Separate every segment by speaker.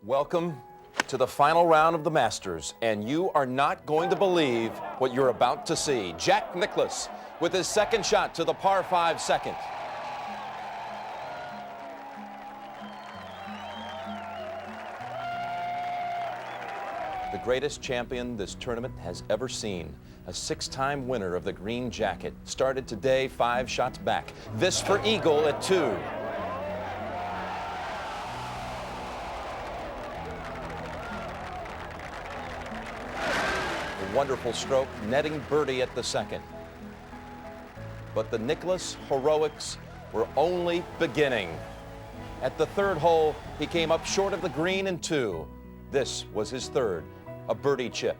Speaker 1: Welcome to the final round of the Masters, and you are not going to believe what you're about to see. Jack Nicklaus with his second shot to the par 5 second. The greatest champion this tournament has ever seen, a 6-time winner of the green jacket, started today 5 shots back. This for eagle at 2. Wonderful stroke, netting birdie at the second. But the Nicklaus heroics were only beginning. At the third hole, he came up short of the green in 2. This was his third, a birdie chip.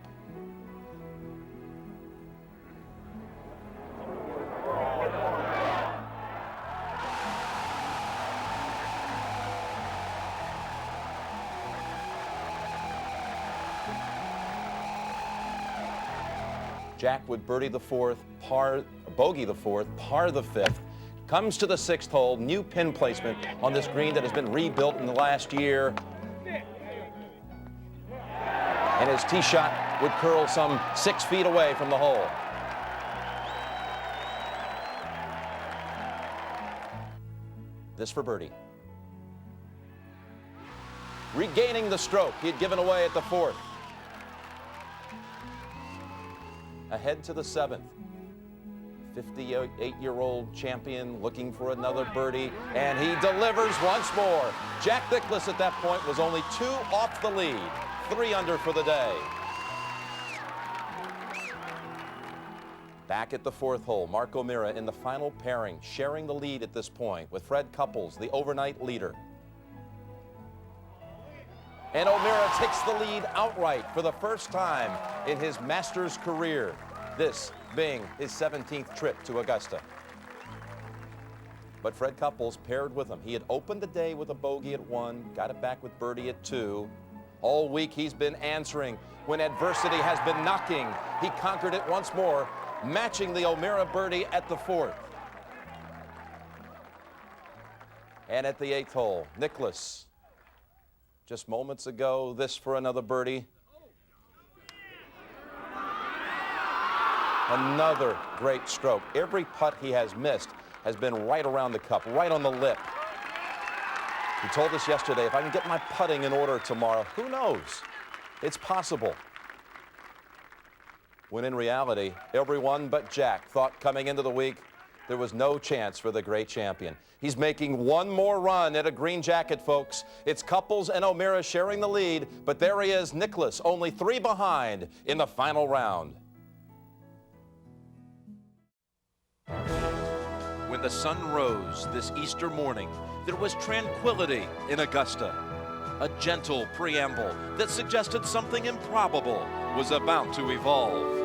Speaker 1: Jack would birdie the 4th, bogey the 4th, par the 5th, comes to the 6th hole, new pin placement on this green that has been rebuilt in the last year. And his tee shot would curl some 6 feet away from the hole. This for birdie. Regaining the stroke he had given away at the 4th. Ahead to the 7th. 58-year-old champion looking for another birdie, and he delivers once more. Jack Nicklaus at that point was only 2 off the lead, 3 under for the day. Back at the 4th hole, Mark O'Meara in the final pairing, sharing the lead at this point with Fred Couples, the overnight leader. And O'Meara takes the lead outright for the first time in his Masters career, this being his 17th trip to Augusta. But Fred Couples paired with him. He had opened the day with a bogey at 1, got it back with birdie at 2. All week he's been answering when adversity has been knocking. He conquered it once more, matching the O'Meara birdie at the 4th. And at the 8th hole, Nicklaus. Just moments ago, this for another birdie. Another great stroke. Every putt he has missed has been right around the cup, right on the lip. He told us yesterday, if I can get my putting in order tomorrow, who knows? It's possible. When in reality, everyone but Jack thought coming into the week there was no chance for the great champion. He's making one more run at a green jacket, folks. It's Couples and O'Meara sharing the lead, but there he is, Nicklaus, only 3 behind in the final round. When the sun rose this Easter morning, there was tranquility in Augusta. A gentle preamble that suggested something improbable was about to evolve.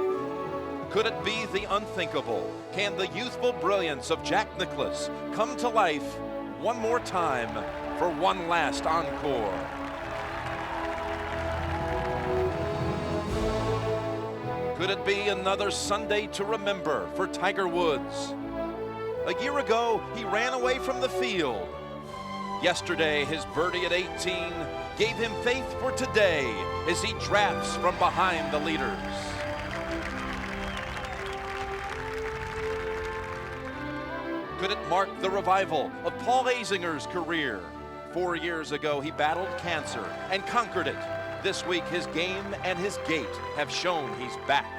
Speaker 1: Could it be the unthinkable? Can the youthful brilliance of Jack Nicklaus come to life one more time for one last encore? Could it be another Sunday to remember for Tiger Woods? A year ago, he ran away from the field. Yesterday, his birdie at 18 gave him faith for today as he drafts from behind the leaders. Could it mark the revival of Paul Azinger's career? 4 years ago, he battled cancer and conquered it. This week, his game and his gait have shown he's back.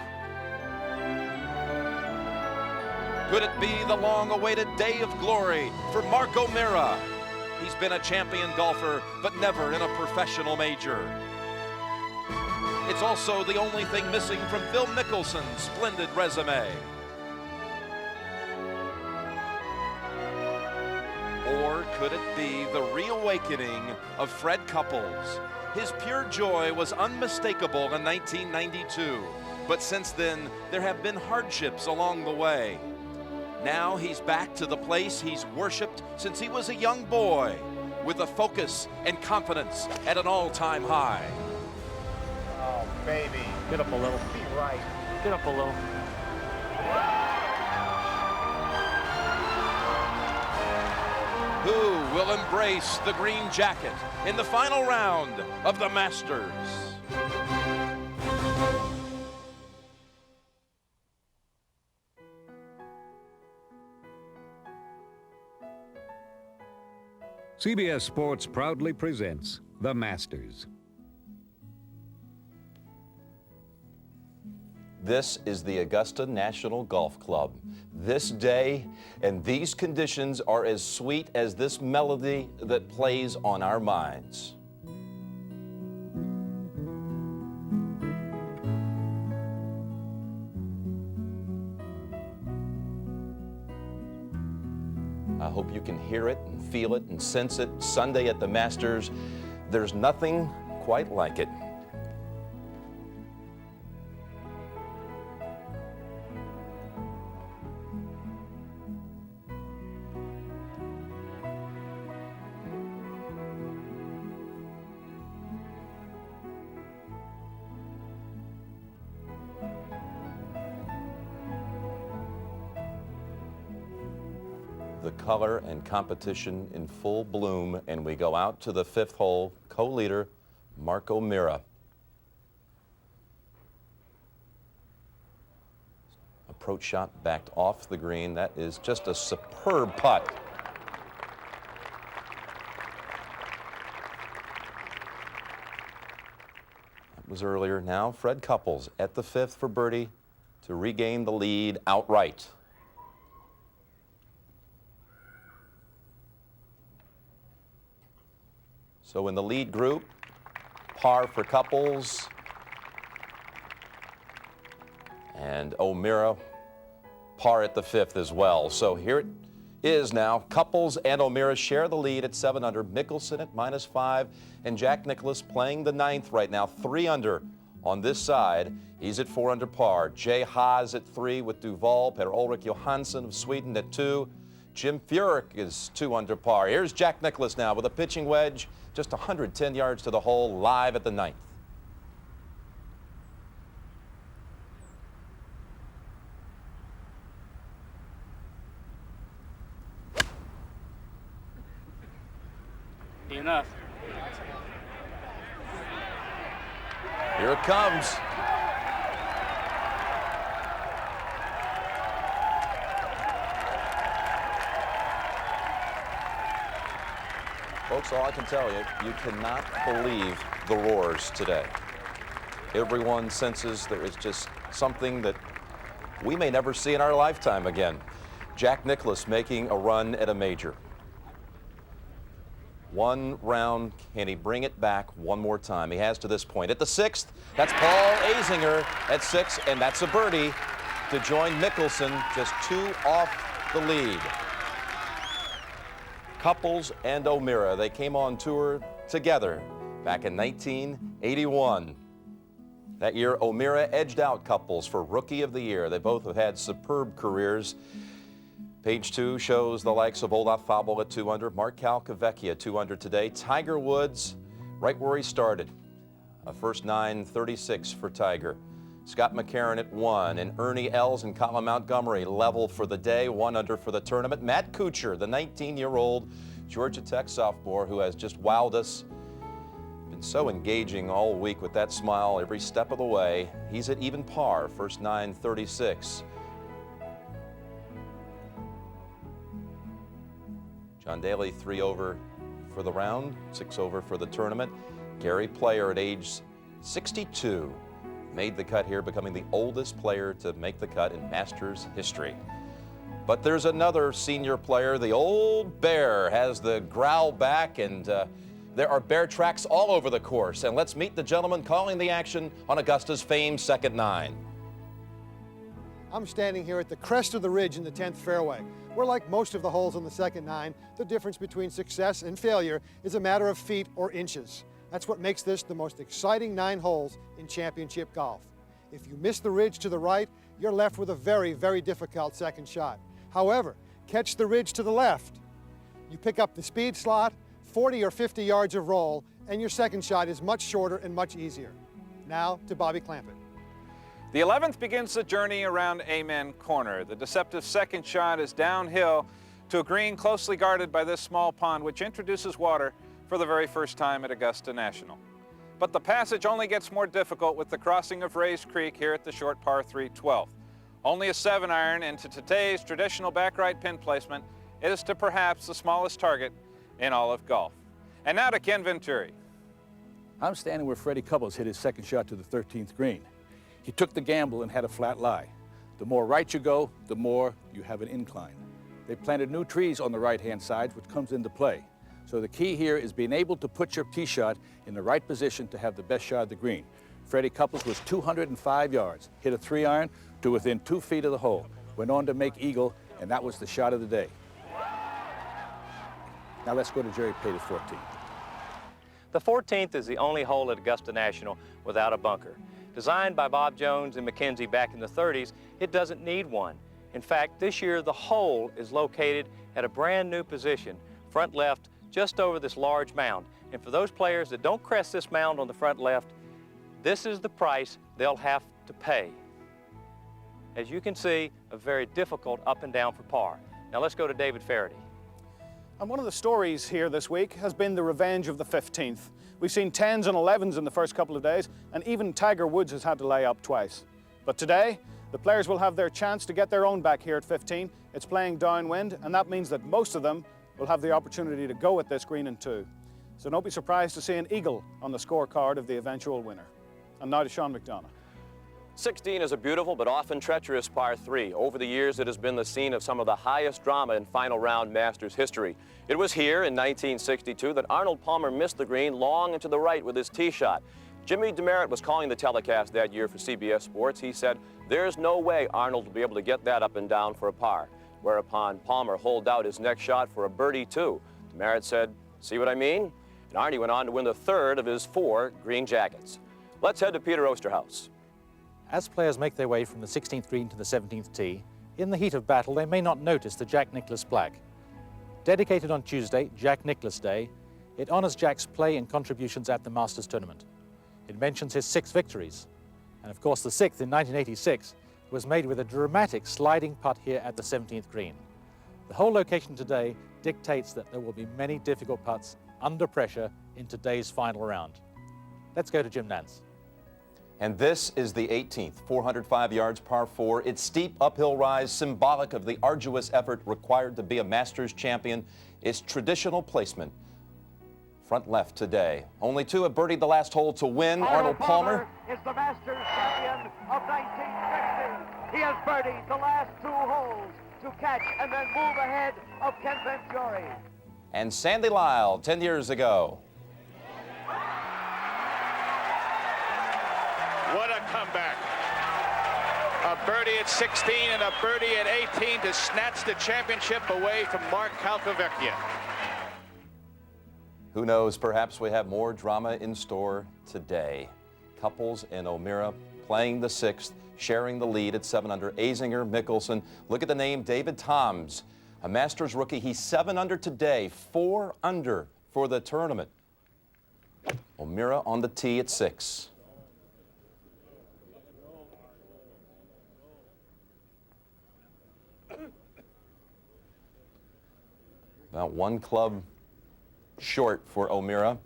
Speaker 1: Could it be the long-awaited day of glory for Mark O'Meara? He's been a champion golfer, but never in a professional major. It's also the only thing missing from Phil Mickelson's splendid resume. Or could it be the reawakening of Fred Couples? His pure joy was unmistakable in 1992, but since then, there have been hardships along the way. Now he's back to the place he's worshipped since he was a young boy, with a focus and confidence at an all-time high.
Speaker 2: Oh, baby.
Speaker 3: Get up a little.
Speaker 2: Be right.
Speaker 3: Get up a little.
Speaker 1: Who will embrace the green jacket in the final round of the Masters?
Speaker 3: CBS Sports proudly presents The Masters.
Speaker 4: This is the Augusta National Golf Club. This day and these conditions are as sweet as this melody that plays on our minds. I hope you can hear it and feel it and sense it. Sunday at the Masters, there's nothing quite like it. The color and competition in full bloom, and we go out to the fifth hole. Co-leader Mark O'Meara. Approach shot backed off the green. That is just a superb putt. That was earlier. Now Fred Couples at the fifth for birdie to regain the lead outright. So in the lead group, par for Couples, and O'Meara par at the fifth as well. So here it is now. Couples and O'Meara share the lead at 7 under. Mickelson at -5, and Jack Nicklaus playing the ninth right now, 3 under on this side. He's at 4 under par. Jay Haas at 3 with Duval. Per-Ulrich Johansson of Sweden at 2. Jim Furyk is 2 under par. Here's Jack Nicklaus now with a pitching wedge, just 110 yards to the hole, live at the ninth.
Speaker 5: Enough.
Speaker 4: Here it comes. Folks, all I can tell you, you cannot believe the roars today. Everyone senses there is just something that we may never see in our lifetime again. Jack Nicklaus making a run at a major. One round, can he bring it back one more time? He has to this point. At the sixth, that's Paul Azinger at 6, and that's a birdie to join Mickelson, just 2 off the lead. Couples and O'Meara, they came on tour together back in 1981. That year, O'Meara edged out Couples for Rookie of the Year. They both have had superb careers. Page 2 shows the likes of Olaf Fabel at 2 under, Mark Calcavecchia 2 under today. Tiger Woods, right where he started. A first 9.36 for Tiger. Scott McCarron at 1, and Ernie Els and Colin Montgomery level for the day, 1 under for the tournament. Matt Kuchar, the 19-year-old Georgia Tech sophomore who has just wowed us. Been so engaging all week with that smile every step of the way. He's at even par, first 9.36. John Daly, 3 over for the round, 6 over for the tournament. Gary Player at age 62 made the cut here, becoming the oldest player to make the cut in Masters history. But there's another senior player. The old bear has the growl back, and there are bear tracks all over the course. And let's meet the gentleman calling the action on Augusta's famed second 9.
Speaker 6: I'm standing here at the crest of the ridge in the 10th fairway, where, like most of the holes on the second 9, the difference between success and failure is a matter of feet or inches. That's what makes this the most exciting 9 holes in championship golf. If you miss the ridge to the right, you're left with a very, very difficult second shot. However, catch the ridge to the left. You pick up the speed slot, 40 or 50 yards of roll, and your second shot is much shorter and much easier. Now to Bobby Clampett.
Speaker 7: The 11th begins the journey around Amen Corner. The deceptive second shot is downhill
Speaker 5: to a green closely guarded by this small pond, which introduces water for the very first time at Augusta National. But the passage only gets more difficult with the crossing of Rays Creek here at the short par 3 12th. Only a 7-iron into today's traditional back right pin placement is to perhaps the smallest target in all of golf. And now to Ken Venturi.
Speaker 7: I'm standing where Freddy Couples hit his second shot to the 13th green. He took the gamble and had a flat lie. The more right you go, the more you have an incline. They planted new trees on the right-hand side, which comes into play. So the key here is being able to put your tee shot in the right position to have the best shot of the green. Freddy Couples was 205 yards, hit a 3-iron to within 2 feet of the hole, went on to make eagle, and that was the shot of the day. Now let's go to Jerry Pate at 14.
Speaker 8: The 14th is the only hole at Augusta National without a bunker. Designed by Bob Jones and McKenzie back in the 30s, it doesn't need one. In fact, this year the hole is located at a brand new position, front left, just over this large mound. And for those players that don't crest this mound on the front left, this is the price they'll have to pay. As you can see, a very difficult up and down for par. Now let's go to David Feherty.
Speaker 9: And one of the stories here this week has been the revenge of the 15th. We've seen 10s and 11s in the first couple of days, and even Tiger Woods has had to lay up twice. But today, the players will have their chance to get their own back here at 15. It's playing downwind, and that means that most of them will have the opportunity to go at this green in 2. So don't be surprised to see an eagle on the scorecard of the eventual winner. And now to Sean McDonough.
Speaker 10: 16 is a beautiful but often treacherous par 3. Over the years, it has been the scene of some of the highest drama in final round Masters history. It was here in 1962 that Arnold Palmer missed the green long and to the right with his tee shot. Jimmy DeMeritt was calling the telecast that year for CBS Sports. He said, "There's no way Arnold will be able to get that up and down for a par." Whereupon Palmer holed out his next shot for a birdie too. DeMeritt said, "See what I mean?" And Arnie went on to win the 3rd of his 4 green jackets. Let's head to Peter Osterhaus.
Speaker 11: As players make their way from the 16th green to the 17th tee, in the heat of battle they may not notice the Jack Nicklaus plaque. Dedicated on Tuesday, Jack Nicklaus Day, it honors Jack's play and contributions at the Masters tournament. It mentions his 6 victories, and of course the 6th in 1986 was made with a dramatic sliding putt here at the 17th green. The whole location today dictates that there will be many difficult putts under pressure in today's final round. Let's go to Jim Nantz.
Speaker 4: And this is the 18th, 405 yards, par 4. Its steep uphill rise, symbolic of the arduous effort required to be a Masters champion. Its traditional placement, front left today. Only 2 have birdied the last hole to win. Arnold Palmer
Speaker 2: is the Masters champion of 1960. He has birdied the last 2 holes to catch and then move ahead of Ken Venturi.
Speaker 4: and Sandy Lyle 10 years ago.
Speaker 5: What a comeback. A birdie at 16 and a birdie at 18 to snatch the championship away from Mark Calcavecchia.
Speaker 4: Who knows, perhaps we have more drama in store today. Couples in O'Meara playing the 6th, sharing the lead at 7 under. Azinger, Mickelson. Look at the name, David Toms, a Masters rookie. He's 7 under today, 4 under for the tournament. O'Meara on the tee at 6. About 1 club short for O'Meara,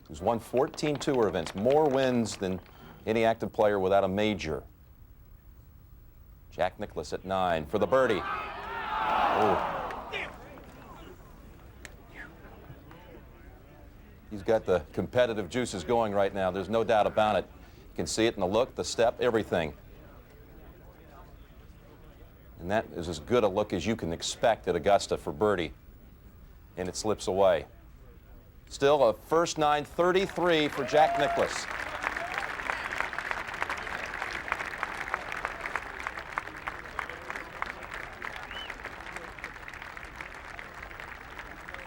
Speaker 4: who's won 14 tour events, more wins than any active player without a major. Jack Nicklaus at 9 for the birdie. Oh. He's got the competitive juices going right now. There's no doubt about it. You can see it in the look, the step, everything. And that is as good a look as you can expect at Augusta for birdie. And it slips away. Still a first 9, 33 for Jack Nicklaus.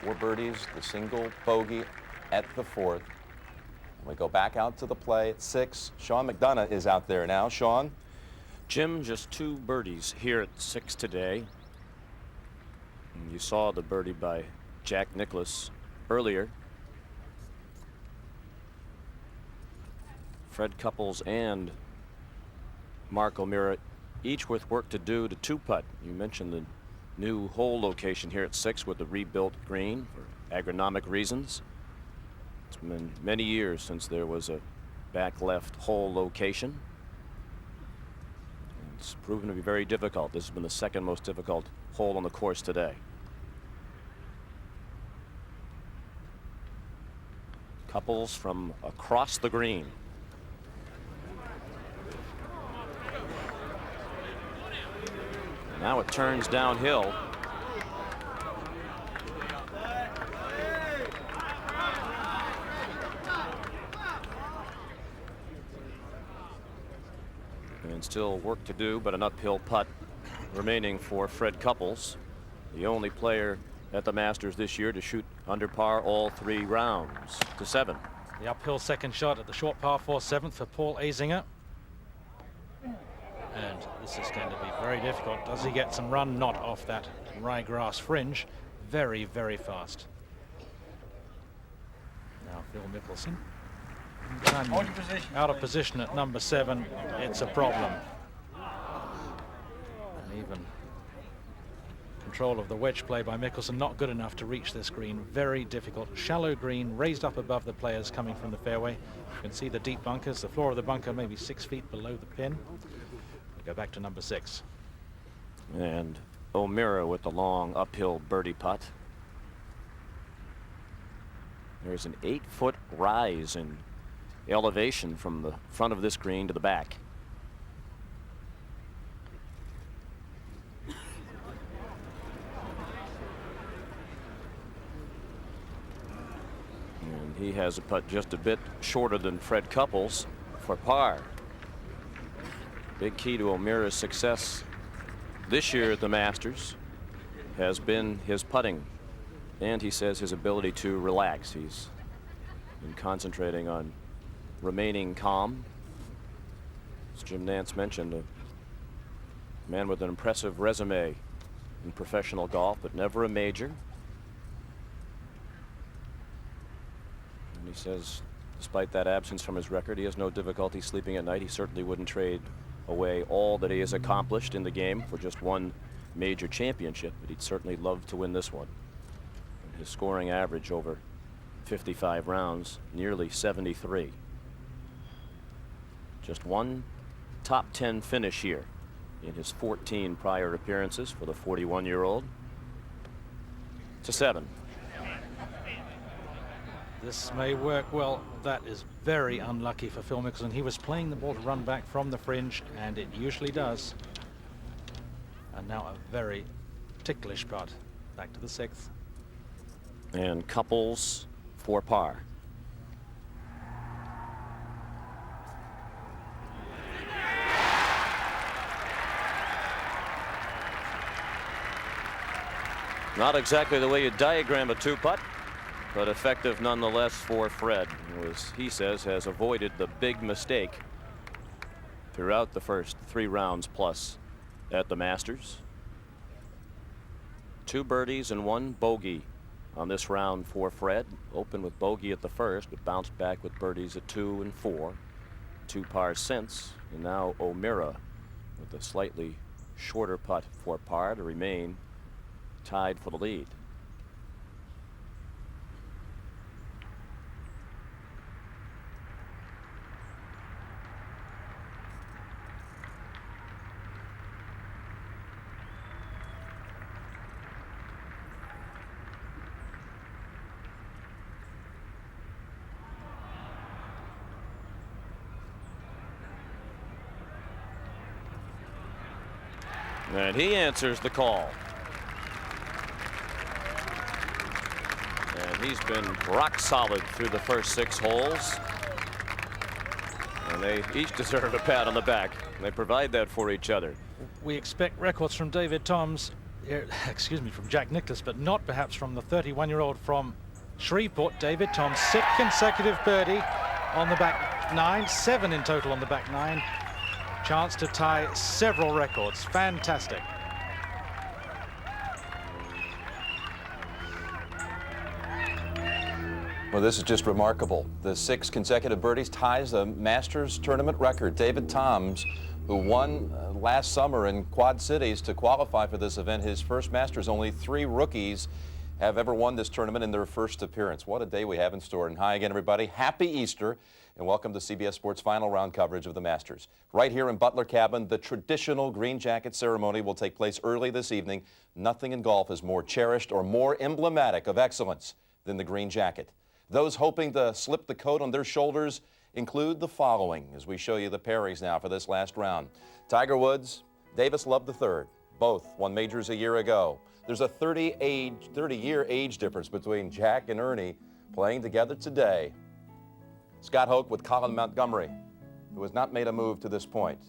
Speaker 4: Four birdies, the single bogey at the 4th. And we go back out to the play at 6. Sean McDonough is out there now. Sean?
Speaker 12: Jim, just 2 birdies here at 6 today. And you saw the birdie by Jack Nicklaus earlier. Fred Couples and Mark O'Meara, each with work to do to 2-putt. You mentioned the new hole location here at 6 with the rebuilt green for agronomic reasons. It's been many years since there was a back left hole location. It's proven to be very difficult. This has been the second most difficult hole on the course today. Couples from across the green. Now it turns downhill. And still work to do, but an uphill putt remaining for Fred Couples, the only player at the Masters this year to shoot under par all 3 rounds to 7.
Speaker 11: The uphill second shot at the short par 4 7th for Paul Azinger. And this is going to be very difficult. Does he get some run? Not off that ryegrass fringe. Very, very fast. Now Phil Mickelson. Out of position at number 7. It's a problem. And even control of the wedge play by Mickelson not good enough to reach this green. Very difficult. Shallow green raised up above the players coming from the fairway. You can see the deep bunkers. The floor of the bunker maybe 6 feet below the pin. We go back to number 6.
Speaker 12: And O'Meara with the long uphill birdie putt. There's an 8-foot rise in elevation from the front of this green to the back. And he has a putt just a bit shorter than Fred Couples for par. Big key to O'Meara's success this year at the Masters has been his putting, and he says his ability to relax. He's been concentrating on remaining calm. As Jim Nantz mentioned, a man with an impressive resume in professional golf, but never a major. And he says, despite that absence from his record, he has no difficulty sleeping at night. He certainly wouldn't trade away all that he has accomplished in the game for just one major championship, but he'd certainly love to win this one. And his scoring average over 55 rounds, nearly 73. Just one top 10 finish here in his 14 prior appearances for the 41-year-old. To 7.
Speaker 11: This may work well. That is very unlucky for Phil Mickelson. He was playing the ball to run back from the fringe, and it usually does. And now a very ticklish putt. Back to the 6th.
Speaker 12: And Couples for par. Not exactly the way you diagram a 2-putt, but effective nonetheless for Fred, who, as he says, has avoided the big mistake throughout the first 3 rounds plus at the Masters. 2 birdies and 1 bogey on this round for Fred. Opened with bogey at the first, but bounced back with birdies at 2 and 4. 2 pars since, and now O'Meara with a slightly shorter putt for par to remain tied for the lead. And he answers the call. And he's been rock solid through the first 6 holes. And they each deserve a pat on the back. And they provide that for each other.
Speaker 11: We expect records from David Toms, from Jack Nicklaus, but not perhaps from the 31-year-old from Shreveport. David Toms, 6th consecutive birdie on the back 9, 7 in total on the back 9. Chance to tie several records. Fantastic.
Speaker 4: Well, this is just remarkable. The 6 consecutive birdies ties the Masters tournament record. David Toms who won last summer in Quad Cities to qualify for this event, his first Masters. Only 3 rookies have ever won this tournament in their first appearance. What a day we have in store. And hi again, everybody. Happy Easter, and welcome to CBS Sports final round coverage of the Masters. Right here in Butler Cabin, the traditional green jacket ceremony will take place early this evening. Nothing in golf is more cherished or more emblematic of excellence than the green jacket. Those hoping to slip the coat on their shoulders include the following as we show you the pairings now for this last round. Tiger Woods, Davis Love III, both won majors a year ago. There's a 30-year age difference between Jack and Ernie playing together today. Scott Hoke with Colin Montgomery, who has not made a move to this point.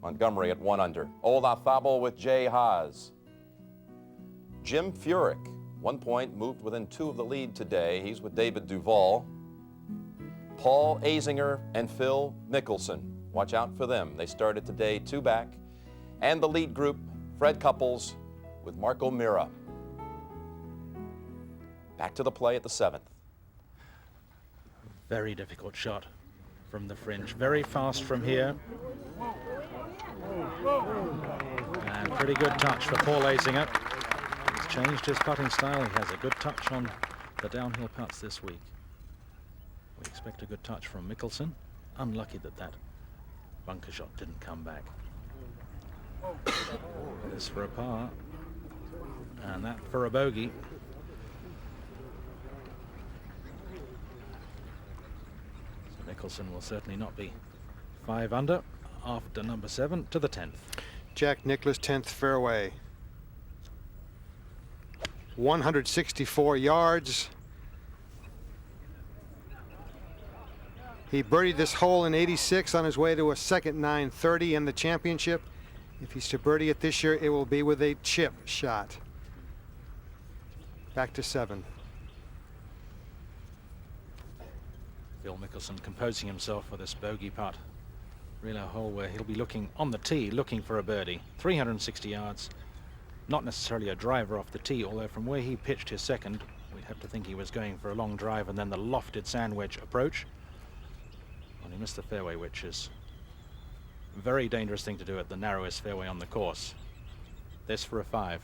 Speaker 4: Montgomery at 1 under. Olaf Fabel with Jay Haas. Jim Furyk, 1 point, moved within 2 of the lead today. He's with David Duval. Paul Azinger and Phil Mickelson. Watch out for them. They started today 2 back. And the lead group, Fred Couples with Mark O'Meara. Back to the play at the 7th.
Speaker 11: Very difficult shot from the fringe. Very fast from here. And pretty good touch for Paul Azinger. He's changed his putting style. He has a good touch on the downhill putts this week. We expect a good touch from Mickelson. Unlucky that that bunker shot didn't come back. This for a par. And that for a bogey. So Mickelson will certainly not be 5 under after number 7 to the 10th.
Speaker 6: Jack Nicklaus, 10th fairway. 164 yards. He birdied this hole in 86 on his way to a second 930 in the championship. If he's to birdie it this year, it will be with a chip shot. Back to 7.
Speaker 11: Phil Mickelson composing himself for this bogey putt. Really a hole where he'll be looking on the tee, looking for a birdie. 360 yards. Not necessarily a driver off the tee, although from where he pitched his second, we'd have to think he was going for a long drive and then the lofted sand wedge approach. Well, he missed the fairway, which is a very dangerous thing to do at the narrowest fairway on the course. This for a 5.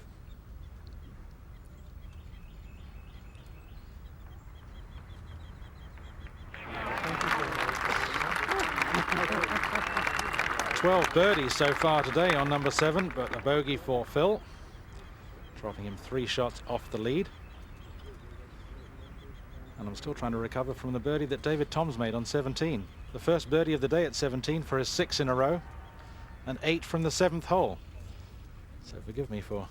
Speaker 11: "12 birdies so far today on number 7, but a bogey for Phil, dropping him 3 shots off the lead. And I'm still trying to recover from the birdie that David Toms made on 17. The first birdie of the day at 17 for his 6 in a row, and 8 from the 7th hole. So forgive me for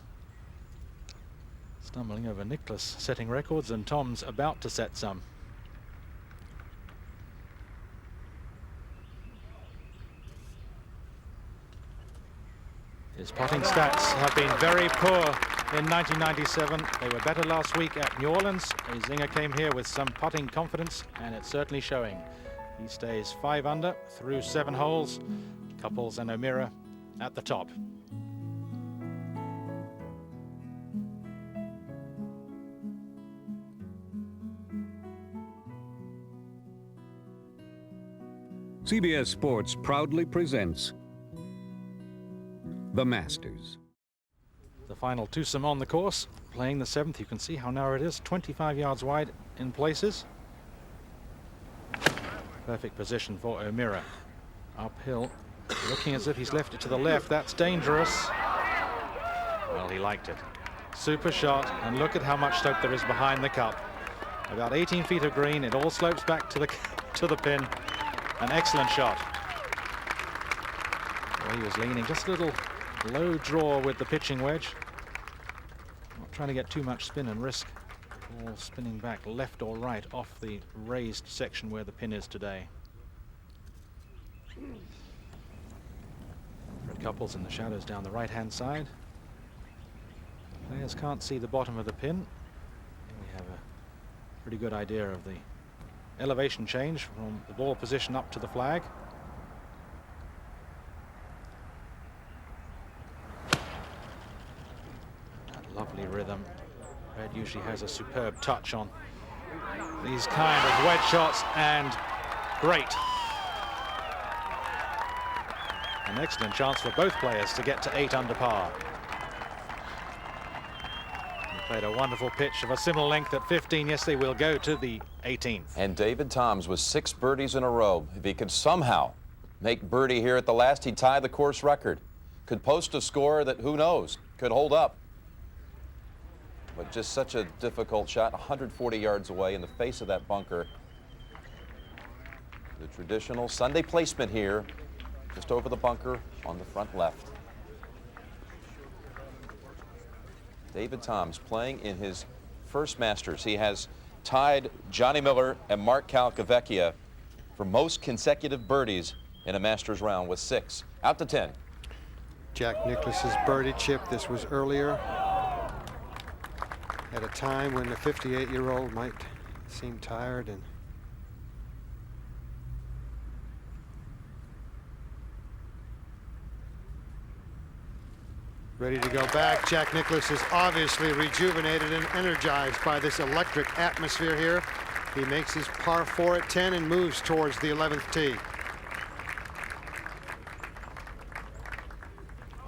Speaker 11: stumbling over Nicklaus setting records and Toms about to set some. His putting stats have been very poor in 1997. They were better last week at New Orleans. Azinger came here with some putting confidence, and it's certainly showing. He stays 5 under through 7 holes. Couples and O'Meara at the top.
Speaker 3: CBS Sports proudly presents the Masters.
Speaker 11: The final twosome on the course, playing the 7th. You can see how narrow it is, 25 yards wide in places. Perfect position for O'Meara. Uphill, looking as if he's left it to the left. That's dangerous. Well, he liked it. Super shot, and look at how much slope there is behind the cup. About 18 feet of green. It all slopes back to the pin. An excellent shot. Well, he was leaning just a little low draw with the pitching wedge. Not trying to get too much spin and risk ball spinning back left or right off the raised section where the pin is today. Fred Couples in the shadows down the right-hand side. Players can't see the bottom of the pin. We have a pretty good idea of the elevation change from the ball position up to the flag. That lovely rhythm. Red usually has a superb touch on these kind of wedge shots, and great. An excellent chance for both players to get to 8 under par. He played a wonderful pitch of a similar length at 15 yesterday. We'll go to the 18th.
Speaker 4: And David Toms with 6 birdies in a row. If he could somehow make birdie here at the last, he'd tie the course record. Could post a score that, who knows, could hold up. But just such a difficult shot, 140 yards away in the face of that bunker. The traditional Sunday placement here, just over the bunker on the front left. David Toms playing in his first Masters. He has tied Johnny Miller and Mark Calcavecchia for most consecutive birdies in a Masters round with 6. Out to 10.
Speaker 6: Jack Nicklaus's birdie chip. This was earlier, at a time when the 58-year-old might seem tired and ready to go back. Jack Nicklaus is obviously rejuvenated and energized by this electric atmosphere here. He makes his par 4 at 10 and moves towards the 11th tee.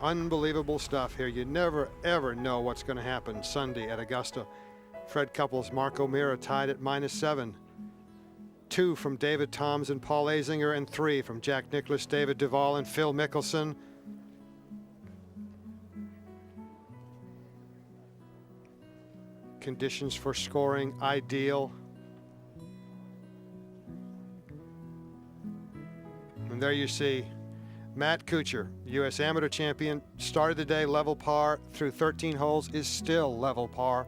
Speaker 6: Unbelievable stuff here. You never, ever know what's going to happen Sunday at Augusta. Fred Couples, Mark O'Meara tied at -7. 2 from David Toms and Paul Azinger, and 3 from Jack Nicklaus, David Duval, and Phil Mickelson. Conditions for scoring ideal. And there you see Matt Kuchar, U.S. Amateur Champion, started the day level par, through 13 holes is still level par.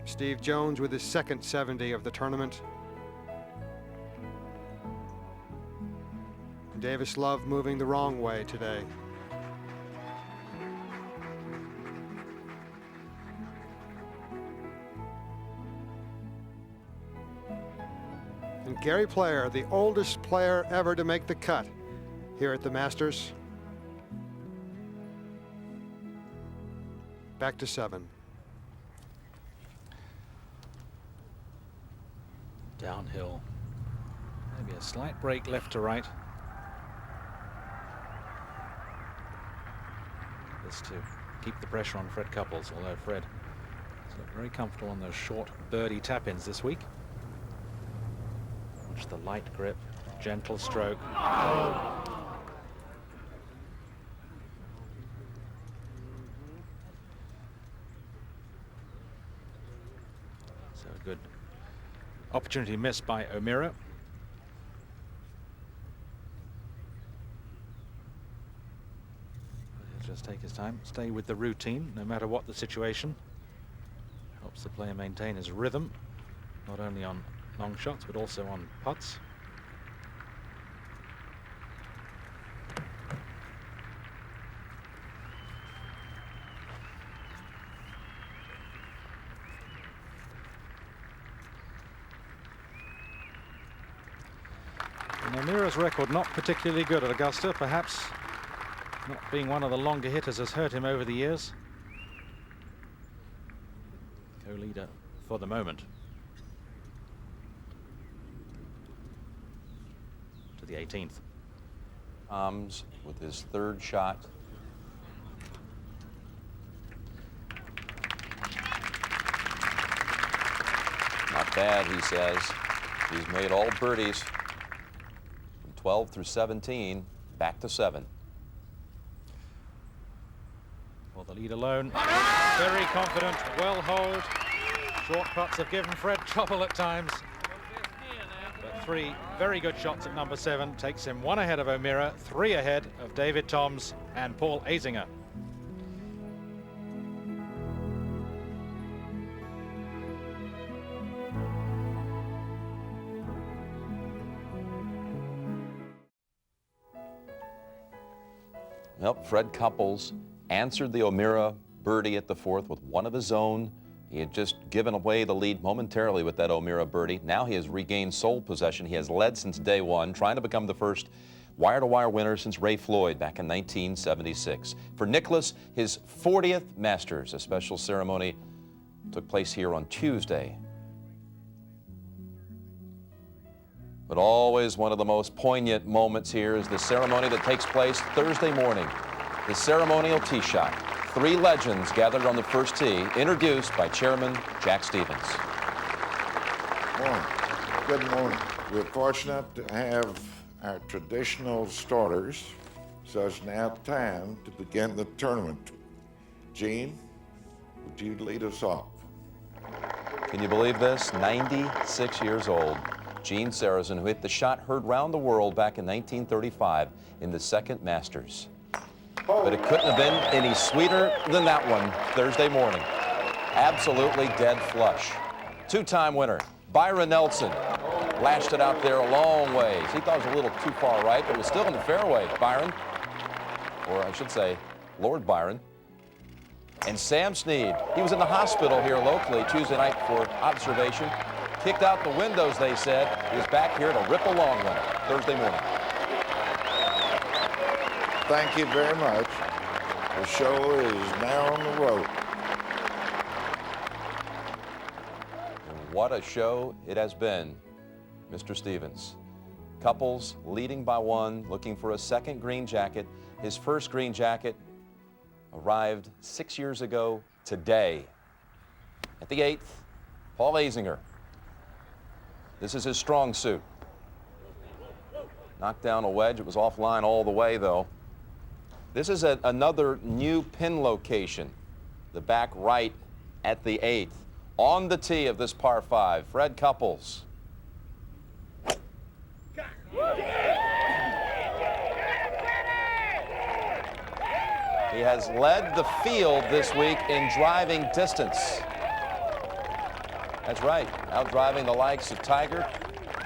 Speaker 6: Steve Jones with his second 70 of the tournament. Davis Love moving the wrong way today. And Gary Player, the oldest player ever to make the cut here at the Masters. Back to 7.
Speaker 11: Downhill. Maybe a slight break left to right. This to keep the pressure on Fred Couples, although Fred has looked very comfortable on those short birdie tap-ins this week. Watch the light grip, gentle stroke. So a good opportunity missed by O'Meara. He'll just take his time, stay with the routine, no matter what the situation. Helps the player maintain his rhythm, not only on long shots, but also on putts. And O'Meara's record not particularly good at Augusta. Perhaps not being one of the longer hitters has hurt him over the years. Co-leader for the moment. To the 18th.
Speaker 4: Toms with his third shot. Not bad, he says. He's made all birdies. 12 through 17, back to 7.
Speaker 11: For the lead alone, very confident, well holed. Short putts have given Fred trouble at times. But 3 very good shots at number 7 takes him 1 ahead of O'Meara, 3 ahead of David Toms and Paul Azinger.
Speaker 4: Well, Fred Couples answered the O'Meara birdie at the 4th with one of his own. He had just given away the lead momentarily with that O'Meara birdie. Now he has regained sole possession. He has led since day one, trying to become the first wire-to-wire winner since Ray Floyd back in 1976. For Nicklaus, his 40th Masters. A special ceremony took place here on Tuesday. But always one of the most poignant moments here is the ceremony that takes place Thursday morning. The ceremonial tee shot. 3 legends gathered on the first tee, introduced by Chairman Jack Stevens.
Speaker 13: Morning. Good morning. We're fortunate to have our traditional starters, so it's now time to begin the tournament. Gene, would you lead us off?
Speaker 4: Can you believe this? 96 years old. Gene Sarazen, who hit the shot heard round the world back in 1935 in the second Masters. But it couldn't have been any sweeter than that one Thursday morning. Absolutely dead flush. 2-time winner, Byron Nelson, lashed it out there a long ways. He thought it was a little too far right, but it was still in the fairway. Byron, or I should say, Lord Byron. And Sam Snead, he was in the hospital here locally Tuesday night for observation. Kicked out the windows, they said. He was back here to rip a long one Thursday morning.
Speaker 13: Thank you very much. The show is now on the road.
Speaker 4: And what a show it has been, Mr. Stevens. Couples leading by 1, looking for a second green jacket. His first green jacket arrived 6 years ago today. At the 8th, Paul Azinger. This is his strong suit. Knocked down a wedge. It was offline all the way, though. This is another new pin location. The back right at the 8th. On the tee of this par 5, Fred Couples. He has led the field this week in driving distance. That's right, out driving the likes of Tiger,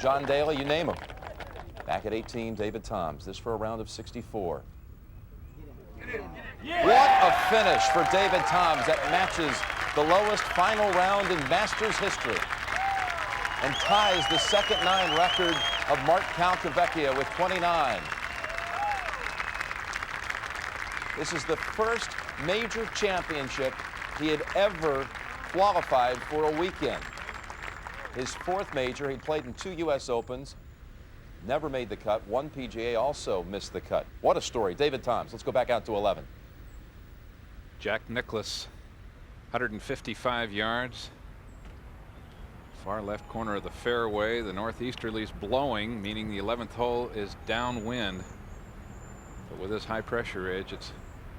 Speaker 4: John Daly, you name them. Back at 18, David Toms. This for a round of 64. What a finish for David Toms that matches the lowest final round in Masters history and ties the second 9 record of Mark Calcavecchia with 29. This is the first major championship he had ever qualified for a weekend. His 4th major, he played in 2 U.S. Opens, never made the cut. 1 PGA, also missed the cut. What a story. David Toms. Let's go back out to 11.
Speaker 5: Jack Nicklaus, 155 yards. Far left corner of the fairway. The northeasterly's blowing, meaning the 11th hole is downwind. But with this high pressure edge, it's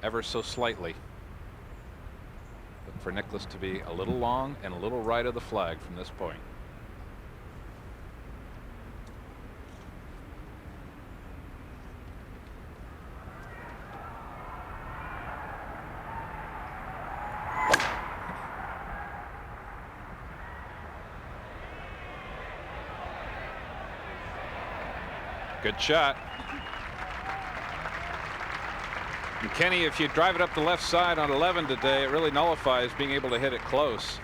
Speaker 5: ever so slightly. Look for Nicklaus to be a little long and a little right of the flag from this point. Good shot. And Kenny, if you drive it up the left side on 11 today, it really nullifies being able to hit it close.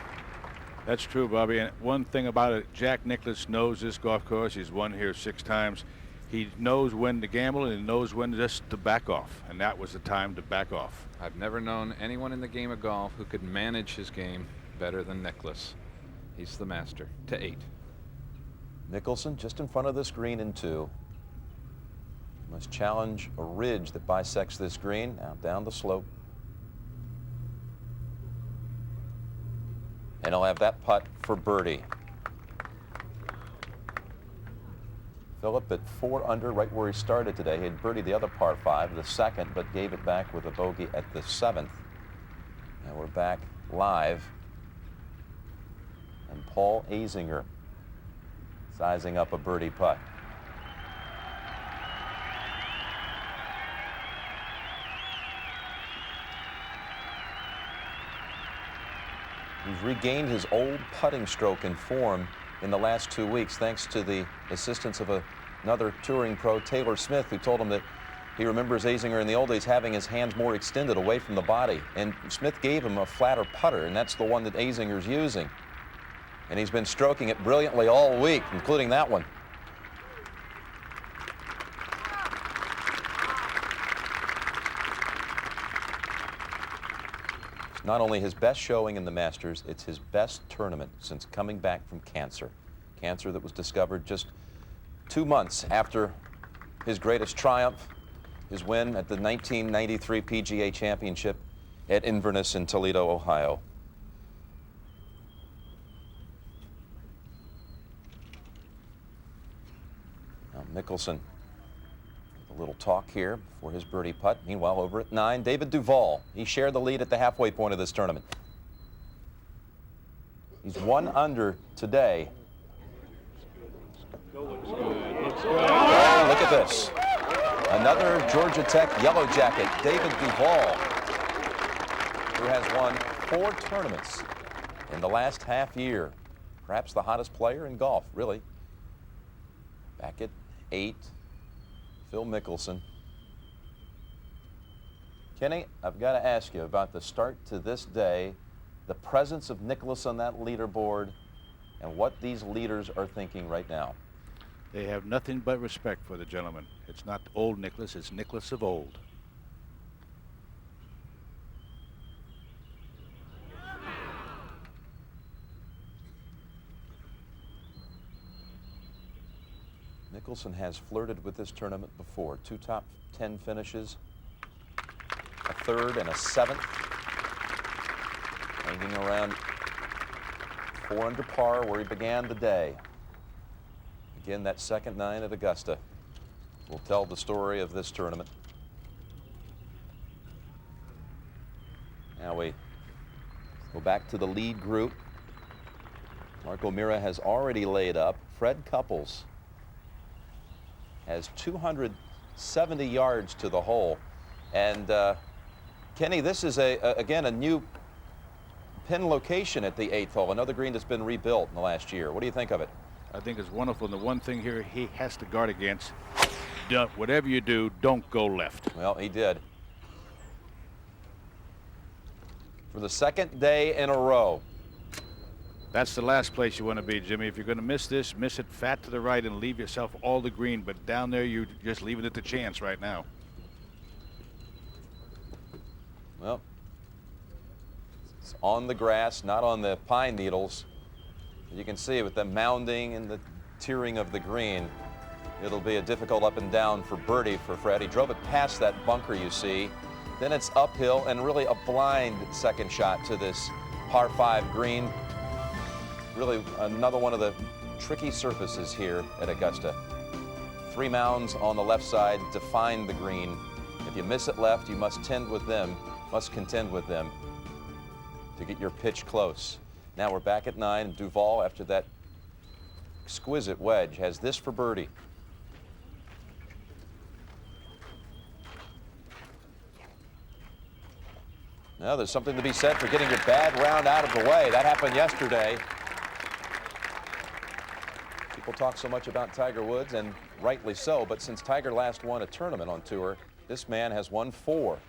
Speaker 7: That's true, Bobby. And one thing about it, Jack Nicklaus knows this golf course. He's won here 6 times. He knows when to gamble and he knows when just to back off. And that was the time to back off.
Speaker 5: I've never known anyone in the game of golf who could manage his game better than Nicklaus. He's the master. To 8.
Speaker 4: Mickelson just in front of this green in 2. Must challenge a ridge that bisects this green. Now down the slope. And he'll have that putt for birdie. Philip at 4 under, right where he started today. He had birdied the other par 5, the 2nd, but gave it back with a bogey at the 7th. And we're back live. And Paul Azinger sizing up a birdie putt. He's regained his old putting stroke and form in the last 2 weeks, thanks to the assistance of another touring pro, Taylor Smith, who told him that he remembers Azinger in the old days having his hands more extended away from the body. And Smith gave him a flatter putter, and that's the one that Azinger's using. And he's been stroking it brilliantly all week, including that one. Not only his best showing in the Masters, it's his best tournament since coming back from cancer. Cancer that was discovered just 2 months after his greatest triumph, his win at the 1993 PGA Championship at Inverness in Toledo, Ohio. Now Mickelson, a little talk here before his birdie putt. Meanwhile, over at 9, David Duval. He shared the lead at the halfway point of this tournament. He's 1 under today. Oh, look at this. Another Georgia Tech Yellow Jacket, David Duval, who has won 4 tournaments in the last half year. Perhaps the hottest player in golf, really. Back at 8, Phil Mickelson. Kenny, I've got to ask you about the start to this day, the presence of Nicklaus on that leaderboard, and what these leaders are thinking right now.
Speaker 7: They have nothing but respect for the gentleman. It's not old Nicklaus, it's Nicklaus of old.
Speaker 4: Mickelson has flirted with this tournament before. 2 top 10 finishes, a 3rd and a 7th. Hanging around 4 under par where he began the day. Again, that second 9 at Augusta will tell the story of this tournament. Now we go back to the lead group. Mark O'Meara has already laid up. Fred Couples has 270 yards to the hole. And Kenny, this is again a new pin location at the 8th hole, another green that's been rebuilt in the last year. What do you think of it?
Speaker 7: I think it's wonderful. And the one thing here he has to guard against, whatever you do, don't go left.
Speaker 4: Well, he did. For the 2nd day in a row.
Speaker 7: That's the last place you want to be, Jimmy. If you're going to miss this, miss it fat to the right and leave yourself all the green. But down there, you're just leaving it to chance right now.
Speaker 4: Well, it's on the grass, not on the pine needles. You can see with the mounding and the tearing of the green, it'll be a difficult up and down for birdie for Fred. He drove it past that bunker you see. Then it's uphill and really a blind second shot to this par 5 green. Really another one of the tricky surfaces here at Augusta. 3 mounds on the left side define the green. If you miss it left, you must contend with them to get your pitch close. Now we're back at 9. Duval, after that exquisite wedge, has this for birdie. Now there's something to be said for getting your bad round out of the way. That happened yesterday. People talk so much about Tiger Woods, and rightly so, but since Tiger last won a tournament on tour, this man has won 4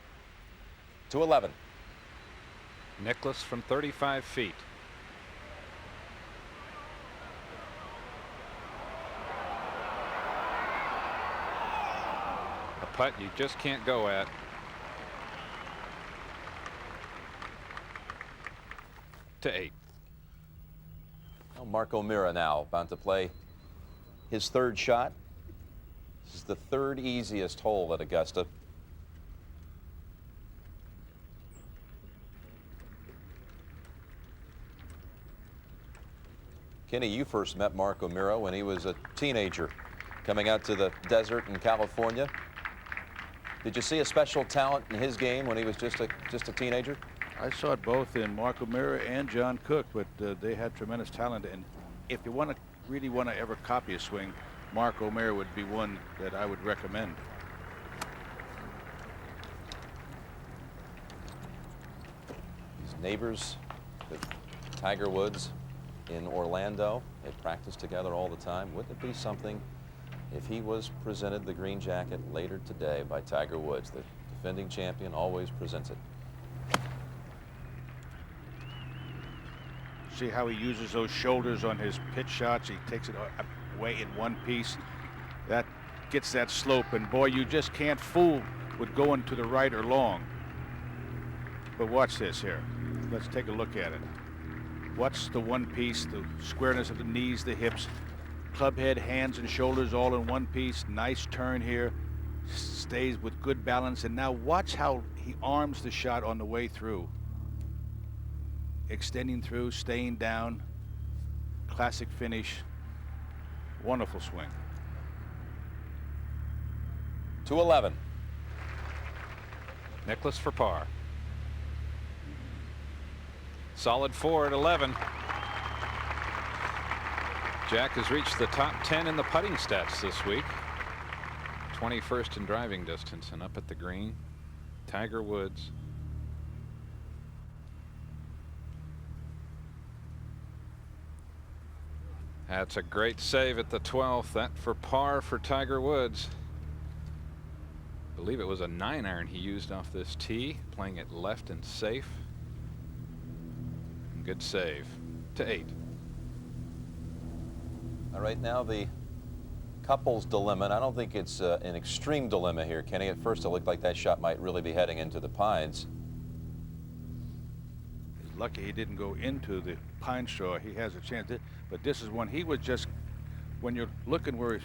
Speaker 4: to 11.
Speaker 5: Nicklaus from 35 feet. A putt you just can't go at. To 8.
Speaker 4: Well, Mark O'Meara now about to play his 3rd shot. This is the 3rd easiest hole at Augusta. Kenny, you first met Mark O'Meara when he was a teenager coming out to the desert in California. Did you see a special talent in his game when he was just a teenager?
Speaker 7: I saw it both in Mark O'Meara and John Cook, but they had tremendous talent. And if you really want to ever copy a swing, Mark O'Meara would be one that I would recommend.
Speaker 4: He's neighbors with Tiger Woods in Orlando. They practice together all the time. Wouldn't it be something if he was presented the green jacket later today by Tiger Woods? The defending champion always presents it.
Speaker 7: See how he uses those shoulders on his pitch shots. He takes it away in one piece. That gets that slope, and boy, you just can't fool with going to the right or long. But watch this here. Let's take a look at it. Watch the one piece, the squareness of the knees, the hips. club head, hands and shoulders all in one piece. Nice turn here. Stays with good balance. And now watch how he arms the shot on the way through. Extending through, staying down. Classic finish. Wonderful swing.
Speaker 4: 211.
Speaker 5: Nicklaus for par. Solid 4 at 11. Jack has reached the top 10 in the putting stats this week. 21st in driving distance, and up at the green, Tiger Woods. That's a great save at the 12th. That for par for Tiger Woods. I believe it was a 9-iron he used off this tee, playing it left and safe. And good save to 8.
Speaker 4: All right, now the couples dilemma, and I don't think it's an extreme dilemma here, Kenny. At first it looked like that shot might really be heading into the pines.
Speaker 7: He's lucky he didn't go into the pine straw. He has a chance. But this is when he was just, when you're looking where he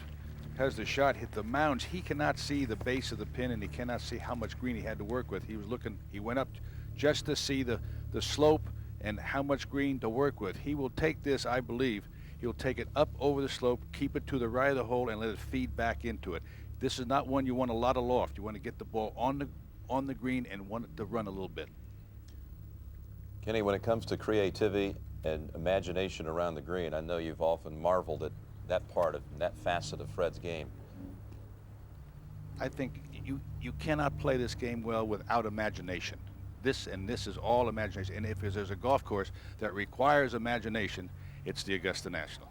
Speaker 7: has the shot hit the mounds, he cannot see the base of the pin and he cannot see how much green he had to work with. He was looking, he went up just to see the slope and how much green to work with. He will take this, I believe, he'll take it up over the slope, keep it to the right of the hole, and let it feed back into it. This is not one you want a lot of loft. You want to get the ball on the green and want it to run a little bit.
Speaker 4: Kenny, when it comes to creativity and imagination around the green, I know you've often marveled at that part of that facet of Fred's game.
Speaker 7: I think you cannot play this game well without imagination. This is all imagination. And if there's a golf course that requires imagination, it's the Augusta National.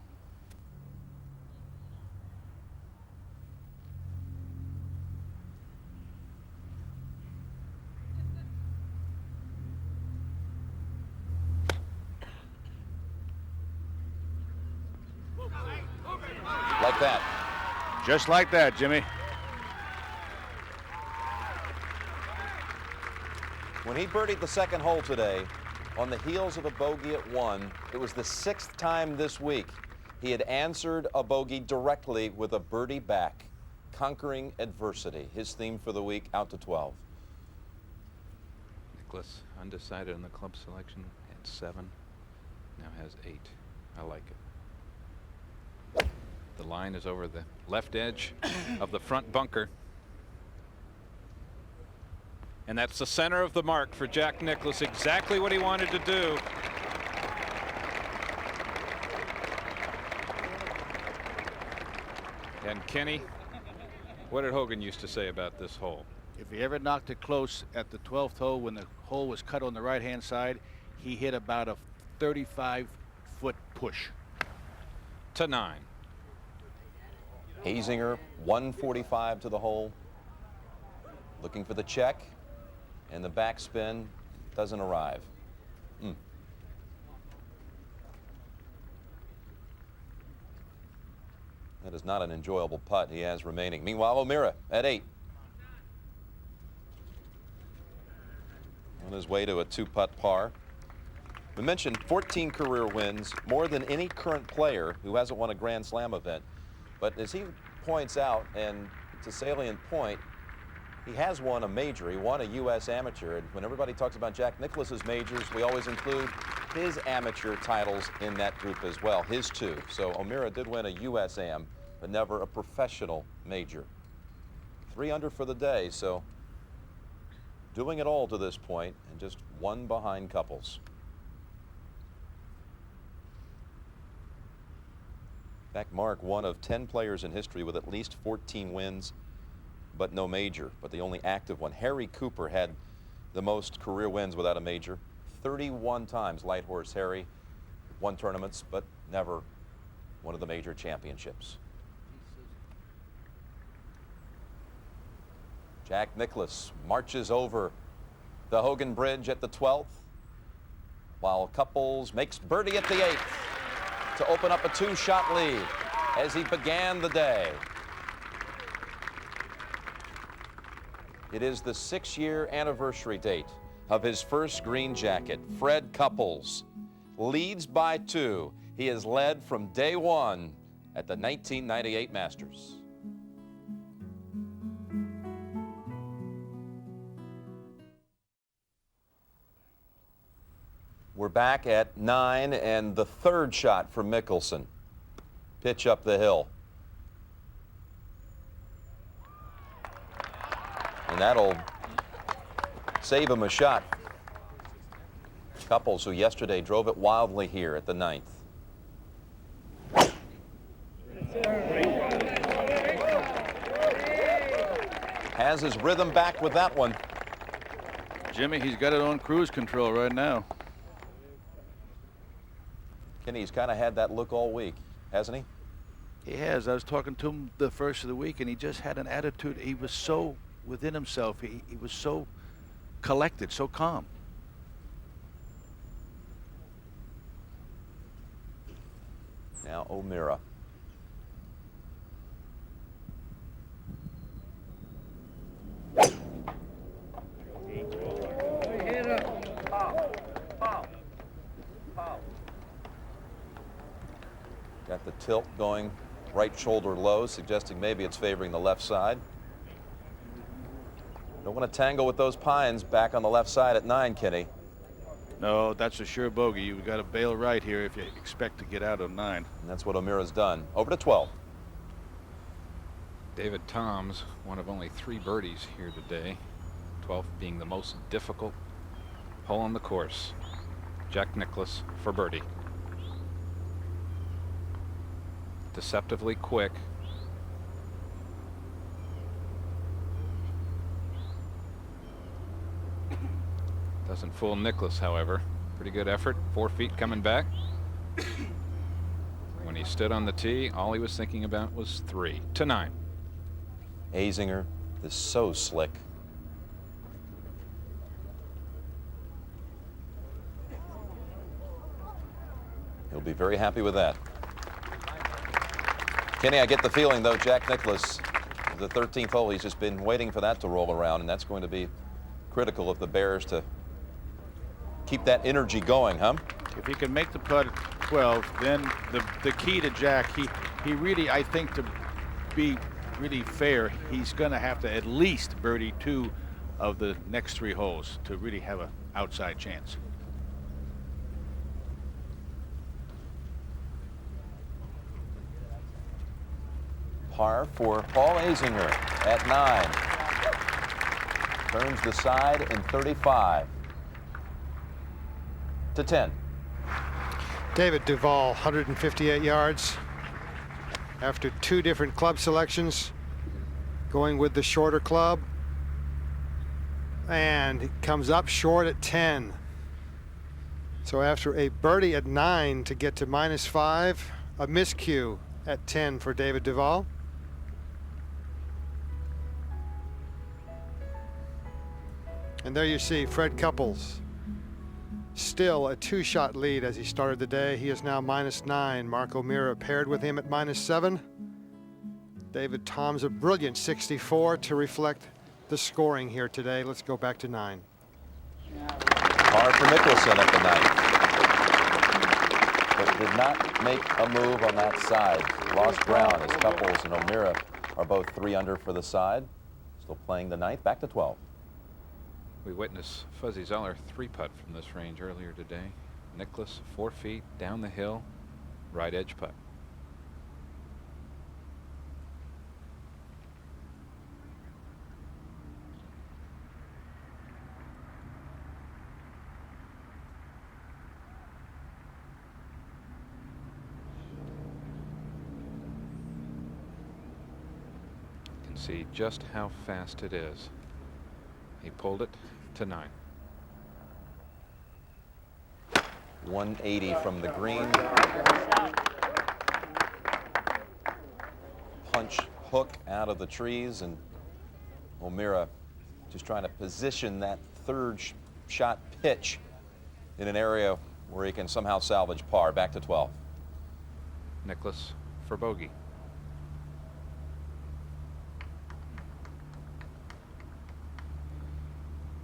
Speaker 4: Like that.
Speaker 7: Just like that, Jimmy.
Speaker 4: When he birdied the second hole today, on the heels of a bogey at 1, it was the 6th time this week he had answered a bogey directly with a birdie back, conquering adversity. His theme for the week, out to 12.
Speaker 5: Nicklaus undecided in the club selection at 7, now has 8. I like it. The line is over the left edge of the front bunker. And that's the center of the mark for Jack Nicklaus, exactly what he wanted to do. And Kenny, what did Hogan used to say about this hole?
Speaker 7: If he ever knocked it close at the 12th hole when the hole was cut on the right-hand side, he hit about a 35-foot push.
Speaker 5: To 9.
Speaker 4: Azinger, 145 to the hole. Looking for the check, and the backspin doesn't arrive. That is not an enjoyable putt he has remaining. Meanwhile, O'Meara at 8. On his way to a 2-putt par. We mentioned 14 career wins, more than any current player who hasn't won a Grand Slam event. But as he points out, and it's a salient point, he has won a major. He won a U.S. amateur. And when everybody talks about Jack Nicklaus's majors, we always include his amateur titles in that group as well, his 2. So O'Meara did win a U.S. Am, but never a professional major. 3 under for the day, so doing it all to this point, and just 1 behind Couples. In fact, Mark, one of 10 players in history with at least 14 wins, but no major, but the only active one. Harry Cooper had the most career wins without a major. 31 times Light Horse Harry won tournaments, but never one of the major championships. Jack Nicklaus marches over the Hogan Bridge at the 12th, while Couples makes birdie at the 8th to open up a 2-shot lead as he began the day. It is the 6-year anniversary date of his first green jacket. Fred Couples leads by 2. He has led from day 1 at the 1998 Masters. We're back at 9 and the third shot for Mickelson. Pitch up the hill. And that'll save him a shot. Couples, who yesterday drove it wildly here at the 9th. Has his rhythm back with that one.
Speaker 7: Jimmy, he's got it on cruise control right now.
Speaker 4: Kenny, he's kind of had that look all week, hasn't he?
Speaker 7: He has. I was talking to him the first of the week, and he just had an attitude. He was so within himself. He was so collected, so calm.
Speaker 4: Now O'Meara. Got the tilt going right shoulder low, suggesting maybe it's favoring the left side. Don't want to tangle with those pines back on the left side at 9, Kenny.
Speaker 7: No, that's a sure bogey. You've got to bail right here if you expect to get out of 9.
Speaker 4: And that's what O'Meara's done. Over to 12.
Speaker 5: David Toms, one of only 3 birdies here today, 12th being the most difficult hole on the course. Jack Nicklaus for birdie. Deceptively quick. Doesn't fool Nicklaus, however. Pretty good effort. 4 feet coming back. When he stood on the tee, all he was thinking about was 3 to 9.
Speaker 4: Azinger is so slick. He'll be very happy with that. Kenny, I get the feeling, though, Jack Nicklaus, the 13th hole, he's just been waiting for that to roll around, and that's going to be critical of the Bears to keep that energy going, huh?
Speaker 7: If he can make the putt at 12, then the key to Jack, he really, I think, to be really fair, he's going to have to at least birdie 2 of the next 3 holes to really have an outside chance.
Speaker 4: Par for Paul Azinger at 9. Turns the side in 35 to 10.
Speaker 6: David Duval, 158 yards. After 2 different club selections, going with the shorter club. And he comes up short at 10. So after a birdie at 9 to get to -5, a miscue at 10 for David Duval. And there you see Fred Couples, still a 2-shot lead as he started the day. He is now -9. Mark O'Meara paired with him at -7. David Toms a brilliant 64 to reflect the scoring here today. Let's go back to 9.
Speaker 4: Par for Mickelson at the 9th. But did not make a move on that side. Lost ground as Couples and O'Meara are both 3 under for the side. Still playing the 9th. Back to 12.
Speaker 5: We witnessed Fuzzy Zoeller 3-putt from this range earlier today. Nicklaus 4 feet down the hill, right edge putt. You can see just how fast it is. He pulled it to 9.
Speaker 4: 180 from the green. Punch hook out of the trees, and O'Meara just trying to position that third shot pitch in an area where he can somehow salvage par. Back to 12.
Speaker 5: Nicklaus for bogey.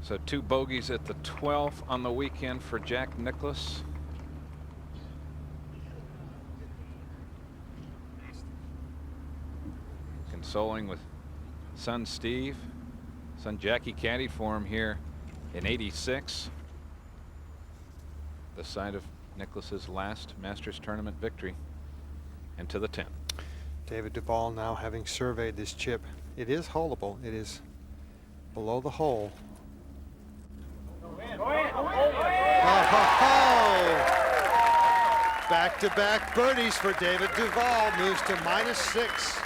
Speaker 5: So 2 bogeys at the 12th on the weekend for Jack Nicklaus. consoling with son Steve. Son Jackie caddied for him here in '86. The site of Nicklaus's last Masters tournament victory. And to the 10.
Speaker 6: David Duval now having surveyed this chip. It is holeable. It is below the hole. Back-to-back birdies for David Duval. Moves to -6.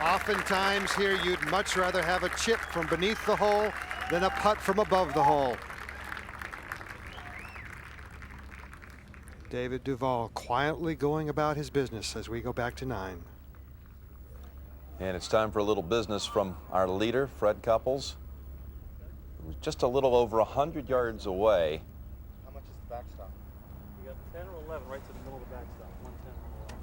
Speaker 6: Oftentimes here you'd much rather have a chip from beneath the hole than a putt from above the hole. David Duval quietly going about his business as we go back to 9.
Speaker 4: And it's time for a little business from our leader, Fred Couples. It was just a little over 100 yards away.
Speaker 14: How much is the backstop? You got 10 or 11 right to the middle of the backstop. 110, 111.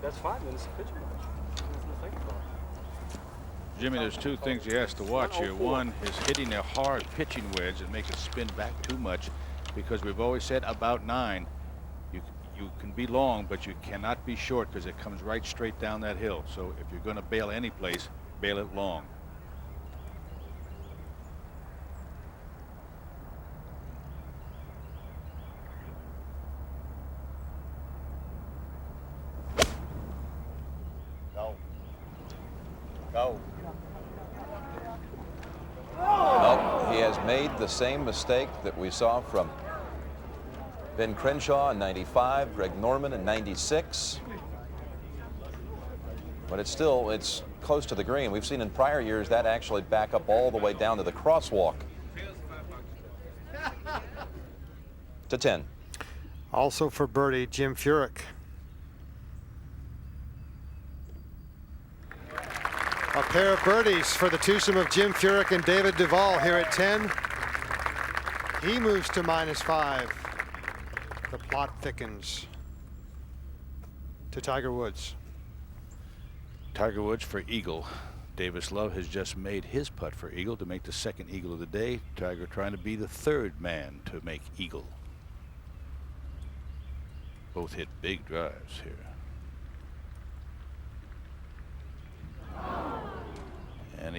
Speaker 14: That's fine, then it's a pitching match. There's nothing to think about.
Speaker 7: Jimmy, there's two things he has to watch here. One is hitting a hard pitching wedge and make it spin back too much, because we've always said about 9, you can be long, but you cannot be short because it comes right straight down that hill. So if you're going to bail any place, bail it long.
Speaker 4: Go. Well, he has made the same mistake that we saw from Ben Crenshaw in '95, Greg Norman in '96. But it's close to the green. We've seen in prior years that actually back up all the way down to the crosswalk. To 10.
Speaker 6: Also for birdie, Jim Furyk. A pair of birdies for the twosome of Jim Furyk and David Duval here at 10. He moves to -5. The plot thickens to Tiger Woods.
Speaker 7: Tiger Woods for eagle. Davis Love has just made his putt for eagle to make the second eagle of the day. Tiger trying to be the third man to make eagle. Both hit big drives here. And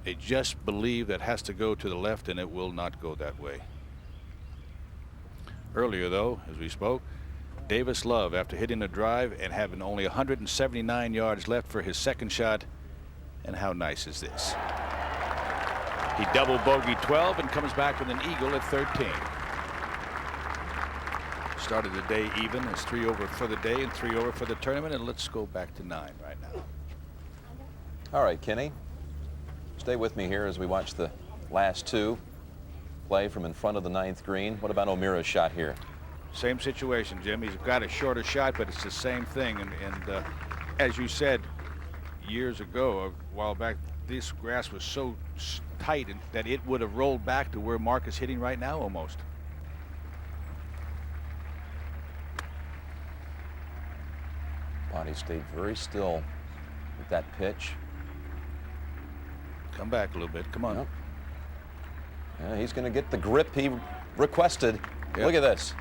Speaker 7: they just believe that has to go to the left, and it will not go that way. Earlier, though, as we spoke, Davis Love, after hitting a drive and having only 179 yards left for his second shot, and how nice is this? He double bogeyed 12 and comes back with an eagle at 13. Started the day even. It's 3 over for the day and 3 over for the tournament, and let's go back to 9 right now.
Speaker 4: All right, Kenny, stay with me here as we watch the last two play from in front of the 9th green. What about O'Meara's shot here?
Speaker 7: Same situation, Jim. He's got a shorter shot, but it's the same thing. And as you said years ago, a while back, this grass was so tight that it would have rolled back to where Mark is hitting right now almost.
Speaker 4: Body stayed very still with that pitch.
Speaker 7: Come back a little bit. Come on.
Speaker 4: Yep. Yeah, he's going to get the grip he requested. Yep. Look at this.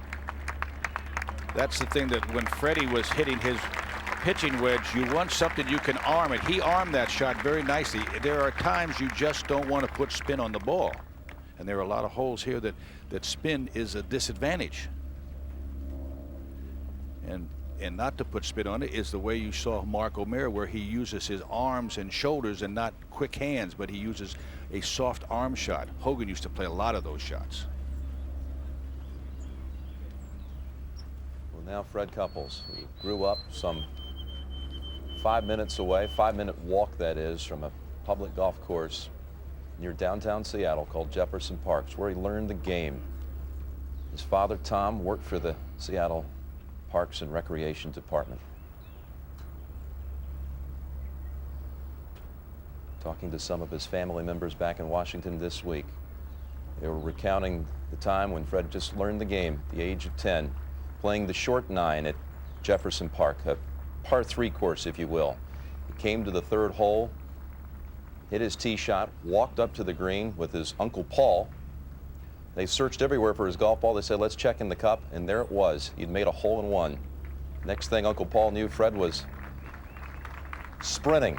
Speaker 7: That's the thing, that when Freddie was hitting his pitching wedge, you want something you can arm it. He armed that shot very nicely. There are times you just don't want to put spin on the ball. And there are a lot of holes here that spin is a disadvantage. And not to put spin on it is the way you saw Mark O'Meara, where he uses his arms and shoulders and not quick hands, but he uses a soft arm shot. Hogan used to play a lot of those shots.
Speaker 4: Well, now Fred Couples, who grew up some 5 minutes away, 5-minute walk that is, from a public golf course near downtown Seattle called Jefferson Park, where he learned the game. His father, Tom, worked for the Seattle Parks and Recreation Department. Talking to some of his family members back in Washington this week. They were recounting the time when Fred just learned the game at the age of 10, playing the short 9 at Jefferson Park, a par 3 course, if you will. He came to the 3rd hole, hit his tee shot, walked up to the green with his Uncle Paul, They searched everywhere for his golf ball. They said, let's check in the cup, and there it was. He'd made a hole-in-one. Next thing Uncle Paul knew, Fred was sprinting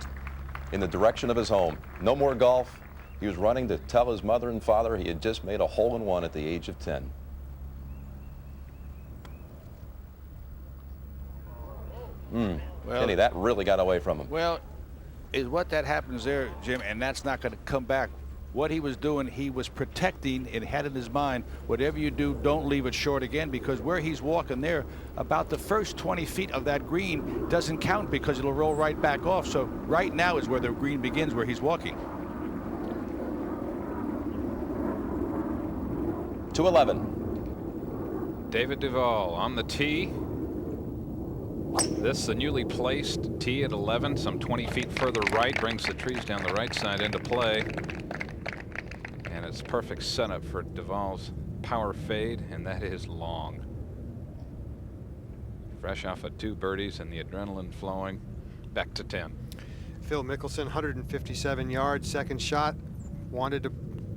Speaker 4: in the direction of his home. No more golf. He was running to tell his mother and father he had just made a hole-in-one at the age of 10.
Speaker 7: Well,
Speaker 4: Kenny, that really got away from him.
Speaker 7: Well, is what that happens there, Jim, and that's not going to come back. What he was doing, he was protecting and had in his mind, whatever you do, don't leave it short again, because where he's walking there, about the first 20 feet of that green doesn't count because it'll roll right back off. So right now is where the green begins, where he's walking.
Speaker 4: 211.
Speaker 5: David Duval on the tee. This, the newly placed tee at 11, some 20 feet further right, brings the trees down the right side into play. And it's perfect setup for Duval's power fade, and that is long. Fresh off of 2 birdies and the adrenaline flowing, back to 10.
Speaker 6: Phil Mickelson, 157 yards, second shot. Wanted to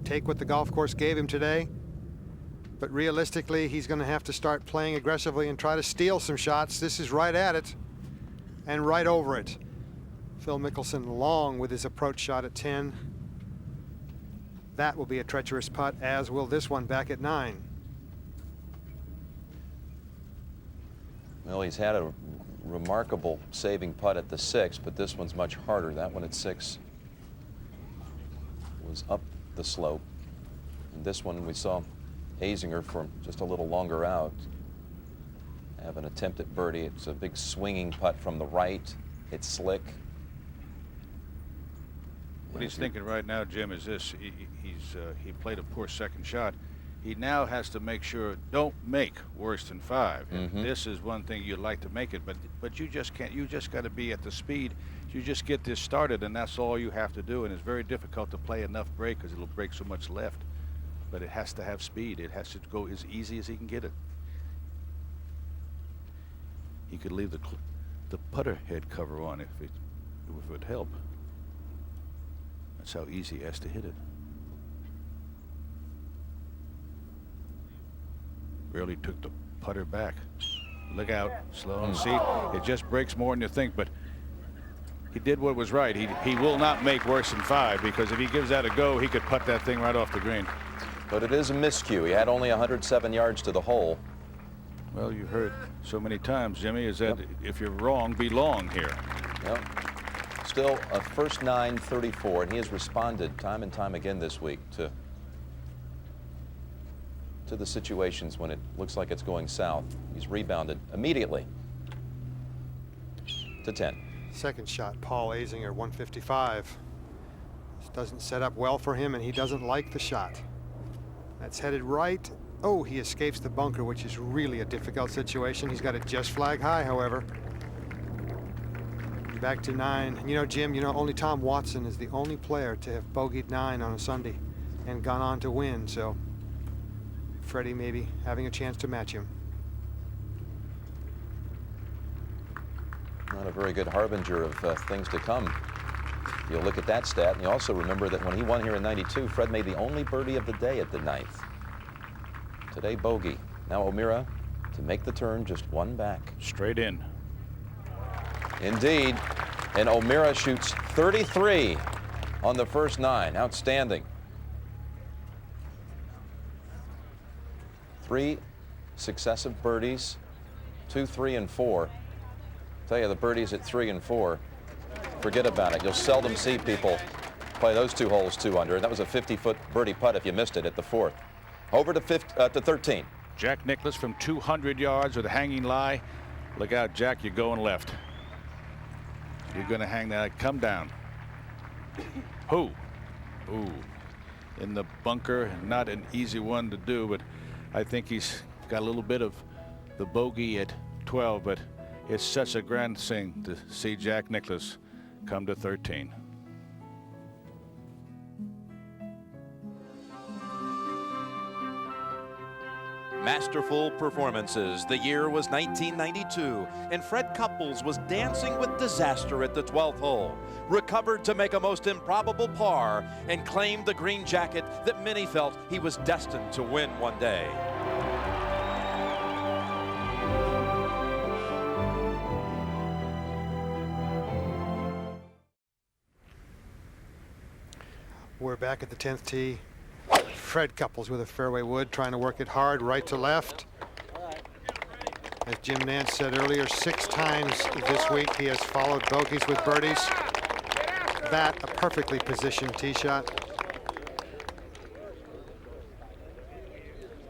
Speaker 6: take what the golf course gave him today. But realistically, he's going to have to start playing aggressively and try to steal some shots. This is right at it and right over it. Phil Mickelson long with his approach shot at 10. That will be a treacherous putt, as will this one back at 9.
Speaker 4: Well, he's had a remarkable saving putt at the 6, but this one's much harder. That one at 6 was up the slope. And this one we saw Azinger from just a little longer out have an attempt at birdie. It's a big swinging putt from the right. It's slick.
Speaker 7: What he's thinking right now, Jim, is this: he played a poor second shot. He now has to make sure don't make worse than 5. This is one thing you'd like to make it, but you just can't. You just got to be at the speed. You just get this started, and that's all you have to do. And it's very difficult to play enough break because it'll break so much left. But it has to have speed. It has to go as easy as he can get it. He could leave the putter head cover on if it would help. That's how easy he has to hit it. Really took the putter back. Look out, slow and see. It just breaks more than you think, but he did what was right. He will not make worse than 5, because if he gives that a go, he could putt that thing right off the green.
Speaker 4: But it is a miscue. He had only 107 yards to the hole.
Speaker 7: Well, you heard so many times, Jimmy, is that if you're wrong, be long here.
Speaker 4: Yep. Still a first 9-34, and he has responded time and time again this week to the situations when it looks like it's going south. He's rebounded immediately to 10.
Speaker 6: Second shot, Paul Azinger, 155. This doesn't set up well for him, and he doesn't like the shot. That's headed right. Oh, he escapes the bunker, which is really a difficult situation. He's got it just flag high, however. Back to 9. You know, Jim, only Tom Watson is the only player to have bogeyed 9 on a Sunday and gone on to win, so Freddie maybe having a chance to match him.
Speaker 4: Not a very good harbinger of things to come. You'll look at that stat, and you also remember that when he won here in '92, Fred made the only birdie of the day at the 9th. Today, bogey. Now O'Meara to make the turn, just one back.
Speaker 7: Straight in.
Speaker 4: Indeed. And O'Meara shoots 33 on the first 9. Outstanding. 3 successive birdies, 2, 3, and 4. Tell you, the birdies at 3 and 4, forget about it. You'll seldom see people play those 2 holes 2 under. And that was a 50-foot birdie putt if you missed it at the 4th. Over to 13.
Speaker 7: Jack Nicklaus from 200 yards with a hanging lie. Look out, Jack, you're going left. You're going to hang that. Come down. Ooh. In the bunker. Not an easy one to do, but I think he's got a little bit of the bogey at 12, but it's such a grand thing to see Jack Nicklaus come to 13.
Speaker 1: Masterful performances. The year was 1992, and Fred Couples was dancing with disaster at the 12th hole. Recovered to make a most improbable par and claimed the green jacket that many felt he was destined to win one day.
Speaker 6: We're back at the 10th tee. Fred Couples with a fairway wood, trying to work it hard, right to left. As Jim Nance said earlier, 6 times this week he has followed bogeys with birdies. That a perfectly positioned tee shot.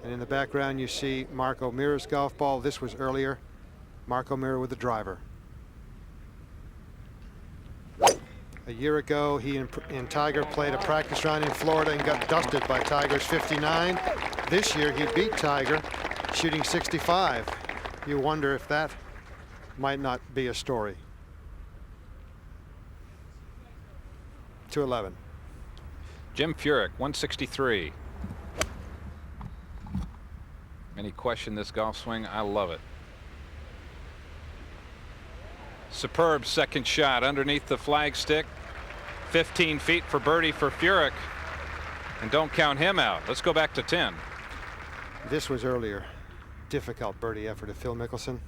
Speaker 6: And in the background you see Mark O'Meara's golf ball. This was earlier. Mark O'Meara with the driver. A year ago, he and Tiger played a practice round in Florida and got dusted by Tiger's 59. This year, he beat Tiger, shooting 65. You wonder if that might not be a story. 211.
Speaker 5: Jim Furyk, 163. Many question this golf swing. I love it. Superb second shot underneath the flagstick. 15 feet for birdie for Furyk. And don't count him out. Let's go back to 10.
Speaker 6: This was earlier. Difficult birdie effort of Phil Mickelson.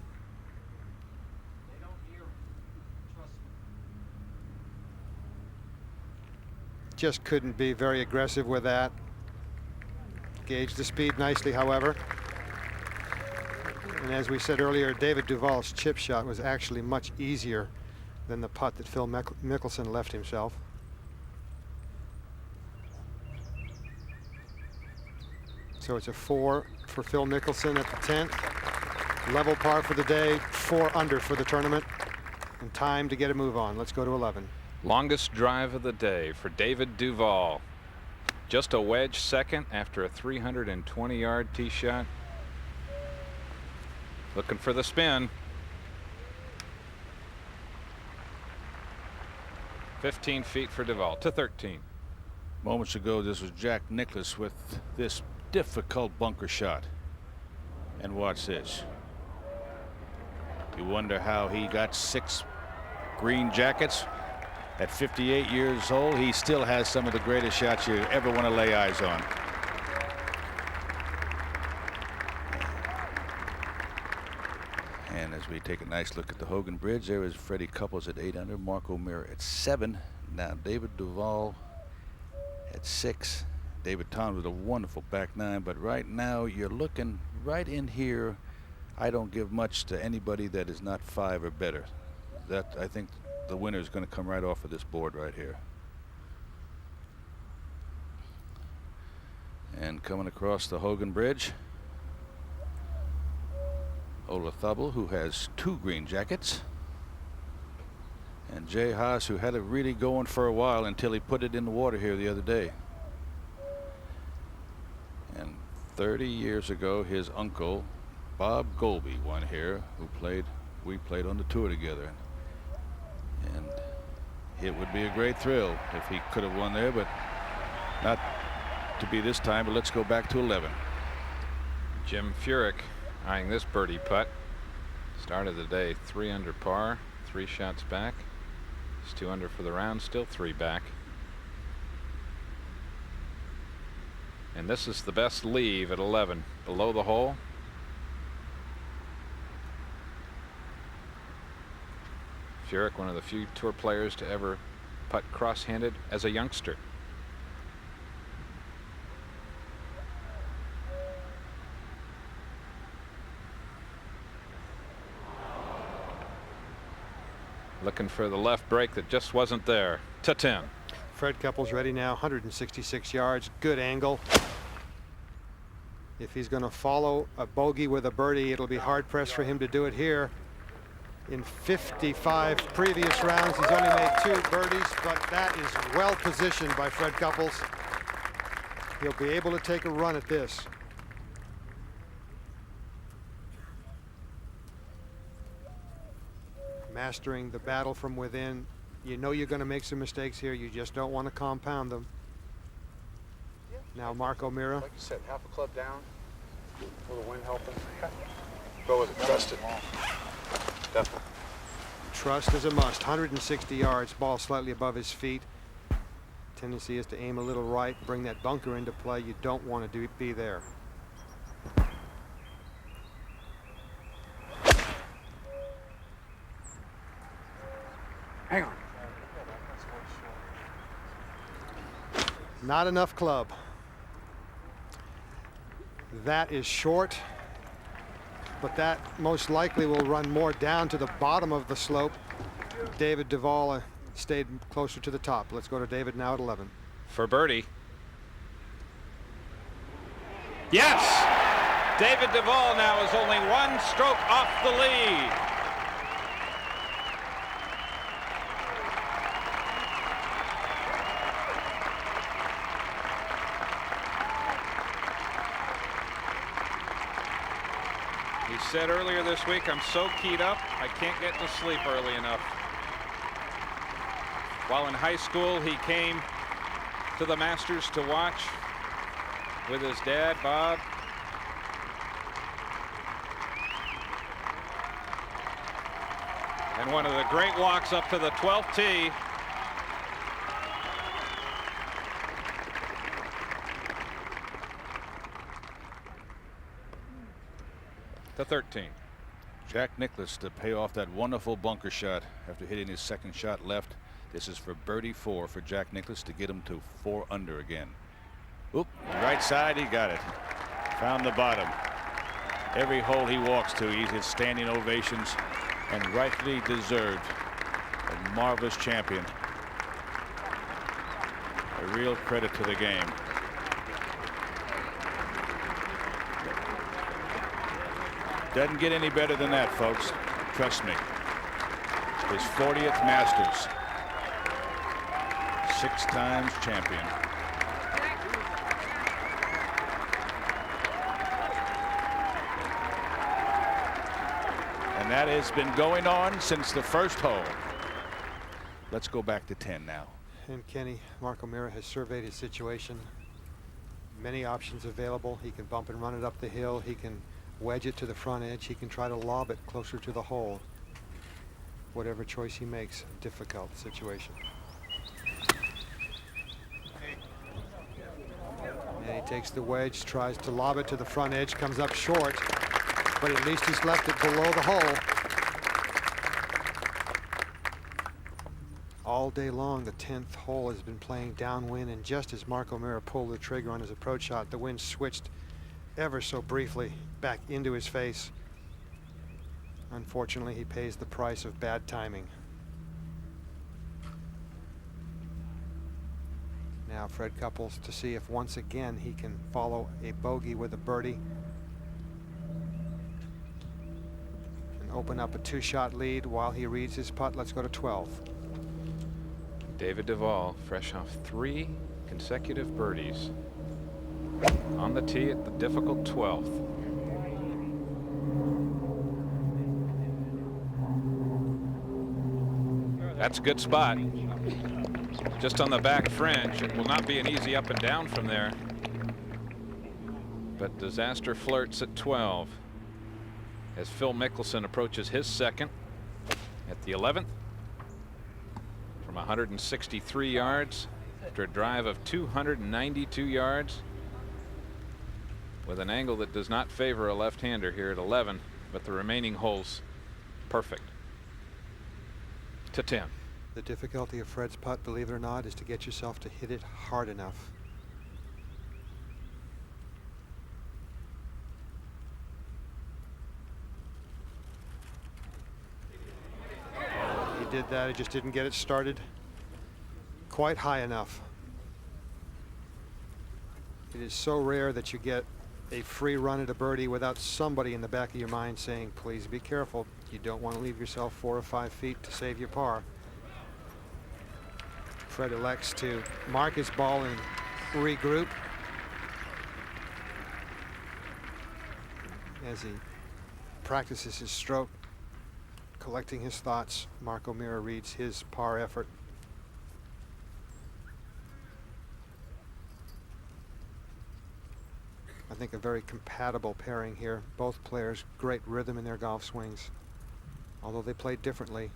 Speaker 6: Just couldn't be very aggressive with that. Gauged the speed nicely, however. And as we said earlier, David Duval's chip shot was actually much easier than the putt that Phil Mickelson left himself. So it's a 4 for Phil Mickelson at the 10th. Level par for the day, 4 under for the tournament. And time to get a move on. Let's go to 11.
Speaker 5: Longest drive of the day for David Duval. Just a wedge second after a 320-yard tee shot. Looking for the spin. 15 feet for Duval to 13.
Speaker 7: Moments ago, this was Jack Nicklaus with this difficult bunker shot. And watch this. You wonder how he got 6 green jackets. At 58 years old, he still has some of the greatest shots you ever want to lay eyes on. And as we take a nice look at the Hogan Bridge, there is Freddy Couples at 8 under, Mark O'Meara at 7. Now David Duval at 6. David Tom with a wonderful back 9, but right now you're looking right in here. I don't give much to anybody that is not 5 or better. That, I think the winner is going to come right off of this board right here. And coming across the Hogan Bridge, Ola Thubble, who has 2 green jackets, and Jay Haas, who had it really going for a while until he put it in the water here the other day. And 30 years ago, his uncle Bob Golby won here, we played on the tour together, and it would be a great thrill if he could have won there, but not to be this time. But let's go back to 11.
Speaker 5: Jim Furyk eyeing this birdie putt. Start of the day 3 under par, 3 shots back. He's 2 under for the round, still 3 back. And this is the best leave at 11, below the hole. Furyk, one of the few tour players to ever putt cross-handed as a youngster. Looking for the left break that just wasn't there. To 10.
Speaker 6: Fred Couples ready now, 166 yards, good angle. If he's going to follow a bogey with a birdie, it'll be hard pressed for him to do it here. In 55 previous rounds, he's only made 2 birdies, but that is well positioned by Fred Couples. He'll be able to take a run at this. Mastering the battle from within. You know you're going to make some mistakes here. You just don't want to compound them. Now Mark O'Meara.
Speaker 9: Like you said, half a club down.
Speaker 14: Will the wind help him?
Speaker 9: Go with it. Trust it. Definitely.
Speaker 6: Trust is a must. 160 yards, ball slightly above his feet. Tendency is to aim a little right, bring that bunker into play. You don't want to be there.
Speaker 14: Hang on.
Speaker 6: Not enough club. That is short, but that most likely will run more down to the bottom of the slope. David Duval stayed closer to the top. Let's go to David now at 11.
Speaker 5: For birdie. Yes! David Duval now is only one stroke off the lead. He said earlier this week, I'm so keyed up, I can't get to sleep early enough. While in high school, he came to the Masters to watch with his dad, Bob. And one of the great walks up to the 12th tee. The 13.
Speaker 7: Jack Nicklaus to pay off that wonderful bunker shot after hitting his second shot left. This is for birdie 4 for Jack Nicklaus to get him to 4 under again. Oop, right side, he got it. Found the bottom. Every hole he walks to, he gets standing ovations, and rightfully deserved. A marvelous champion. A real credit to the game. Doesn't get any better than that, folks. Trust me. His 40th Masters. 6 times champion. And that has been going on since the first hole. Let's go back to 10 now.
Speaker 6: And Kenny, Mark O'Meara has surveyed his situation. Many options available. He can bump and run it up the hill. He can wedge it to the front edge. He can try to lob it closer to the hole. Whatever choice he makes, a difficult situation. And he takes the wedge, tries to lob it to the front edge, comes up short, but at least he's left it below the hole. All day long, the 10th hole has been playing downwind, and just as Mark O'Meara pulled the trigger on his approach shot, the wind switched ever so briefly back into his face. Unfortunately, he pays the price of bad timing. Now Fred Couples to see if once again he can follow a bogey with a birdie and open up a 2-shot lead while he reads his putt. Let's go to 12.
Speaker 5: David Duval, fresh off 3 consecutive birdies. On the tee at the difficult 12th. That's a good spot. Just on the back fringe. It will not be an easy up and down from there. But disaster flirts at 12 as Phil Mickelson approaches his second at the 11th from 163 yards after a drive of 292 yards with an angle that does not favor a left-hander here at 11, but the remaining holes perfect. To 10.
Speaker 6: The difficulty of Fred's putt, believe it or not, is to get yourself to hit it hard enough. He did that, he just didn't get it started quite high enough. It is so rare that you get a free run at a birdie without somebody in the back of your mind saying, please be careful. You don't want to leave yourself 4 or 5 feet to save your par. Fred elects to mark his ball and regroup as he practices his stroke, collecting his thoughts. Mark O'Meara reads his par effort. I think, a very compatible pairing here. Both players, great rhythm in their golf swings. Although they play differently,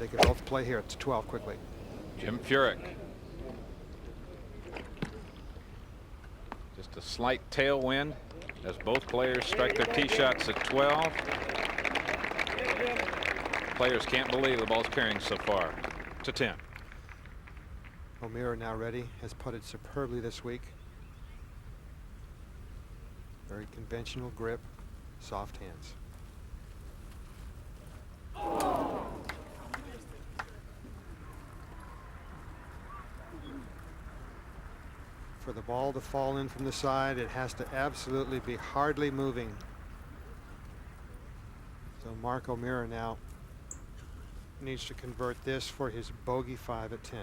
Speaker 6: they could both play here at 12 quickly.
Speaker 5: Jim Furyk. Just a slight tailwind as both players strike their tee shots at 12. Players can't believe the ball's carrying so far to 10.
Speaker 6: O'Meara now ready, has putted superbly this week. Very conventional grip, soft hands. For the ball to fall in from the side, it has to absolutely be hardly moving. So Mark O'Meara now needs to convert this for his bogey 5 at 10.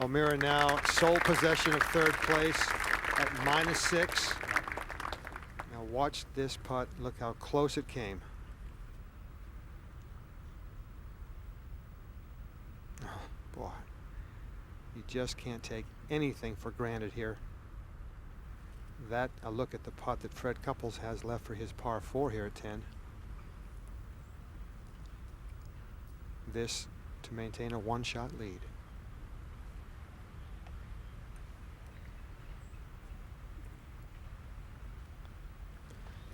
Speaker 6: O'Meara now sole possession of third place at -6. Now watch this putt. Look how close it came. Oh, boy. You just can't take anything for granted here. That, a look at the putt that Fred Couples has left for his par 4 here at 10. This to maintain a one-shot lead.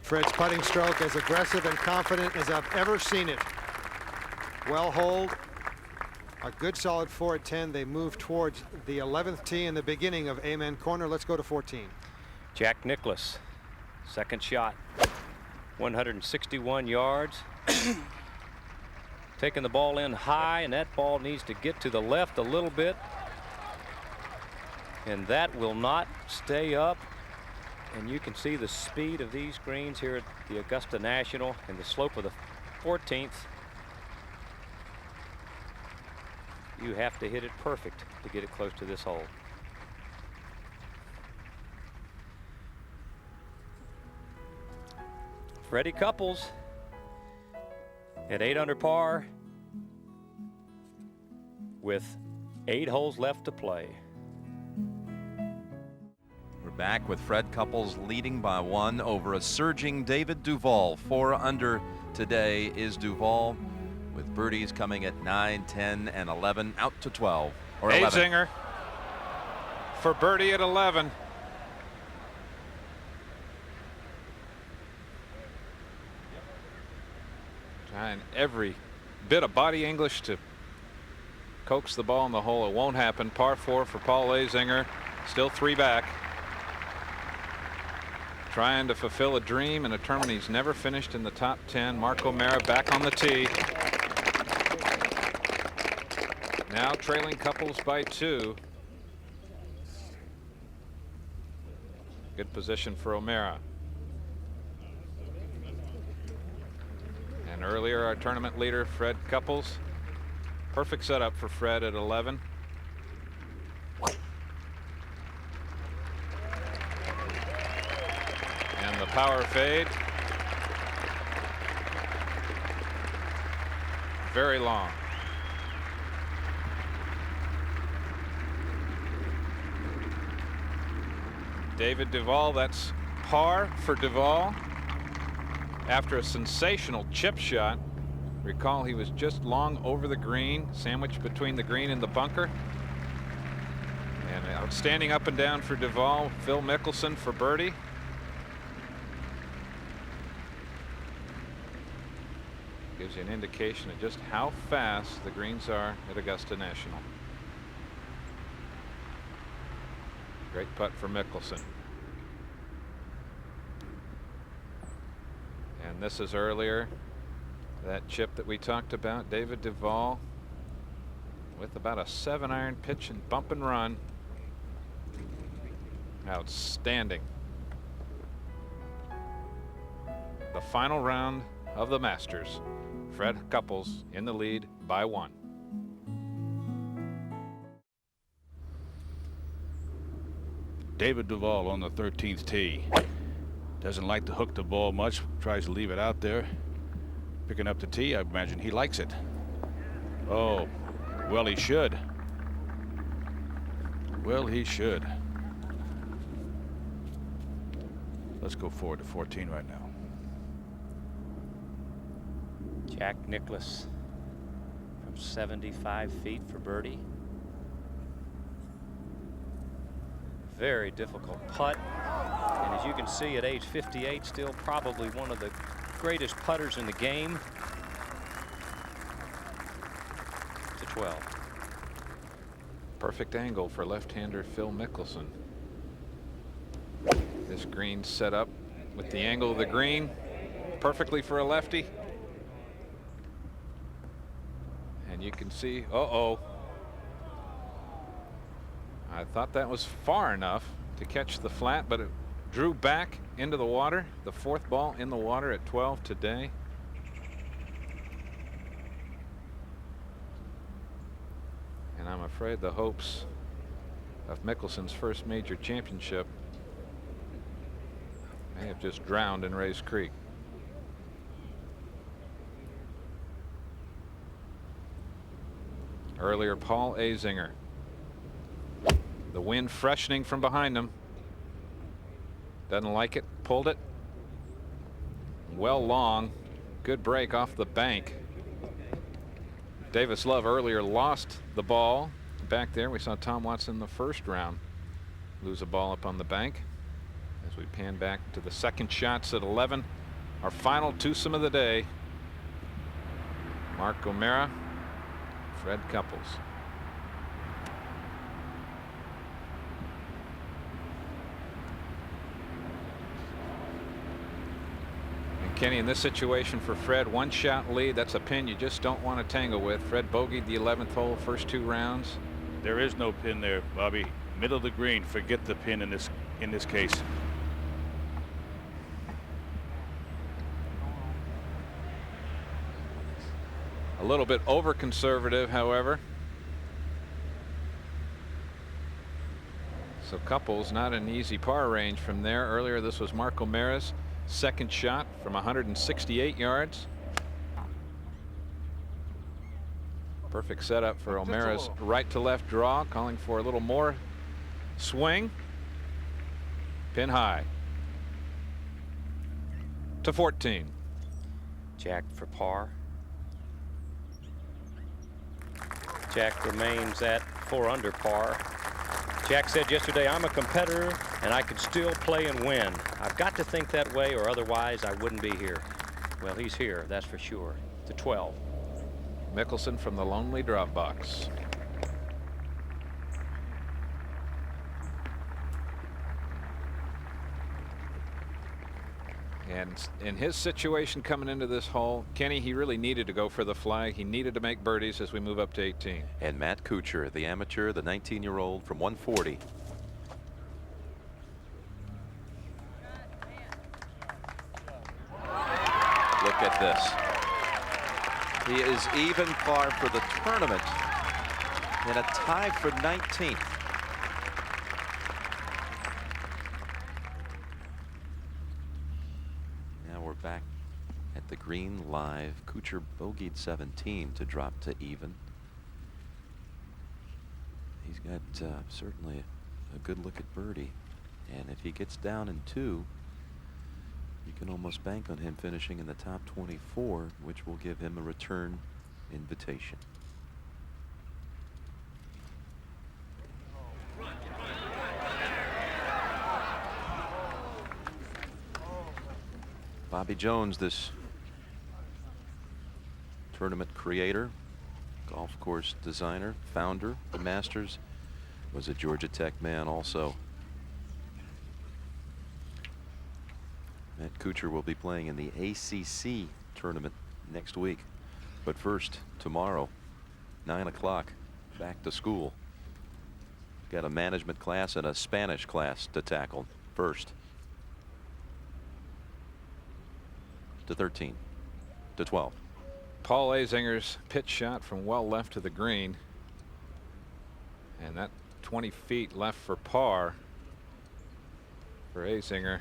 Speaker 6: Fred's putting stroke as aggressive and confident as I've ever seen it. Well hold. A good solid 4 at 10. They move towards the 11th tee in the beginning of Amen Corner. Let's go to 14.
Speaker 8: Jack Nicklaus, second shot, 161 yards. Taking the ball in high, and that ball needs to get to the left a little bit. And that will not stay up. And you can see the speed of these greens here at the Augusta National and the slope of the 14th. You have to hit it perfect to get it close to this hole. Freddy Couples at 8 under par with 8 holes left to play.
Speaker 1: We're back with Fred Couples leading by 1 over a surging David Duval. 4 under today is Duval, with birdies coming at 9, 10, and 11, out to 12 or 11.
Speaker 5: Azinger for birdie at 11. Trying every bit of body English to coax the ball in the hole. It won't happen. Par 4 for Paul Azinger. Still 3 back. Trying to fulfill a dream in a tournament he's never finished in the top 10. Mark O'Meara back on the tee. Now trailing Couples by 2. Good position for O'Meara. And earlier our tournament leader Fred Couples. Perfect setup for Fred at 11. And the power fade. Very long. David Duval, that's par for Duval. After a sensational chip shot. Recall he was just long over the green, sandwiched between the green and the bunker. And outstanding up and down for Duval. Phil Mickelson for birdie. Gives you an indication of just how fast the greens are at Augusta National. Great putt for Mickelson. And this is earlier. That chip that we talked about, David Duval with about a 7-iron pitch and bump and run. Outstanding. The final round of the Masters. Fred Couples in the lead by 1.
Speaker 7: David Duval on the 13th tee. Doesn't like to hook the ball much, tries to leave it out there. Picking up the tee, I imagine he likes it. Oh, well, he should. Well, he should. Let's go forward to 14 right now.
Speaker 8: Jack Nicklaus from 75 feet for birdie. Very difficult putt. And as you can see, at age 58, still probably one of the greatest putters in the game. To 12.
Speaker 5: Perfect angle for left-hander Phil Mickelson. This green set up with the angle of the green perfectly for a lefty. And you can see, uh-oh. I thought that was far enough to catch the flat, but it drew back into the water. The fourth ball in the water at 12 today. And I'm afraid the hopes of Mickelson's first major championship may have just drowned in Race Creek. Earlier, Paul Azinger. The wind freshening from behind him. Doesn't like it, pulled it. Well long, good break off the bank. Davis Love earlier lost the ball back there. We saw Tom Watson the first round lose a ball up on the bank. As we pan back to the second shots at 11, our final twosome of the day. Mark O'Meara, Fred Couples. Kenny, in this situation for Fred, one shot lead, that's a pin you just don't want to tangle with. Fred bogeyed the 11th hole, first two rounds.
Speaker 7: There is no pin there, Bobby. Middle of the green, forget the pin in this case.
Speaker 5: A little bit over conservative, however. So Couples not an easy par range from there. Earlier this was Mark O'Meara's second shot from 168 yards. Perfect setup for O'Meara's right to left draw, calling for a little more swing. Pin high to 14.
Speaker 8: Jack for par. Jack remains at 4 under par. Jack said yesterday, I'm a competitor and I could still play and win. I've got to think that way or otherwise I wouldn't be here. Well, he's here, that's for sure. To 12.
Speaker 5: Mickelson from the lonely drop box. And in his situation coming into this hole, Kenny, he really needed to go for the flag. He needed to make birdies as we move up to 18.
Speaker 4: And Matt Kuchar, the amateur, the 19-year-old from 140. Look at this.
Speaker 1: He is even par for the tournament and a tie for 19th.
Speaker 4: Back at the green live. Kuchar bogeyed 17 to drop to even. He's got certainly a good look at birdie, and if he gets down in 2, you can almost bank on him finishing in the top 24, which will give him a return invitation. Bobby Jones, this tournament creator, golf course designer, founder, the Masters, was a Georgia Tech man also. Matt Kuchar will be playing in the ACC tournament next week. But first, tomorrow, 9 o'clock, back to school. Got a management class and a Spanish class to tackle first. To 13, to 12.
Speaker 5: Paul Azinger's pitch shot from well left to the green. And that 20 feet left for par. for Azinger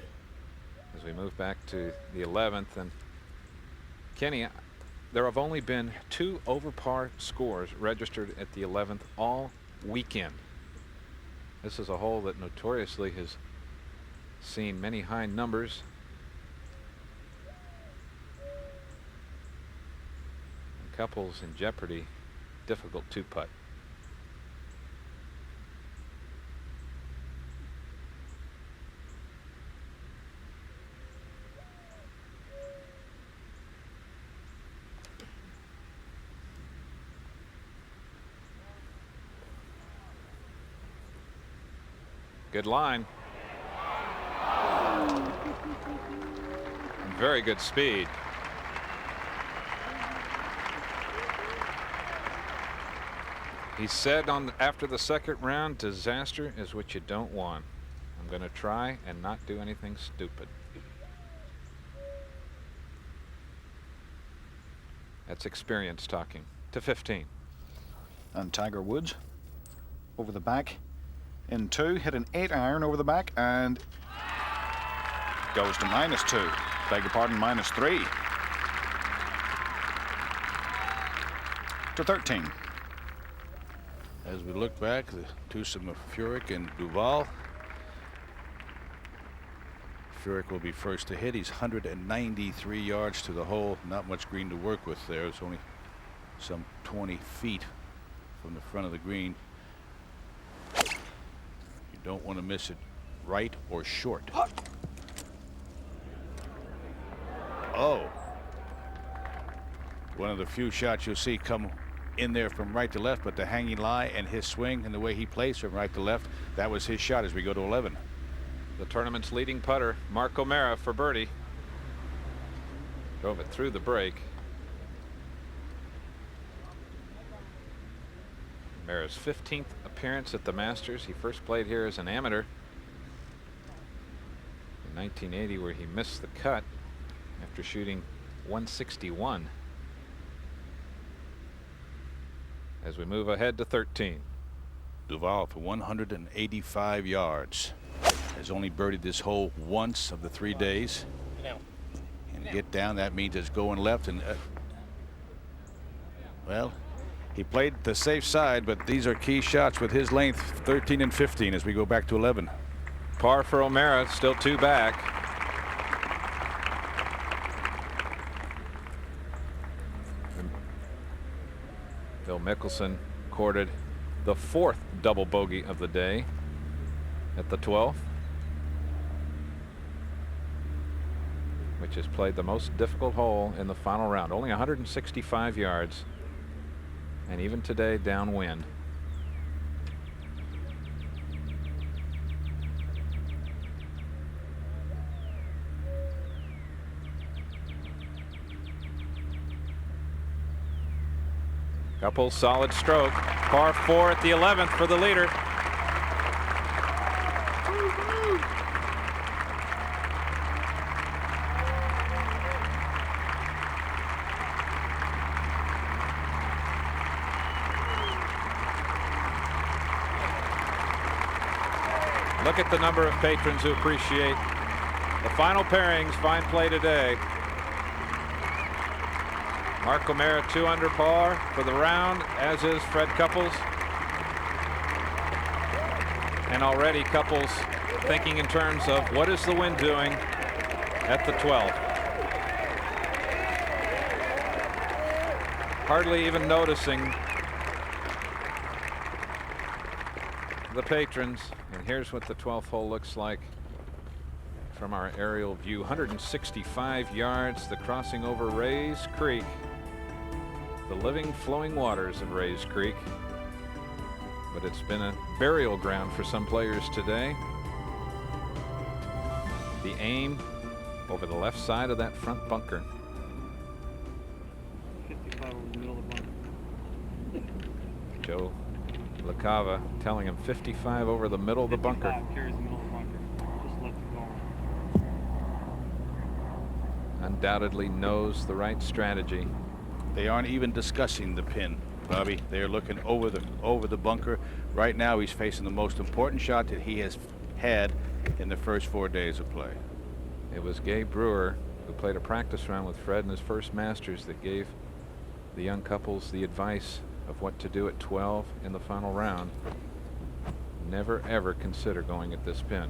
Speaker 5: as we move back to the 11th. And Kenny, there have only been 2 over par scores registered at the 11th all weekend. This is a hole that notoriously has seen many high numbers. And Couples in jeopardy, difficult 2-putt. Good line. And very good speed. He said after the second round, disaster is what you don't want. I'm going to try and not do anything stupid. That's experience talking. To 15.
Speaker 9: And Tiger Woods over the back in 2, hit an 8-iron over the back and goes to -2. Beg your pardon, -3 to 13.
Speaker 7: As we look back, the twosome of Furyk and Duval. Furyk will be first to hit. He's 193 yards to the hole. Not much green to work with there. It's only some 20 feet from the front of the green. You don't want to miss it right or short. Oh. One of the few shots you'll see come in there from right to left, but the hanging lie and his swing and the way he plays from right to left, that was his shot as we go to 11.
Speaker 5: The tournament's leading putter, Mark O'Meara, for birdie. Drove it through the break. O'Meara's 15th appearance at the Masters. He first played here as an amateur in 1980, where he missed the cut after shooting 161. As we move ahead to 13.
Speaker 7: Duval for 185 yards. Has only birdied this hole once of the 3 days. And get down, that means it's going left. And well, he played the safe side, but these are key shots with his length, 13 and 15 as we go back to 11.
Speaker 5: Par for O'Meara, still 2 back. Phil Mickelson recorded the 4th double bogey of the day at the 12th, which has played the most difficult hole in the final round. Only 165 yards, and even today downwind. Couples solid stroke. Par 4 at the 11th for the leader. Look at the number of patrons who appreciate the final pairings. Fine play today. Mark O'Meara 2 under par for the round, as is Fred Couples. And already Couples thinking in terms of what is the wind doing at the 12th. Hardly even noticing the patrons. And here's what the 12th hole looks like from our aerial view. 165 yards, the crossing over Rays Creek. The living, flowing waters of Rays Creek. But it's been a burial ground for some players today. The aim over the left side of that front bunker.
Speaker 14: 55 over the middle of the bunker.
Speaker 5: Joe LaCava telling him 55 over the middle of the bunker.
Speaker 14: 55 carries the middle of the bunker. Just left it going.
Speaker 5: Undoubtedly knows the right strategy.
Speaker 7: They aren't even discussing the pin, Bobby. They are looking over the bunker. Right now he's facing the most important shot that he has had in the first 4 days of play.
Speaker 5: It was Gabe Brewer, who played a practice round with Fred in his first Masters, that gave the young couples the advice of what to do at 12 in the final round. Never ever consider going at this pin.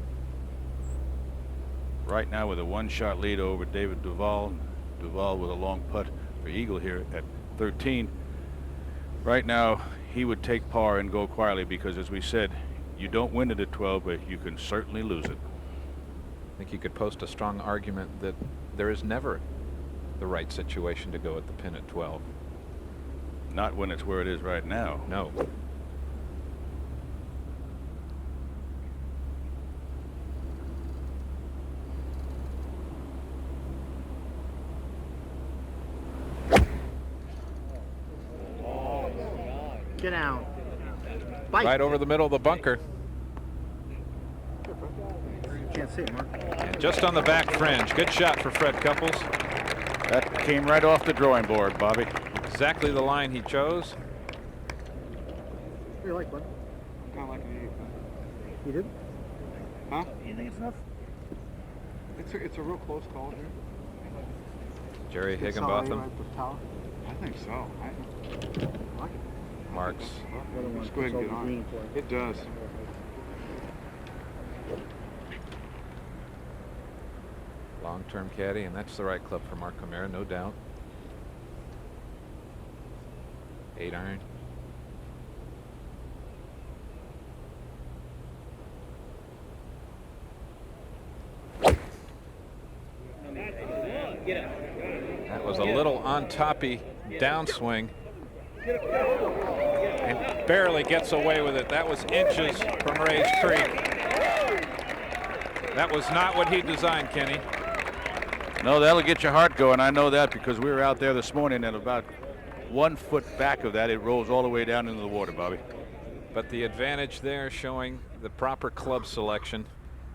Speaker 7: Right now with a 1-shot lead over David Duval. Duval with a long putt for eagle here at 13. Right now he would take par and go quietly, because as we said, you don't win it at 12, but you can certainly lose it.
Speaker 5: I think you could post a strong argument that there is never the right situation to go at the pin at 12.
Speaker 7: Not when it's where it is right now.
Speaker 5: No.
Speaker 2: Get down.
Speaker 5: Bite. Right over the middle of the bunker.
Speaker 2: Can't see it, Mark.
Speaker 5: And just on the back fringe. Good shot for Fred Couples.
Speaker 7: That came right off the drawing board, Bobby.
Speaker 5: Exactly the line he chose.
Speaker 2: What do you like, bud?
Speaker 14: Kind of like an 8.
Speaker 2: You did?
Speaker 14: Huh?
Speaker 2: You think it's enough?
Speaker 14: It's a real close call here.
Speaker 5: Jerry Higginbotham.
Speaker 14: I think so. I like it.
Speaker 5: Marks.
Speaker 14: Let's go ahead and get on. It does.
Speaker 5: Long-term caddy, and that's the right club for Mark O'Meara, no doubt. 8-iron. That was a little on-toppy downswing. And barely gets away with it. That was inches from Rays Creek. That was not what he designed, Kenny.
Speaker 7: No, that'll get your heart going. I know that because we were out there this morning, and about 1 foot back of that, it rolls all the way down into the water, Bobby.
Speaker 5: But the advantage there, showing the proper club selection.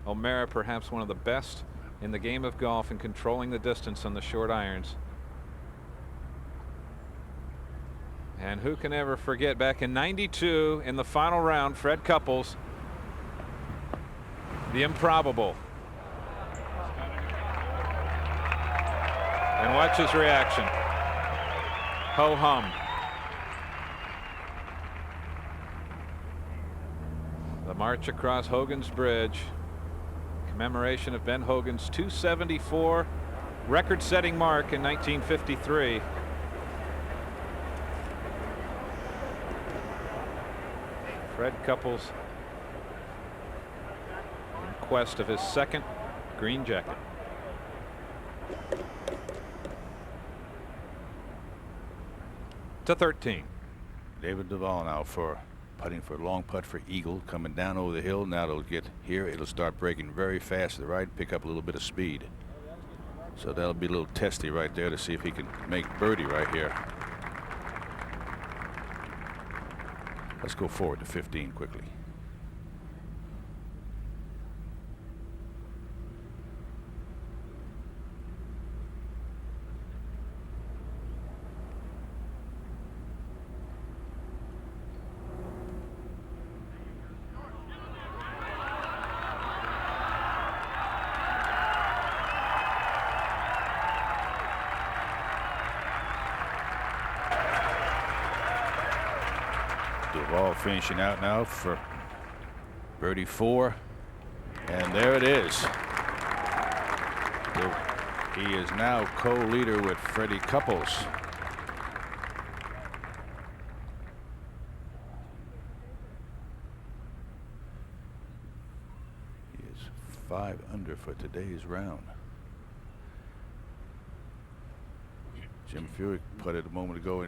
Speaker 5: O'Meara, perhaps one of the best in the game of golf in controlling the distance on the short irons. And who can ever forget back in '92 in the final round, Fred Couples, the improbable. And watch his reaction. Ho hum. The march across Hogan's Bridge. Commemoration of Ben Hogan's 274 record-setting mark in 1953. Fred Couples in quest of his second green jacket. To 13.
Speaker 7: David Duval now for putting for a long putt for eagle, coming down over the hill. Now it'll get here. It'll start breaking very fast to the right, pick up a little bit of speed. So that'll be a little testy right there to see if he can make birdie right here. Let's go forward to 15 quickly. Duval finishing out now for birdie 4, and there it is. He is now co-leader with Freddy Couples. He is 5 under for today's round. Jim Furyk putted a moment ago,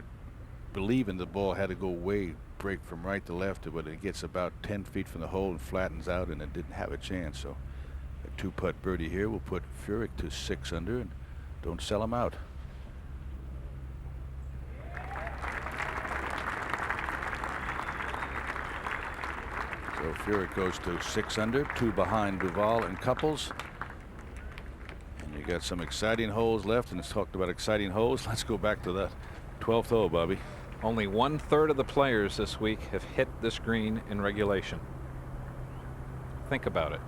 Speaker 7: believing the ball had to go way break from right to left, but it gets about 10 feet from the hole and flattens out, and it didn't have a chance. So a 2-putt birdie here will put Furyk to 6 under, and don't sell him out. So Furyk goes to 6 under, 2 behind Duval and Couples. And you got some exciting holes left, and it's talked about exciting holes. Let's go back to that 12th hole, Bobby.
Speaker 5: Only 1/3 of the players this week have hit this green in regulation. Think about it.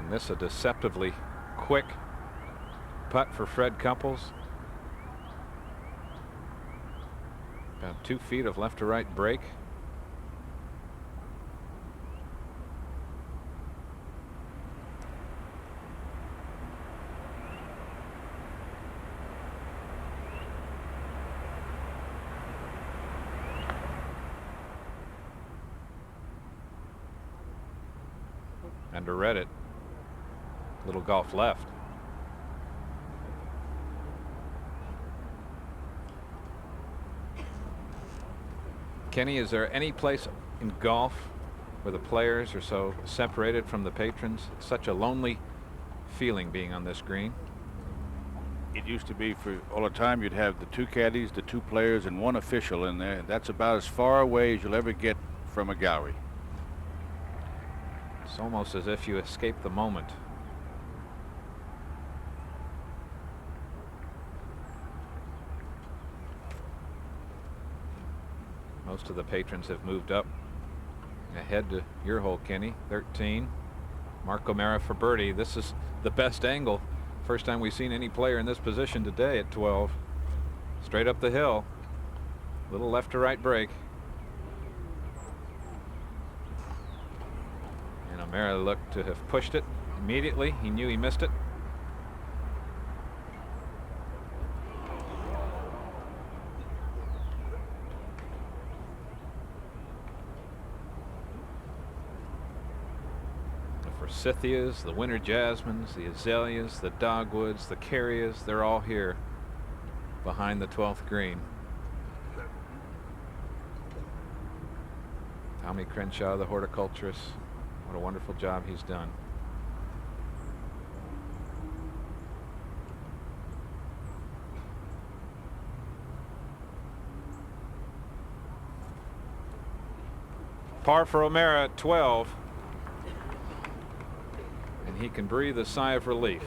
Speaker 15: And this a deceptively quick putt for Fred Couples. About 2 feet of left to right break. Underread it. Little golf left. Kenny, is there any place in golf where the players are so separated from the patrons? It's such a lonely feeling being on this green.
Speaker 7: It used to be for all the time you'd have the 2 caddies, the 2 players, and 1 official in there. That's about as far away as you'll ever get from a gallery.
Speaker 15: It's almost as if you escape the moment. Most of the patrons have moved up ahead to your hole, Kenny. 13. Mark O'Mara for birdie. This is the best angle. First time we've seen any player in this position today at 12. Straight up the hill. Little left to right break. And O'Mara looked to have pushed it immediately. He knew he missed it. The forsythias, the winter jasmines, the azaleas, the dogwoods, the carriers, they're all here behind the 12th green. Tommy Crenshaw, the horticulturist, what a wonderful job he's done. Par for O'Mara at 12. And he can breathe a sigh of relief.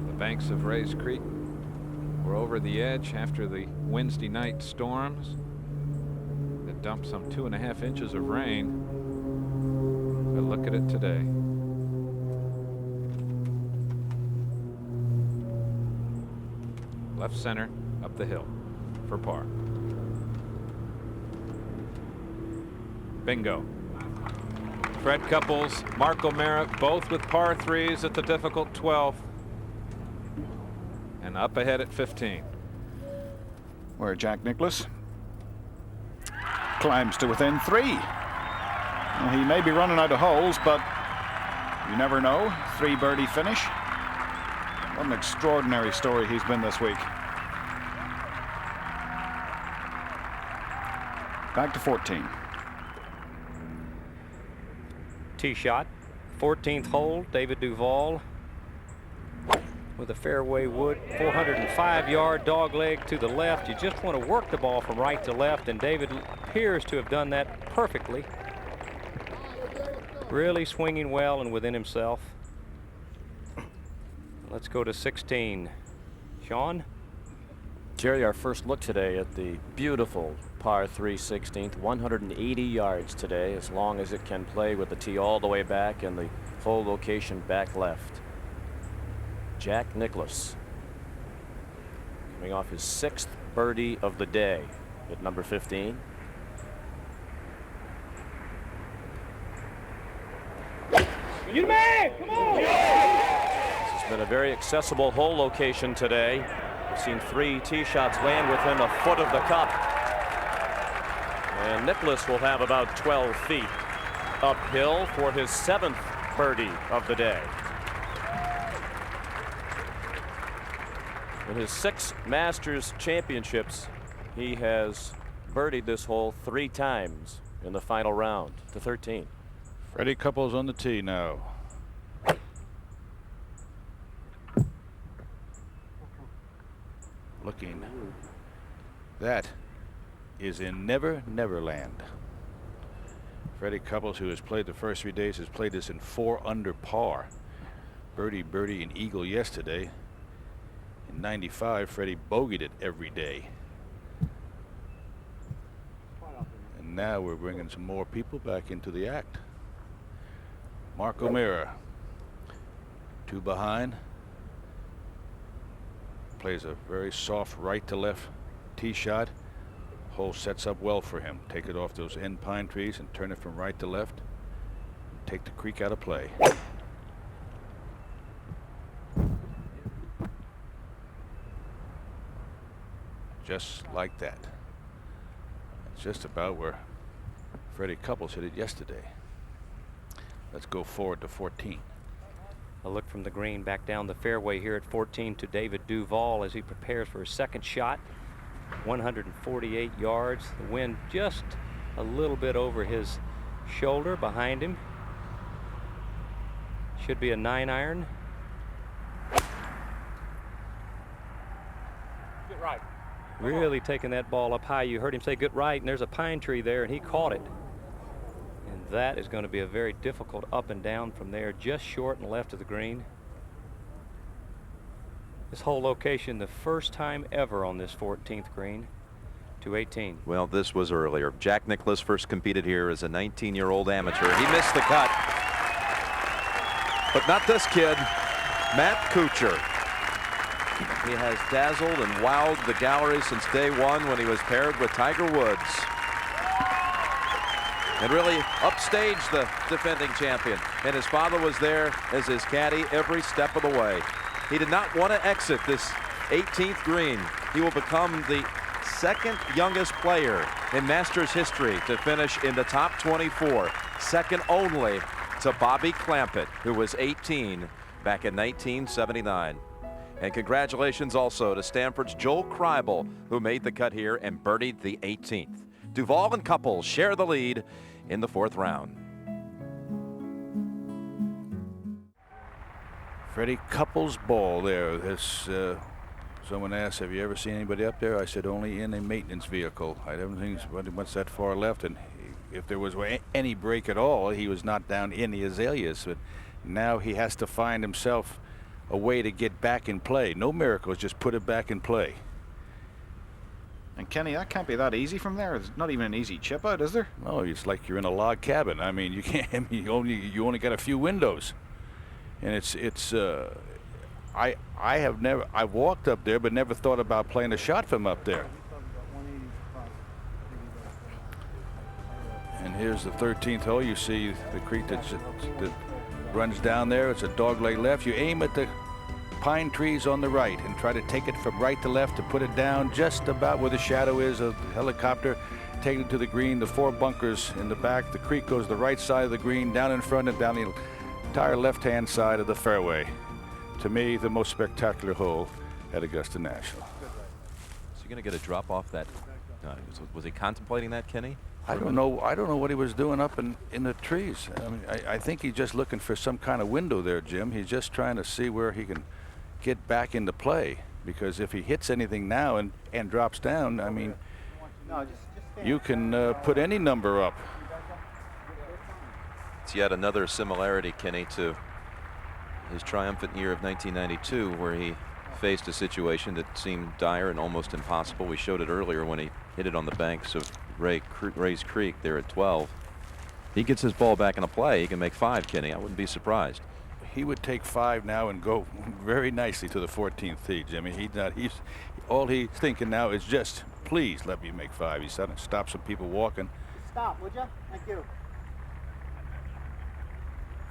Speaker 15: The banks of Rays Creek were over the edge after the Wednesday night storms that dumped some 2.5 inches of rain. But look at it today. Left center up the hill for par. Bingo. Fred Couples, Mark O'Mara, both with par 3s at the difficult 12th. And up ahead at 15.
Speaker 9: Where Jack Nicklaus climbs to within 3. Well, he may be running out of holes, but you never know. 3 birdie finish. What an extraordinary story he's been this week. Back to 14.
Speaker 8: Tee shot, 14th hole, David Duval with a fairway wood, 405-yard dog leg to the left. You just want to work the ball from right to left, and David appears to have done that perfectly. Really swinging well and within himself. Let's go to 16. Sean?
Speaker 12: Jerry, our first look today at the beautiful par 3 16th, 180 yards today, as long as it can play with the tee all the way back and the hole location back left. Jack Nicklaus coming off his 6th birdie of the day at number 15.
Speaker 2: You man, come on!
Speaker 12: This has been a very accessible hole location today. We've seen 3 tee shots land within a foot of the cup. And Nicklaus will have about 12 feet uphill for his 7th birdie of the day. In his 6 Masters championships, he has birdied this hole 3 times in the final round to 13.
Speaker 7: Freddy Couples on the tee now. Looking. That is in Never Never Land. Freddy Couples, who has played the first 3 days, has played this in 4 under par. Birdie, birdie, and eagle yesterday. In '95, Freddie bogeyed it every day. And now we're bringing some more people back into the act. Mark O'Meara, 2 behind. Plays a very soft right to left tee shot. Hole sets up well for him. Take it off those end pine trees and turn it from right to left. Take the creek out of play. Just like that. It's just about where Freddy Couples hit it yesterday. Let's go forward to 14.
Speaker 8: A look from the green back down the fairway here at 14 to David Duval as he prepares for his second shot. 148 yards. The wind just a little bit over his shoulder behind him. Should be a 9-iron.
Speaker 14: Get right.
Speaker 8: Really taking that ball up high. You heard him say good right, and there's a pine tree there, and he caught it. And that is going to be a very difficult up and down from there, just short and left of the green. This whole location, the first time ever on this 14th green, to 18.
Speaker 4: Well, this was earlier. Jack Nicklaus first competed here as a 19-year-old amateur. He missed the cut. But not this kid, Matt Kuchar. He has dazzled and wowed the gallery since day one when he was paired with Tiger Woods. And really upstaged the defending champion. And his father was there as his caddy every step of the way. He did not want to exit this 18th green. He will become the second youngest player in Masters history to finish in the top 24, second only to Bobby Clampett, who was 18 back in 1979. And congratulations also to Stanford's Joel Kreibel, who made the cut here and birdied the 18th. Duval and Couples share the lead in the 4th round.
Speaker 7: Freddy Couples ball there. This someone asked, have you ever seen anybody up there? I said only in a maintenance vehicle. I don't think what's that far left, and if there was any break at all, he was not down in the azaleas. But now he has to find himself a way to get back in play. No miracles, just put it back in play.
Speaker 9: And Kenny, that can't be that easy from there. It's not even an easy chip out, is there?
Speaker 7: No, it's like you're in a log cabin. I mean, you can't. I mean, you only got a few windows, and I've walked up there, but never thought about playing a shot from up there. And here's the 13th hole. You see the creek that runs down there. It's a dogleg left. You aim at the pine trees on the right and try to take it from right to left to put it down just about where the shadow is of the helicopter, taking it to the green. The 4 bunkers in the back. The creek goes the right side of the green, down in front and down the entire left-hand side of the fairway. To me, the most spectacular hole at Augusta National.
Speaker 4: Is he going to get a drop off that? Was he contemplating that, Kenny?
Speaker 7: I don't know what he was doing up in the trees. I mean, I think he's just looking for some kind of window there, Jim. He's just trying to see where he can get back into play, because if he hits anything now and drops down, I mean, you can put any number up.
Speaker 4: It's yet another similarity, Kenny, to his triumphant year of 1992, where he faced a situation that seemed dire and almost impossible. We showed it earlier when he hit it on the banks of Ray's Creek there at 12. He gets his ball back into play, he can make 5, Kenny. I wouldn't be surprised.
Speaker 7: He would take 5 now and go very nicely to the 14th tee, Jimmy. All he's thinking now is just, please let me make 5. He's trying to stop some people walking.
Speaker 14: Stop, would you? Thank you.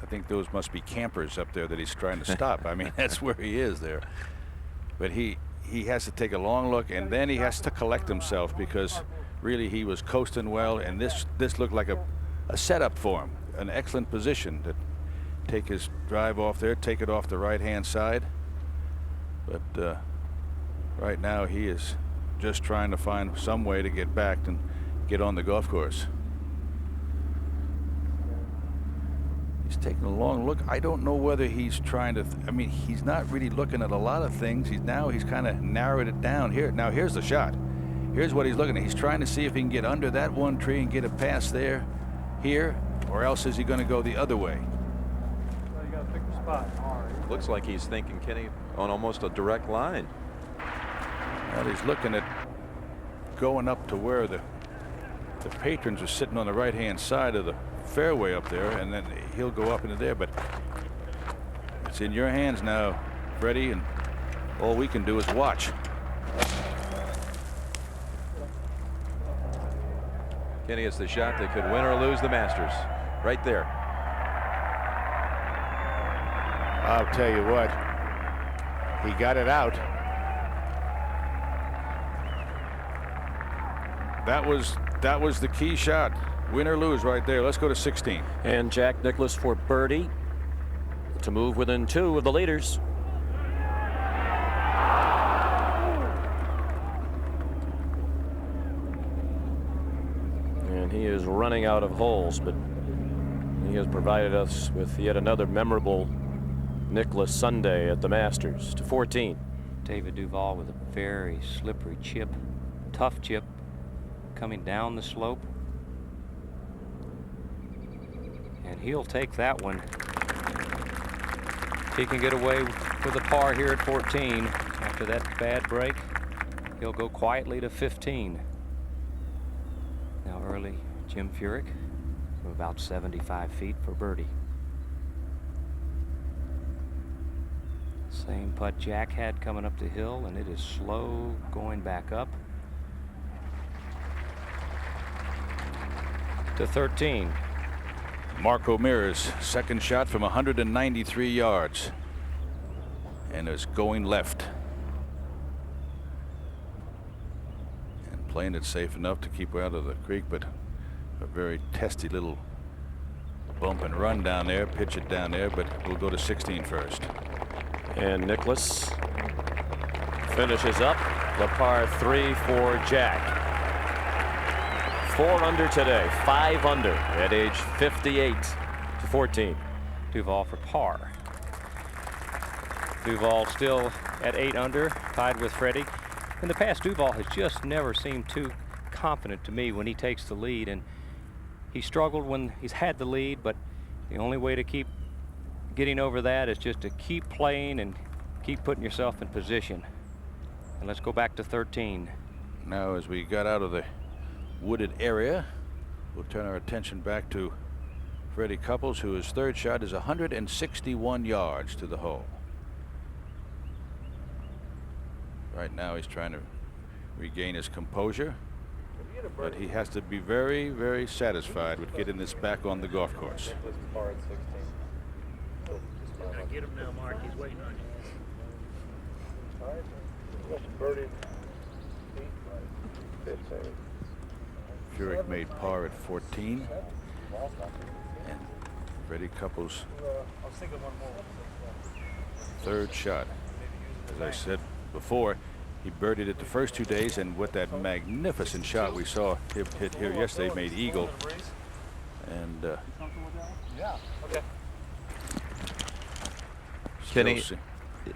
Speaker 7: I think those must be campers up there that he's trying to stop. I mean, that's where he is there. But he has to take a long look, and then he has to collect himself, because really he was coasting well, and this looked like a setup for him, an excellent position to take his drive off there, take it off the right-hand side. But right now he is just trying to find some way to get back and get on the golf course. He's taking a long look. I don't know whether he's trying to, I mean, he's not really looking at a lot of things. He's kind of narrowed it down here. Now here's the shot. Here's what he's looking at. He's trying to see if he can get under that one tree and get it past there, here, or else is he going to go the other way?
Speaker 14: Well, you got to pick the spot.
Speaker 4: Looks like he's thinking, Kenny, on almost a direct line.
Speaker 7: Well, he's looking at going up to where the patrons are sitting on the right-hand side of the fairway up there, and then he'll go up into there. But it's in your hands now, Freddie, and all we can do is watch.
Speaker 1: Kenny, it's the shot that could win or lose the Masters. Right there.
Speaker 7: I'll tell you what, he got it out. That was the key shot. Win or lose right there. Let's go to 16.
Speaker 12: And Jack Nicklaus for birdie to move within 2 of the leaders. And he is running out of holes, but he has provided us with yet another memorable Nicklaus Sunday at the Masters. To 14.
Speaker 8: David Duval with a very slippery chip, tough chip, coming down the slope. And he'll take that one. If he can get away with a par here at 14 after that bad break, he'll go quietly to 15. Now early Jim Furyk from about 75 feet for birdie. Same putt Jack had coming up the hill, and it is slow going back up. To 13.
Speaker 7: Mark O'Meara's second shot from 193 yards, and is going left. And playing it safe enough to keep out of the creek, but a very testy little bump and run down there, pitch it down there, but we'll go to 16 first.
Speaker 12: And Nicklaus finishes up the par 3 for Jack. 4 under today, 5 under at age 58 to 14.
Speaker 8: Duval for par. Duval still at 8 under, tied with Freddy. In the past, Duval has just never seemed too confident to me when he takes the lead, and he struggled when he's had the lead, but the only way to keep getting over that is just to keep playing and keep putting yourself in position. And let's go back to 13.
Speaker 7: Now, as we got out of the wooded area, we'll turn our attention back to Freddy Couples, whose third shot is 161 yards to the hole. Right now he's trying to regain his composure, but he has to be very, very satisfied with getting this back on the golf course.
Speaker 14: Get him now, Mark. He's waiting on you.
Speaker 7: Furyk made par at 14, and Freddy Couples' third shot. As I said before, he birdied it the first 2 days, and with that magnificent shot we saw him hit here yesterday, made eagle. And
Speaker 14: yeah, okay.
Speaker 1: Kenny,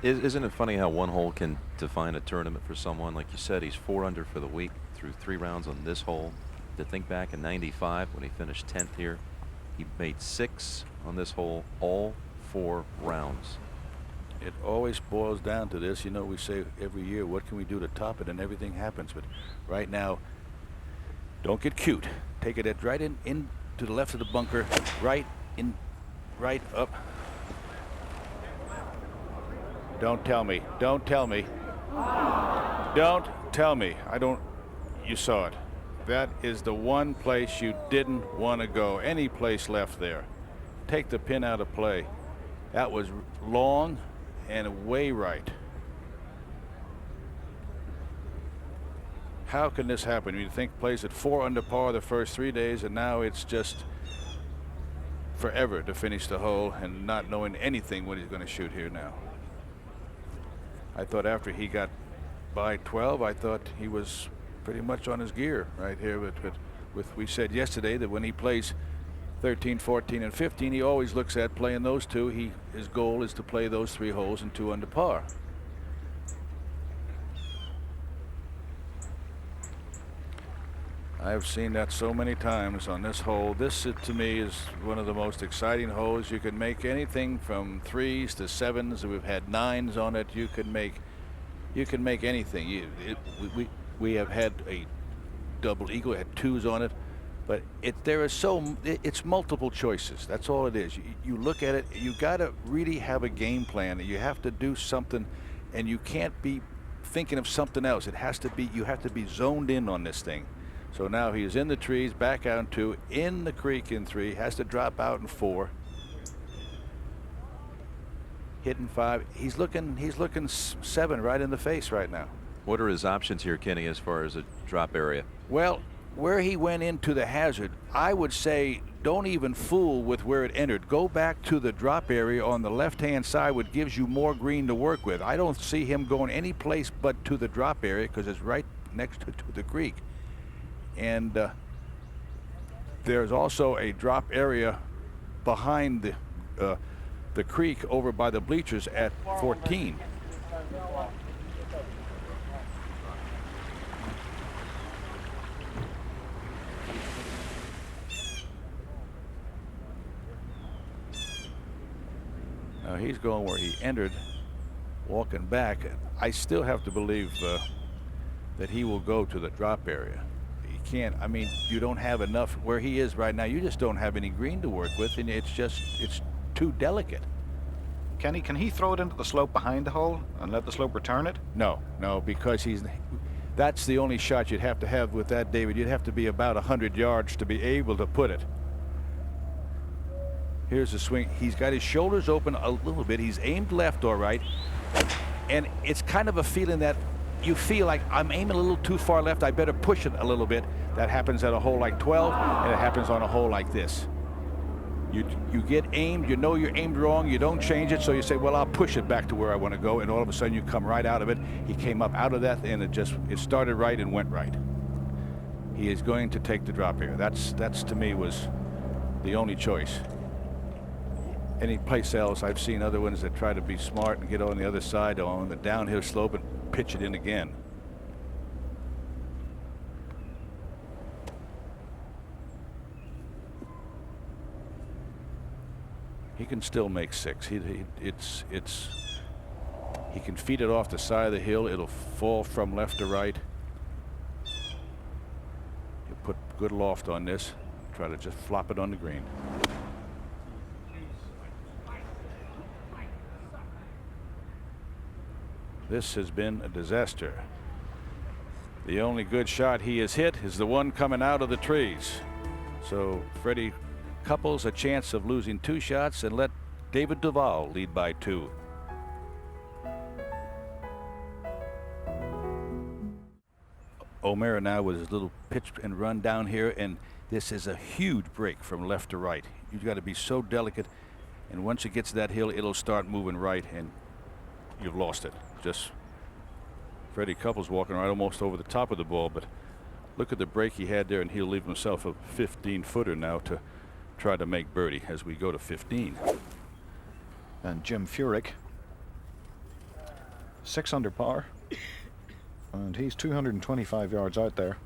Speaker 1: isn't it funny how one hole can define a tournament for someone? Like you said, he's 4 under for the week through 3 rounds on this hole. To think back in '95 when he finished 10th here, he made 6 on this hole, all 4 rounds.
Speaker 7: It always boils down to this. You know, we say every year, what can we do to top it, and everything happens. But right now, don't get cute. Take it right in to the left of the bunker, right up. Don't tell me. Don't tell me. Don't tell me. You saw it. That is the one place you didn't want to go. Any place left there. Take the pin out of play. That was long and way right. How can this happen? You think plays at 4 under par the first 3 days, and now it's just forever to finish the hole and not knowing anything what he's going to shoot here now. I thought after he got by 12, I thought he was pretty much on his gear right here. But we said yesterday that when he plays 13, 14, and 15, he always looks at playing those 2. His goal is to play those 3 holes in 2 under par. I have seen that so many times on this hole. This, to me, is one of the most exciting holes. You can make anything from 3s to 7s. We've had 9s on it. You can make You can make anything. We have had a double eagle, had twos on it, but it's multiple choices. That's all it is. You look at it, you got to really have a game plan. You have to do something, and you can't be thinking of something else. It has to be, you have to be zoned in on this thing. So now he's in the trees, back out in 2, in the creek in 3, has to drop out in 4. Hitting 5. He's looking 7 right in the face right now.
Speaker 1: What are his options here, Kenny, as far as a drop area?
Speaker 7: Well, where he went into the hazard, I would say don't even fool with where it entered. Go back to the drop area on the left-hand side, which gives you more green to work with. I don't see him going any place but to the drop area because it's right next to the creek. And there's also a drop area behind the creek over by the bleachers at 14. Now he's going where he entered, walking back. I still have to believe that he will go to the drop area. He can't, I mean, you don't have enough where he is right now. You just don't have any green to work with, and it's too delicate.
Speaker 9: Kenny, can he throw it into the slope behind the hole and let the slope return it?
Speaker 7: No, because that's the only shot you'd have to have with that, David. You'd have to be about 100 yards to be able to put it. Here's the swing. He's got his shoulders open a little bit. He's aimed left or right. And it's kind of a feeling that you feel like I'm aiming a little too far left. I better push it a little bit. That happens at a hole like 12, and it happens on a hole like this. You get aimed, you know you're aimed wrong, you don't change it, so you say, well, I'll push it back to where I want to go, and all of a sudden you come right out of it. He came up out of that, and it started right and went right. He is going to take the drop here. That's to me was the only choice. Any place else, I've seen other ones that try to be smart and get on the other side on the downhill slope and pitch it in again. He can still make 6. He can feed it off the side of the hill. It'll fall from left to right. He'll put good loft on this. Try to just flop it on the green. This has been a disaster. The only good shot he has hit is the one coming out of the trees. So Freddy Couples a chance of losing 2 shots and let David Duval lead by 2. O'Meara now with his little pitch and run down here, and this is a huge break from left to right. You've got to be so delicate, and once it gets to that hill, it'll start moving right, and you've lost it. Just Freddy Couples walking right almost over the top of the ball, but look at the break he had there, and he'll leave himself a 15-footer now to try to make birdie as we go to 15.
Speaker 9: And Jim Furyk, 6 under par, and he's 225 yards out there.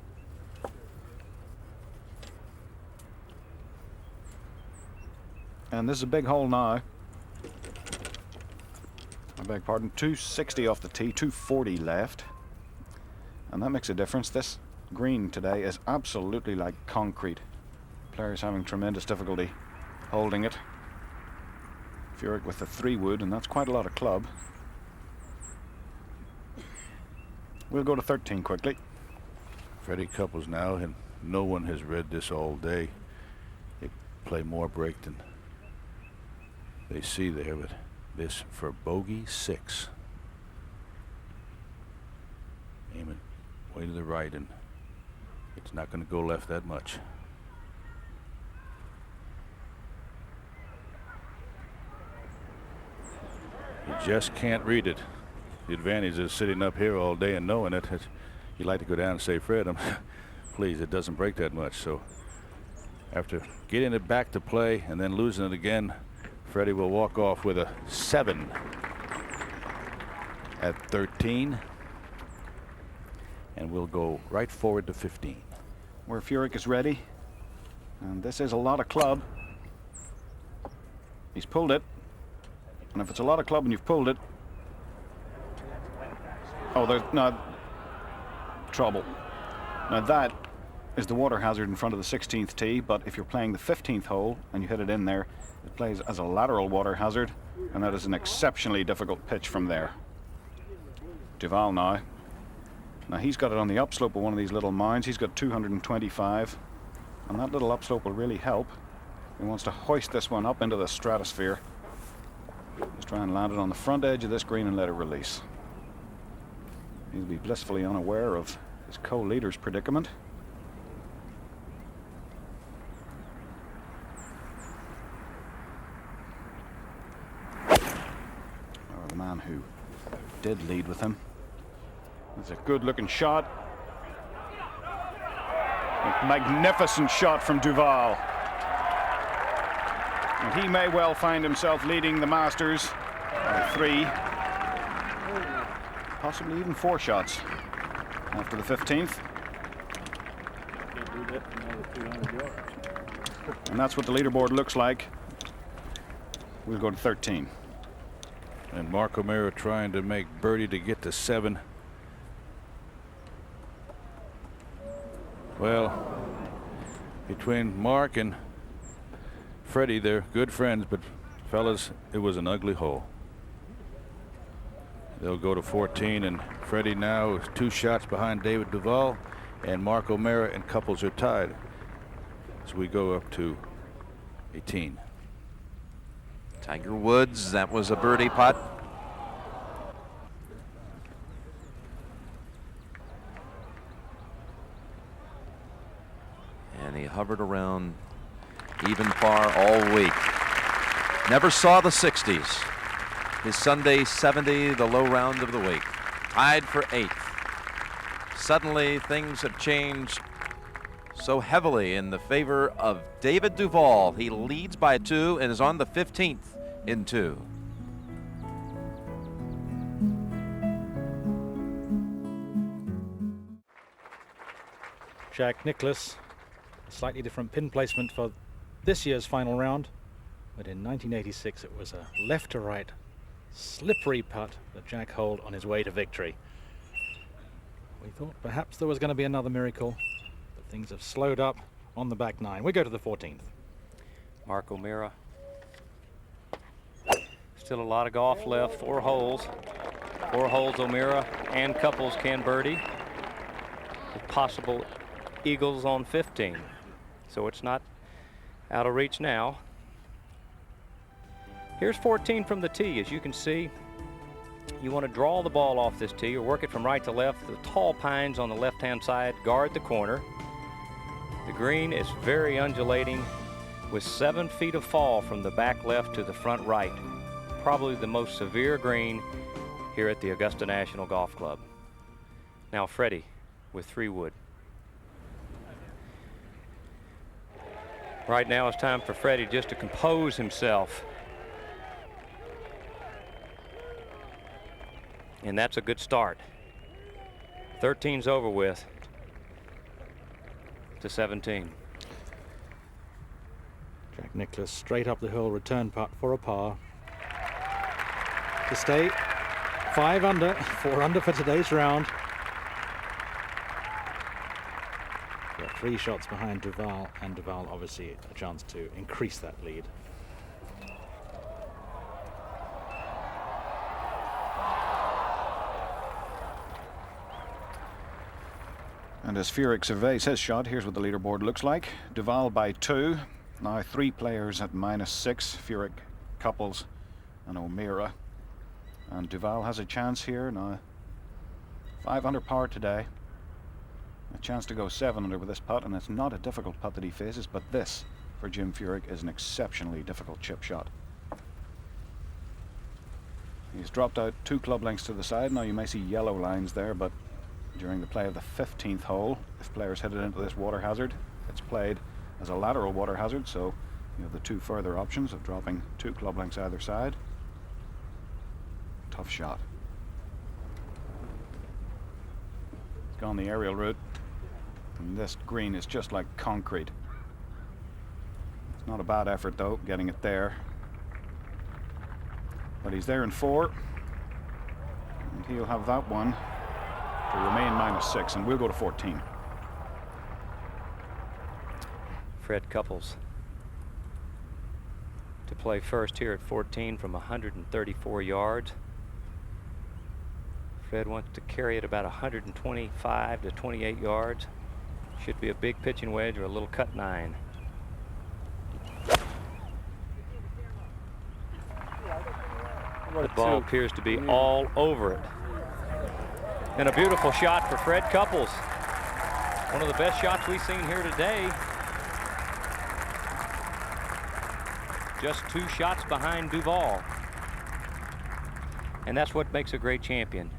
Speaker 9: And this is a big hole now. I beg pardon, 260 off the tee, 240 left. And that makes a difference. This green today is absolutely like concrete. Players having tremendous difficulty holding it. Furyk with the 3-wood, and that's quite a lot of club. We'll go to 13 quickly.
Speaker 7: Freddy Couples now, and no one has read this all day. They play more break than they see there, but this for bogey 6. Aiming way to the right, and it's not going to go left that much. You just can't read it. The advantage is sitting up here all day and knowing it. You like to go down and say, Fred, please, it doesn't break that much. So after getting it back to play and then losing it again, Freddie will walk off with a 7 at 13. And we'll go right forward to 15.
Speaker 9: Where Furyk is ready. And this is a lot of club. He's pulled it. And if it's a lot of club and you've pulled it, oh, there's no trouble. Now that is the water hazard in front of the 16th tee, but if you're playing the 15th hole and you hit it in there, it plays as a lateral water hazard, and that is an exceptionally difficult pitch from there. Duval now. Now he's got it on the upslope of one of these little mounds. He's got 225, and that little upslope will really help. He wants to hoist this one up into the stratosphere. Just try and land it on the front edge of this green and let it release. He'll be blissfully unaware of his co-leader's predicament. Or the man who did lead with him. It's a good-looking shot. A magnificent shot from Duval. And he may well find himself leading the Masters by 3, possibly even 4 shots after the 15th. And that's what the leaderboard looks like. We'll go to 13.
Speaker 7: And Mark O'Meara trying to make birdie to get to 7. Well, between Mark and Freddie, they're good friends, but fellas, it was an ugly hole. They'll go to 14, and Freddie now is 2 shots behind David Duval, and Mark O'Meara and Couples are tied. So we go up to 18.
Speaker 1: Tiger Woods, that was a birdie putt. And he hovered around even par all week. Never saw the 60s. His Sunday 70, the low round of the week. Tied for 8th. Suddenly things have changed so heavily in the favor of David Duval. He leads by 2 and is on the 15th in 2.
Speaker 11: Jack Nicklaus, a slightly different pin placement for this year's final round, but in 1986 it was a left to right slippery putt that Jack holed on his way to victory. We thought perhaps there was going to be another miracle, but things have slowed up on the back 9. We go to the 14th.
Speaker 8: Mark O'Meara. Still a lot of golf left, 4 holes. 4 holes O'Meara and Couples can birdie, with possible eagles on 15. So it's not out of reach now. Here's 14 from the tee. As you can see, you want to draw the ball off this tee or work it from right to left. The tall pines on the left-hand side guard the corner. The green is very undulating with 7 feet of fall from the back left to the front right. Probably the most severe green here at the Augusta National Golf Club. Now Freddie with 3 wood. Right now it's time for Freddie just to compose himself. And that's a good start. 13's over with to 17.
Speaker 11: Jack Nicklaus straight up the hill, return putt for a par. To stay 5 under, 4 under for today's round. Yeah, 3 shots behind Duval, and Duval obviously a chance to increase that lead.
Speaker 9: And as Furyk surveys his shot, here's what the leaderboard looks like. Duval by 2. Now 3 players at -6. Furyk, Couples, and O'Meara. And Duval has a chance here now. 5 under par today. A chance to go 7 under with this putt, and it's not a difficult putt that he faces, but this, for Jim Furyk, is an exceptionally difficult chip shot. He's dropped out 2 club lengths to the side. Now you may see yellow lines there, but during the play of the 15th hole, if players hit it into this water hazard, it's played as a lateral water hazard, so you have the 2 further options of dropping 2 club lengths either side. Tough shot. It's gone the aerial route, and this green is just like concrete. It's not a bad effort though, getting it there. But he's there in 4, and he'll have that one to remain -6, and we'll go to 14.
Speaker 8: Fred Couples to play first here at 14 from 134 yards. Fred wants to carry it about 125 to 28 yards. Should be a big pitching wedge or a little cut 9. The ball appears to be all over it. And a beautiful shot for Fred Couples. One of the best shots we've seen here today. Just 2 shots behind Duval. And that's what makes a great champion.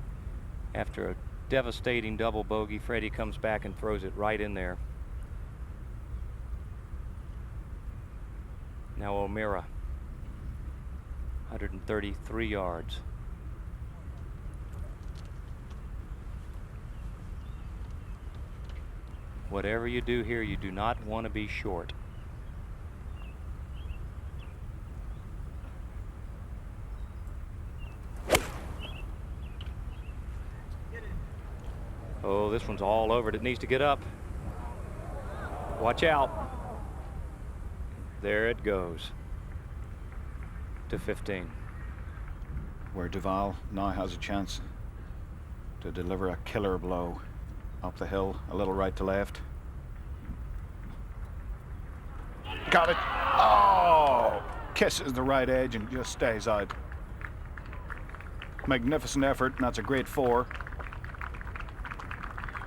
Speaker 8: After a devastating double bogey, Freddie comes back and throws it right in there. Now O'Meara, 133 yards. Whatever you do here, you do not want to be short. Oh, this one's all over it. It needs to get up. Watch out. There it goes to 15.
Speaker 9: Where Duval now has a chance to deliver a killer blow up the hill, a little right to left. Got it. Oh! Kisses the right edge and just stays out. Magnificent effort, and that's a great 4.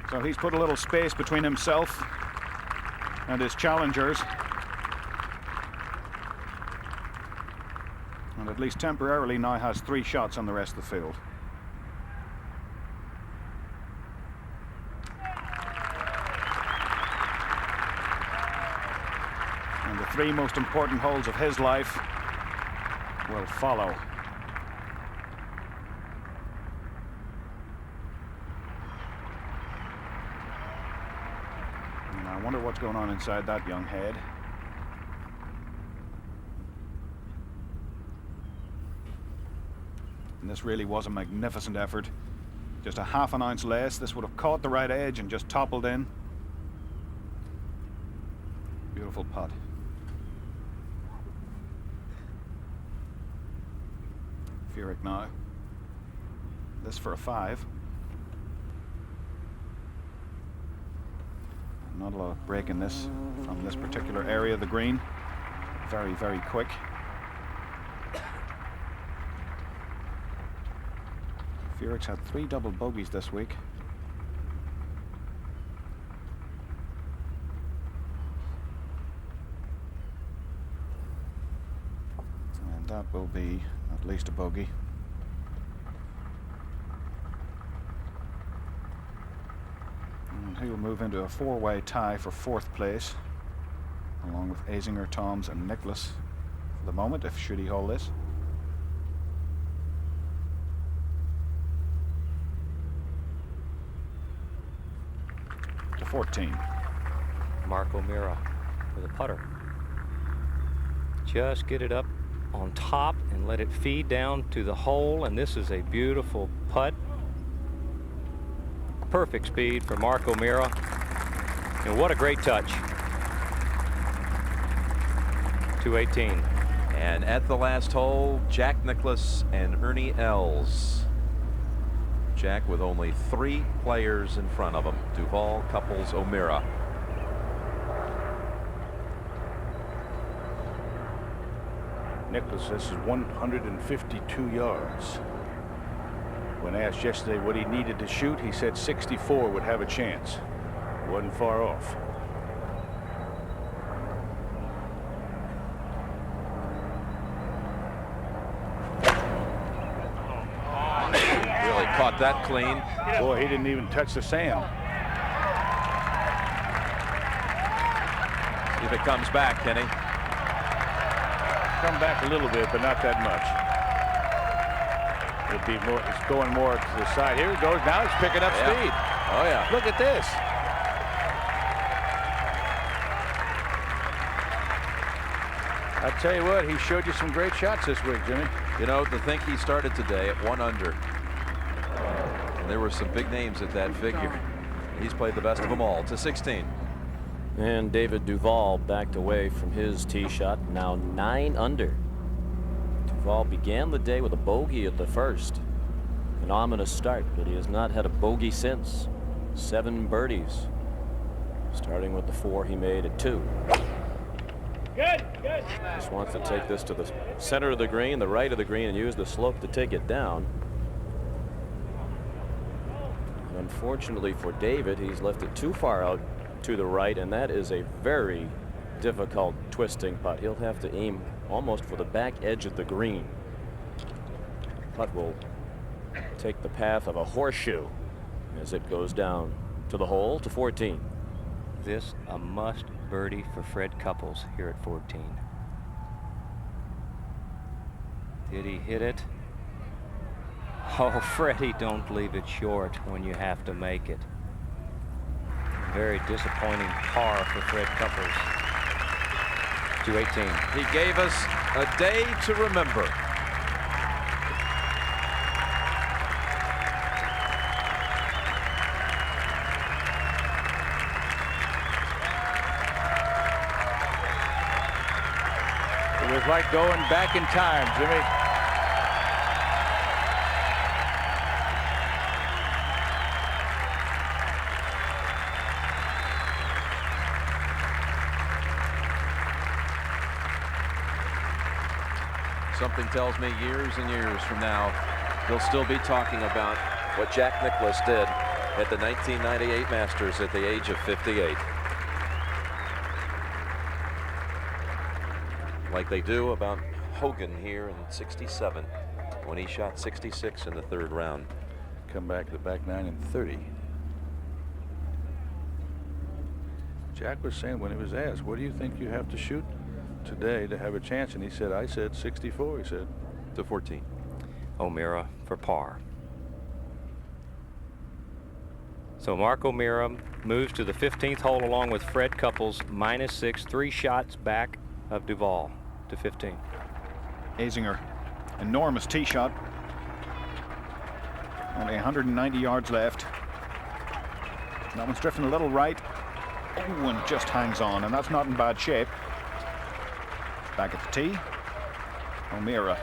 Speaker 9: So he's put a little space between himself and his challengers. And at least temporarily now has 3 shots on the rest of the field. And the 3 most important holes of his life will follow. And I wonder what's going on inside that young head. And this really was a magnificent effort. Just a ½ an ounce less, this would have caught the right edge and just toppled in. Beautiful putt. Furyk now. This for a 5. Not a lot of break in this from this particular area of the green. Very, very quick. Furyk's had 3 double bogeys this week. And that will be at least a bogey. And he will move into a 4-way tie for 4th place, along with Azinger, Toms, and Nicklaus for the moment, if should he hold this. To 14.
Speaker 8: Mark O'Meara with a putter. Just get it up on top and let it feed down to the hole, and this is a beautiful putt. Perfect speed for Mark O'Meara, and what a great touch. 218.
Speaker 1: And at the last hole, Jack Nicklaus and Ernie Els. Jack with only 3 players in front of him: Duval, Couples, O'Meara.
Speaker 7: Nicklaus, this is 152 yards. When asked yesterday what he needed to shoot, he said 64 would have a chance. Wasn't far off.
Speaker 1: Really caught that clean.
Speaker 7: Boy, he didn't even touch the sand.
Speaker 1: See if it comes back, Kenny.
Speaker 7: Come back a little bit, but not that much. It'd be more, it's going more to the side. Here it goes. Now it's picking up speed.
Speaker 1: Oh, yeah.
Speaker 7: Look at this. I tell you what, he showed you some great shots this week, Jimmy.
Speaker 1: You know, to think he started today at 1 under.
Speaker 4: And there were some big names at that figure. He's played the best of them all to 16.
Speaker 12: And David Duval backed away from his tee shot, now 9 under. Duval began the day with a bogey at the first. An ominous start, but he has not had a bogey since. 7 birdies, starting with the 4 he made at 2.
Speaker 2: Good.
Speaker 12: Just wants to take this to the center of the green, the right of the green, and use the slope to take it down. And unfortunately for David, he's left it too far out to the right, and that is a very difficult twisting putt. He'll have to aim almost for the back edge of the green. Putt will take the path of a horseshoe as it goes down to the hole to 14.
Speaker 8: This a must birdie for Fred Couples here at 14. Did he hit it? Oh, Freddie, don't leave it short when you have to make it. Very disappointing par for Fred Couples. 218.
Speaker 1: He gave us a day to remember.
Speaker 7: It was like going back in time, Jimmy.
Speaker 1: Something tells me years and years from now, they'll still be talking about
Speaker 4: What Jack Nicklaus did at the 1998 Masters at the age of 58. Like they do about Hogan here in 67 when he shot 66 in the 3rd round.
Speaker 7: Come back to the back 9 and 30. Jack was saying when he was asked, what do you think you have to shoot today to have a chance? And he said, I said 64, he said.
Speaker 4: To 14.
Speaker 8: O'Meara for par. So Mark O'Meara moves to the 15th hole along with Fred Couples, -6, 3 shots back of Duval to 15.
Speaker 9: Azinger, enormous tee shot. Only 190 yards left. That one's drifting a little right. Oh, and just hangs on, and that's not in bad shape. Back at the tee, O'Meara.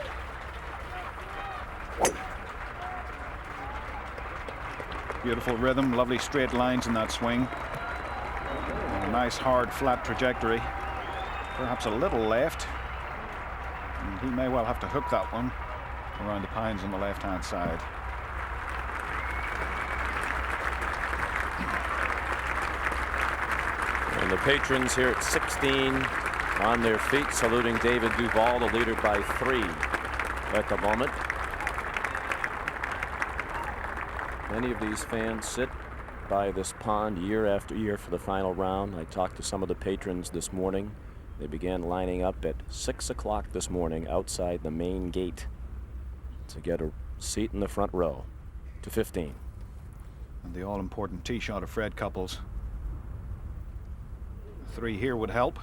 Speaker 9: Beautiful rhythm, lovely straight lines in that swing. And a nice hard flat trajectory. Perhaps a little left. And he may well have to hook that one around the pines on the left-hand side.
Speaker 12: And the patrons here at 16 on their feet, saluting David Duval, the leader by 3 at the moment. Many of these fans sit by this pond year after year for the final round. I talked to some of the patrons this morning. They began lining up at 6 o'clock this morning outside the main gate to get a seat in the front row to 15.
Speaker 9: And the all-important tee shot of Fred Couples. 3 here would help.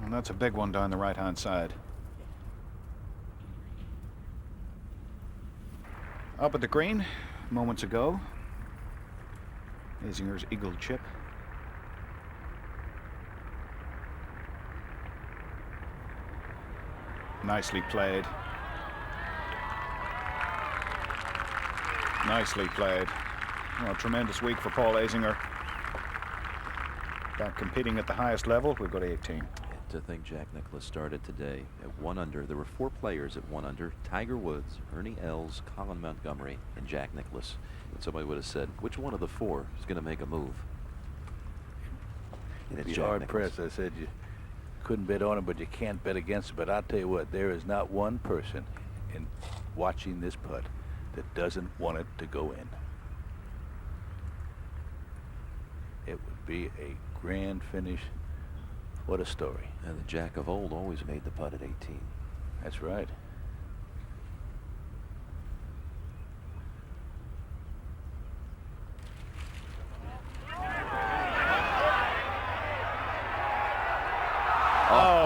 Speaker 9: And that's a big one down the right-hand side. Up at the green moments ago, Azinger's eagle chip. Nicely played. Nicely played. Well, a tremendous week for Paul Azinger. Back competing at the highest level. We've got 18.
Speaker 4: To think Jack Nicklaus started today at 1 under. There were 4 players at 1 under: Tiger Woods, Ernie Els, Colin Montgomery, and Jack Nicklaus. And somebody would have said, which one of the 4 is going to make a move? And it's
Speaker 7: Be
Speaker 4: Jack
Speaker 7: hard
Speaker 4: Nicklaus.
Speaker 7: pressed. I said you couldn't bet on it, but you can't bet against it. But I'll tell you what, there is not one person in watching this putt that doesn't want it to go in. It would be a grand finish. What a story.
Speaker 4: And the Jack of old always made the putt at 18.
Speaker 7: That's right.
Speaker 9: Oh,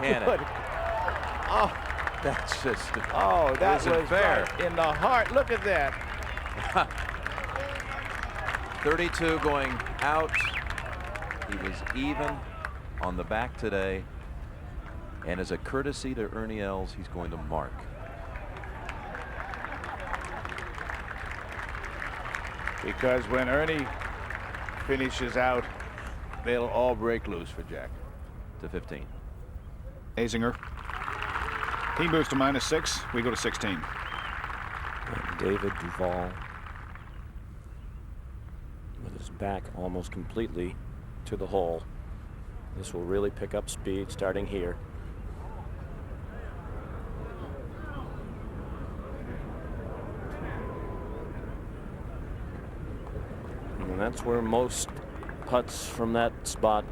Speaker 12: can it?
Speaker 7: Oh,
Speaker 12: That's just.
Speaker 7: oh, that
Speaker 12: isn't
Speaker 7: was
Speaker 12: fair.
Speaker 7: right in the heart. Look at that.
Speaker 12: 32 going out. He was even on the back today. And as a courtesy to Ernie Els, he's going to mark.
Speaker 7: Because when Ernie finishes out, they'll all break loose for Jack.
Speaker 12: To 15.
Speaker 9: Azinger. He moves to -6. We go to 16.
Speaker 12: And
Speaker 8: David Duval with his back almost completely to the hole. This will really pick up speed starting here. And that's where most putts from that spot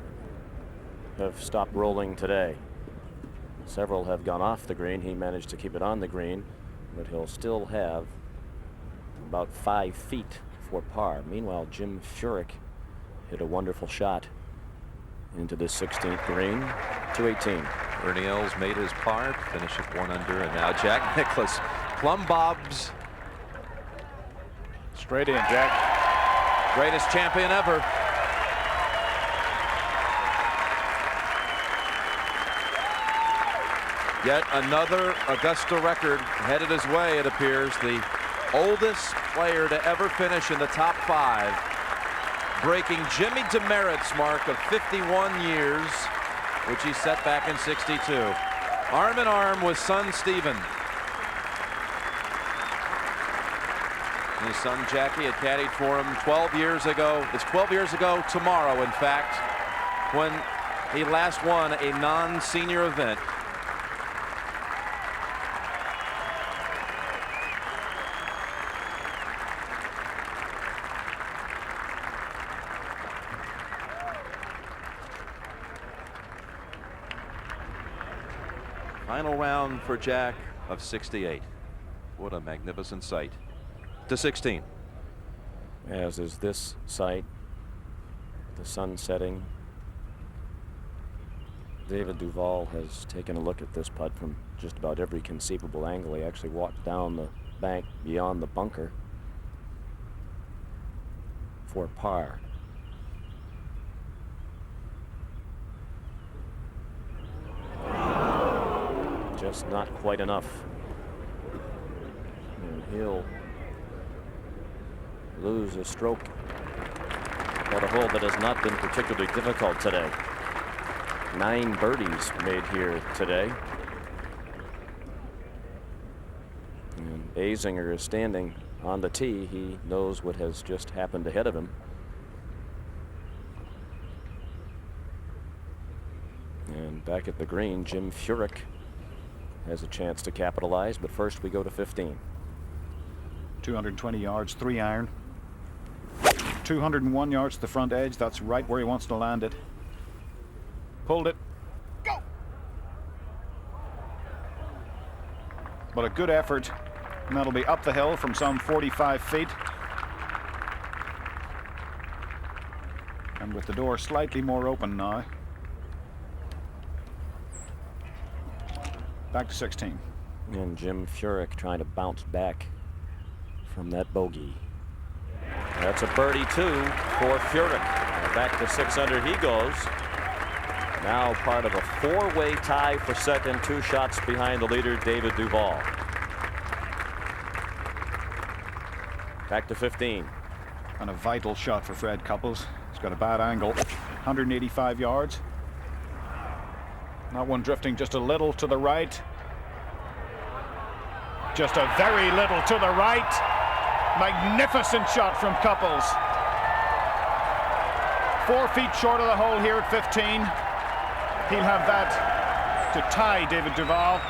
Speaker 8: have stopped rolling today. Several have gone off the green. He managed to keep it on the green, but he'll still have about 5 feet for par. Meanwhile, Jim Furyk hit a wonderful shot into the 16th green to 18.
Speaker 12: Ernie Els made his par, finish at 1 under, and now Jack Nicklaus plumb bobs.
Speaker 7: Straight in, Jack.
Speaker 12: Greatest champion ever. Yet another Augusta record headed his way, it appears. The oldest player to ever finish in the top 5, breaking Jimmy DeMerit's mark of 51 years, which he set back in '62. Arm in arm with son Stephen. His son Jackie had caddied for him 12 years ago. It's 12 years ago tomorrow, in fact, when he last won a non-senior event. Final round for Jack of 68. What a magnificent sight. To 16.
Speaker 8: As is this sight, the sun setting. David Duval has taken a look at this putt from just about every conceivable angle. He actually walked down the bank beyond the bunker for par. Just not quite enough. And he'll lose a stroke at a hole that has not been particularly difficult today. 9 birdies made here today. And Azinger is standing on the tee. He knows what has just happened ahead of him. And back at the green, Jim Furyk has a chance to capitalize, but first we go to 15.
Speaker 9: 220 yards, 3 iron. 201 yards to the front edge. That's right where he wants to land it. Pulled it. Go! But a good effort, and that'll be up the hill from some 45 feet. And with the door slightly more open now. Back to 16.
Speaker 8: And Jim Furyk trying to bounce back from that bogey. That's a birdie 2 for Furyk. Back to 6 under he goes. Now part of a 4-way tie for second, 2 shots behind the leader, David Duval. Back to 15.
Speaker 9: And a vital shot for Fred Couples. He's got a bad angle. 185 yards. That one drifting just a little to the right. Just a very little to the right. Magnificent shot from Couples. 4 feet short of the hole here at 15. He'll have that to tie David Duval.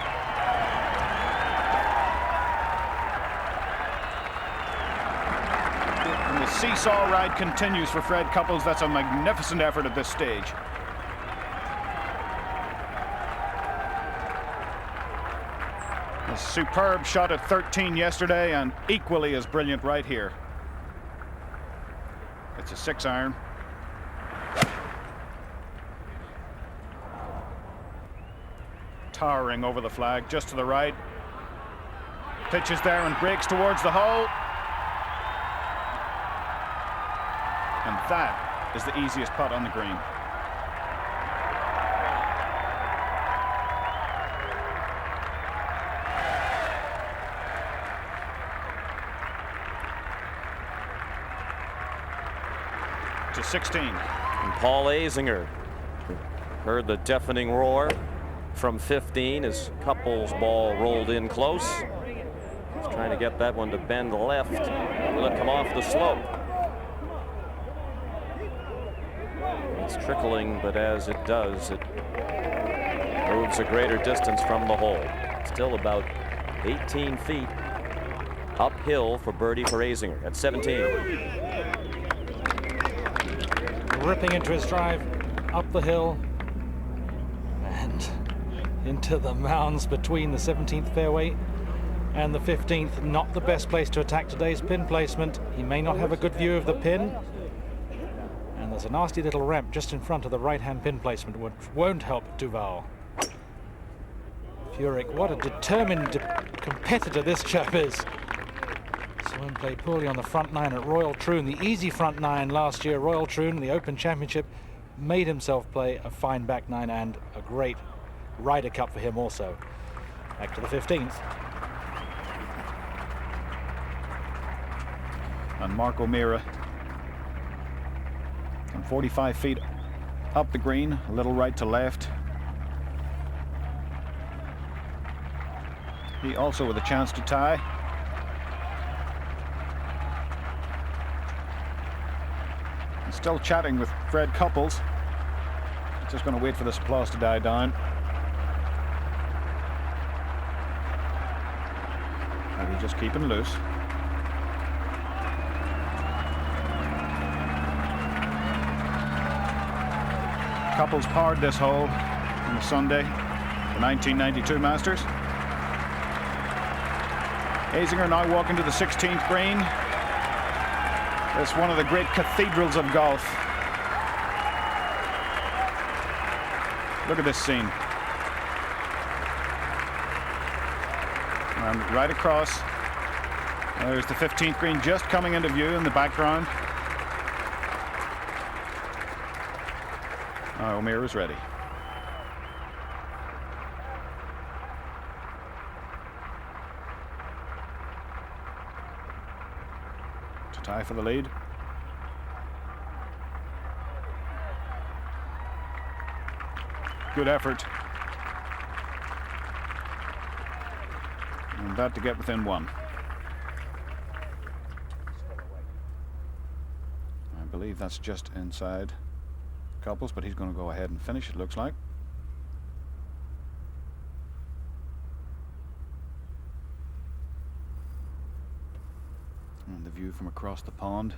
Speaker 9: And the seesaw ride continues for Fred Couples. That's a magnificent effort at this stage. A superb shot at 13 yesterday, and equally as brilliant right here. It's a 6 iron. towering over the flag, just to the right. Pitches there and breaks towards the hole. And that is the easiest putt on the green. To 16.
Speaker 12: And Paul Azinger heard the deafening roar from 15 as Couples' ball rolled in close. He's trying to get that one to bend left. Will it come off the slope? It's trickling, but as it does, it moves a greater distance from the hole. Still about 18 feet uphill for birdie for Azinger at 17.
Speaker 11: Ripping into his drive, up the hill, and into the mounds between the 17th fairway and the 15th. Not the best place to attack today's pin placement. He may not have a good view of the pin. And there's a nasty little ramp just in front of the right-hand pin placement, which won't help Duval. Furyk, what a determined competitor this chap is. Saw him play poorly on the front nine at Royal Troon, the easy front nine last year. Royal Troon, the Open Championship, made himself play a fine back nine and a great Ryder Cup for him also. Back to the 15th.
Speaker 9: And Mark O'Meara, from 45 feet up the green, a little right to left. He also with a chance to tie. And still chatting with Fred Couples. Just going to wait for this applause to die down. Maybe just keeping loose. Couples parred this hole on the Sunday, the 1992 Masters. Azinger now walking to the 16th green. It's one of the great cathedrals of golf. Look at this scene. And right across, there's the 15th green just coming into view in the background. O'Meara is ready. To tie for the lead. Good effort. And that to get within one. I believe that's just inside Couples, but he's going to go ahead and finish, it looks like. And the view from across the pond.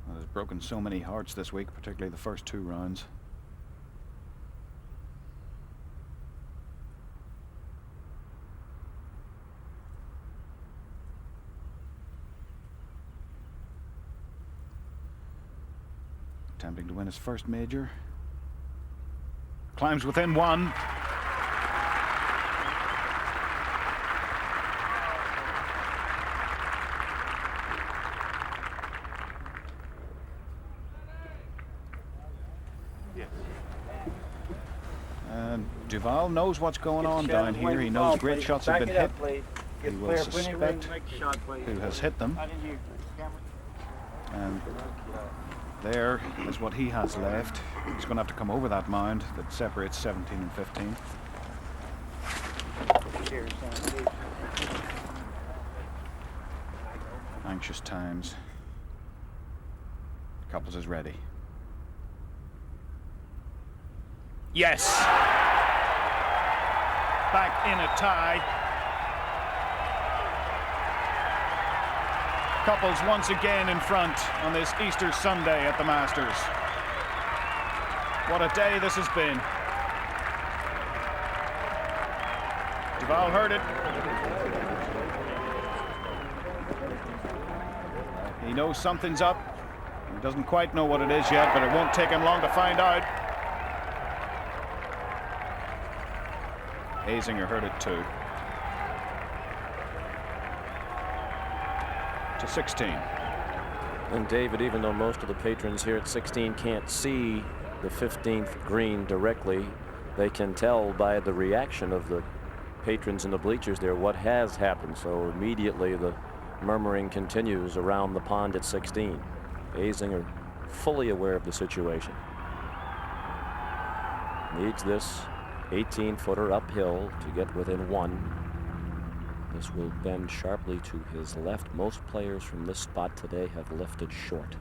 Speaker 9: Well, it's broken so many hearts this week, particularly the first two rounds. Attempting to win his first major. Climbs within one. And Duval knows what's going on down here. He knows great shots have been hit. He will suspect who has hit them. And there is what he has left. He's going to have to come over that mound that separates 17 and 15. Anxious times. Couples is ready. Yes! Back in a tie. Couples once again in front on this Easter Sunday at the Masters. What a day this has been. Duval heard it. He knows something's up. He doesn't quite know what it is yet, but it won't take him long to find out. Azinger hurt it too. To 16.
Speaker 12: And David, even though most of the patrons here at 16 can't see the 15th green directly, they can tell by the reaction of the patrons in the bleachers there what has happened. So immediately the murmuring continues around the pond at 16. Azinger fully aware of the situation. Needs this 18-footer uphill to get within 1. This will bend sharply to his left. Most players from this spot today have lifted short.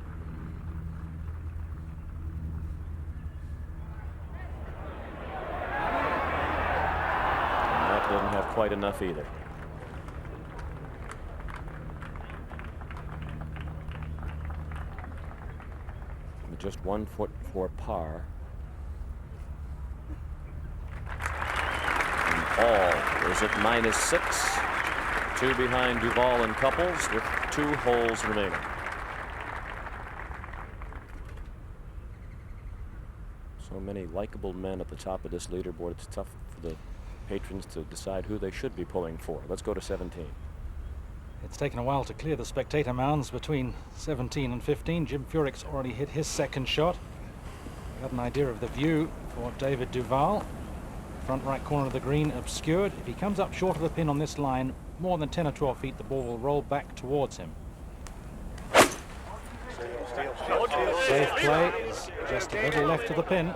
Speaker 12: And that didn't have quite enough either. With just 1 foot for par. And all is at -6. 2 behind Duval and Couples with 2 holes remaining. So many likable men at the top of this leaderboard. It's tough for the patrons to decide who they should be pulling for. Let's go to 17.
Speaker 11: It's taken a while to clear the spectator mounds between 17 and 15. Jim Furyk's already hit his second shot. Got an idea of the view for David Duval. Front right corner of the green obscured. If he comes up short of the pin on this line, more than 10 or 12 feet, the ball will roll back towards him. Safe play, just a little left of the pin.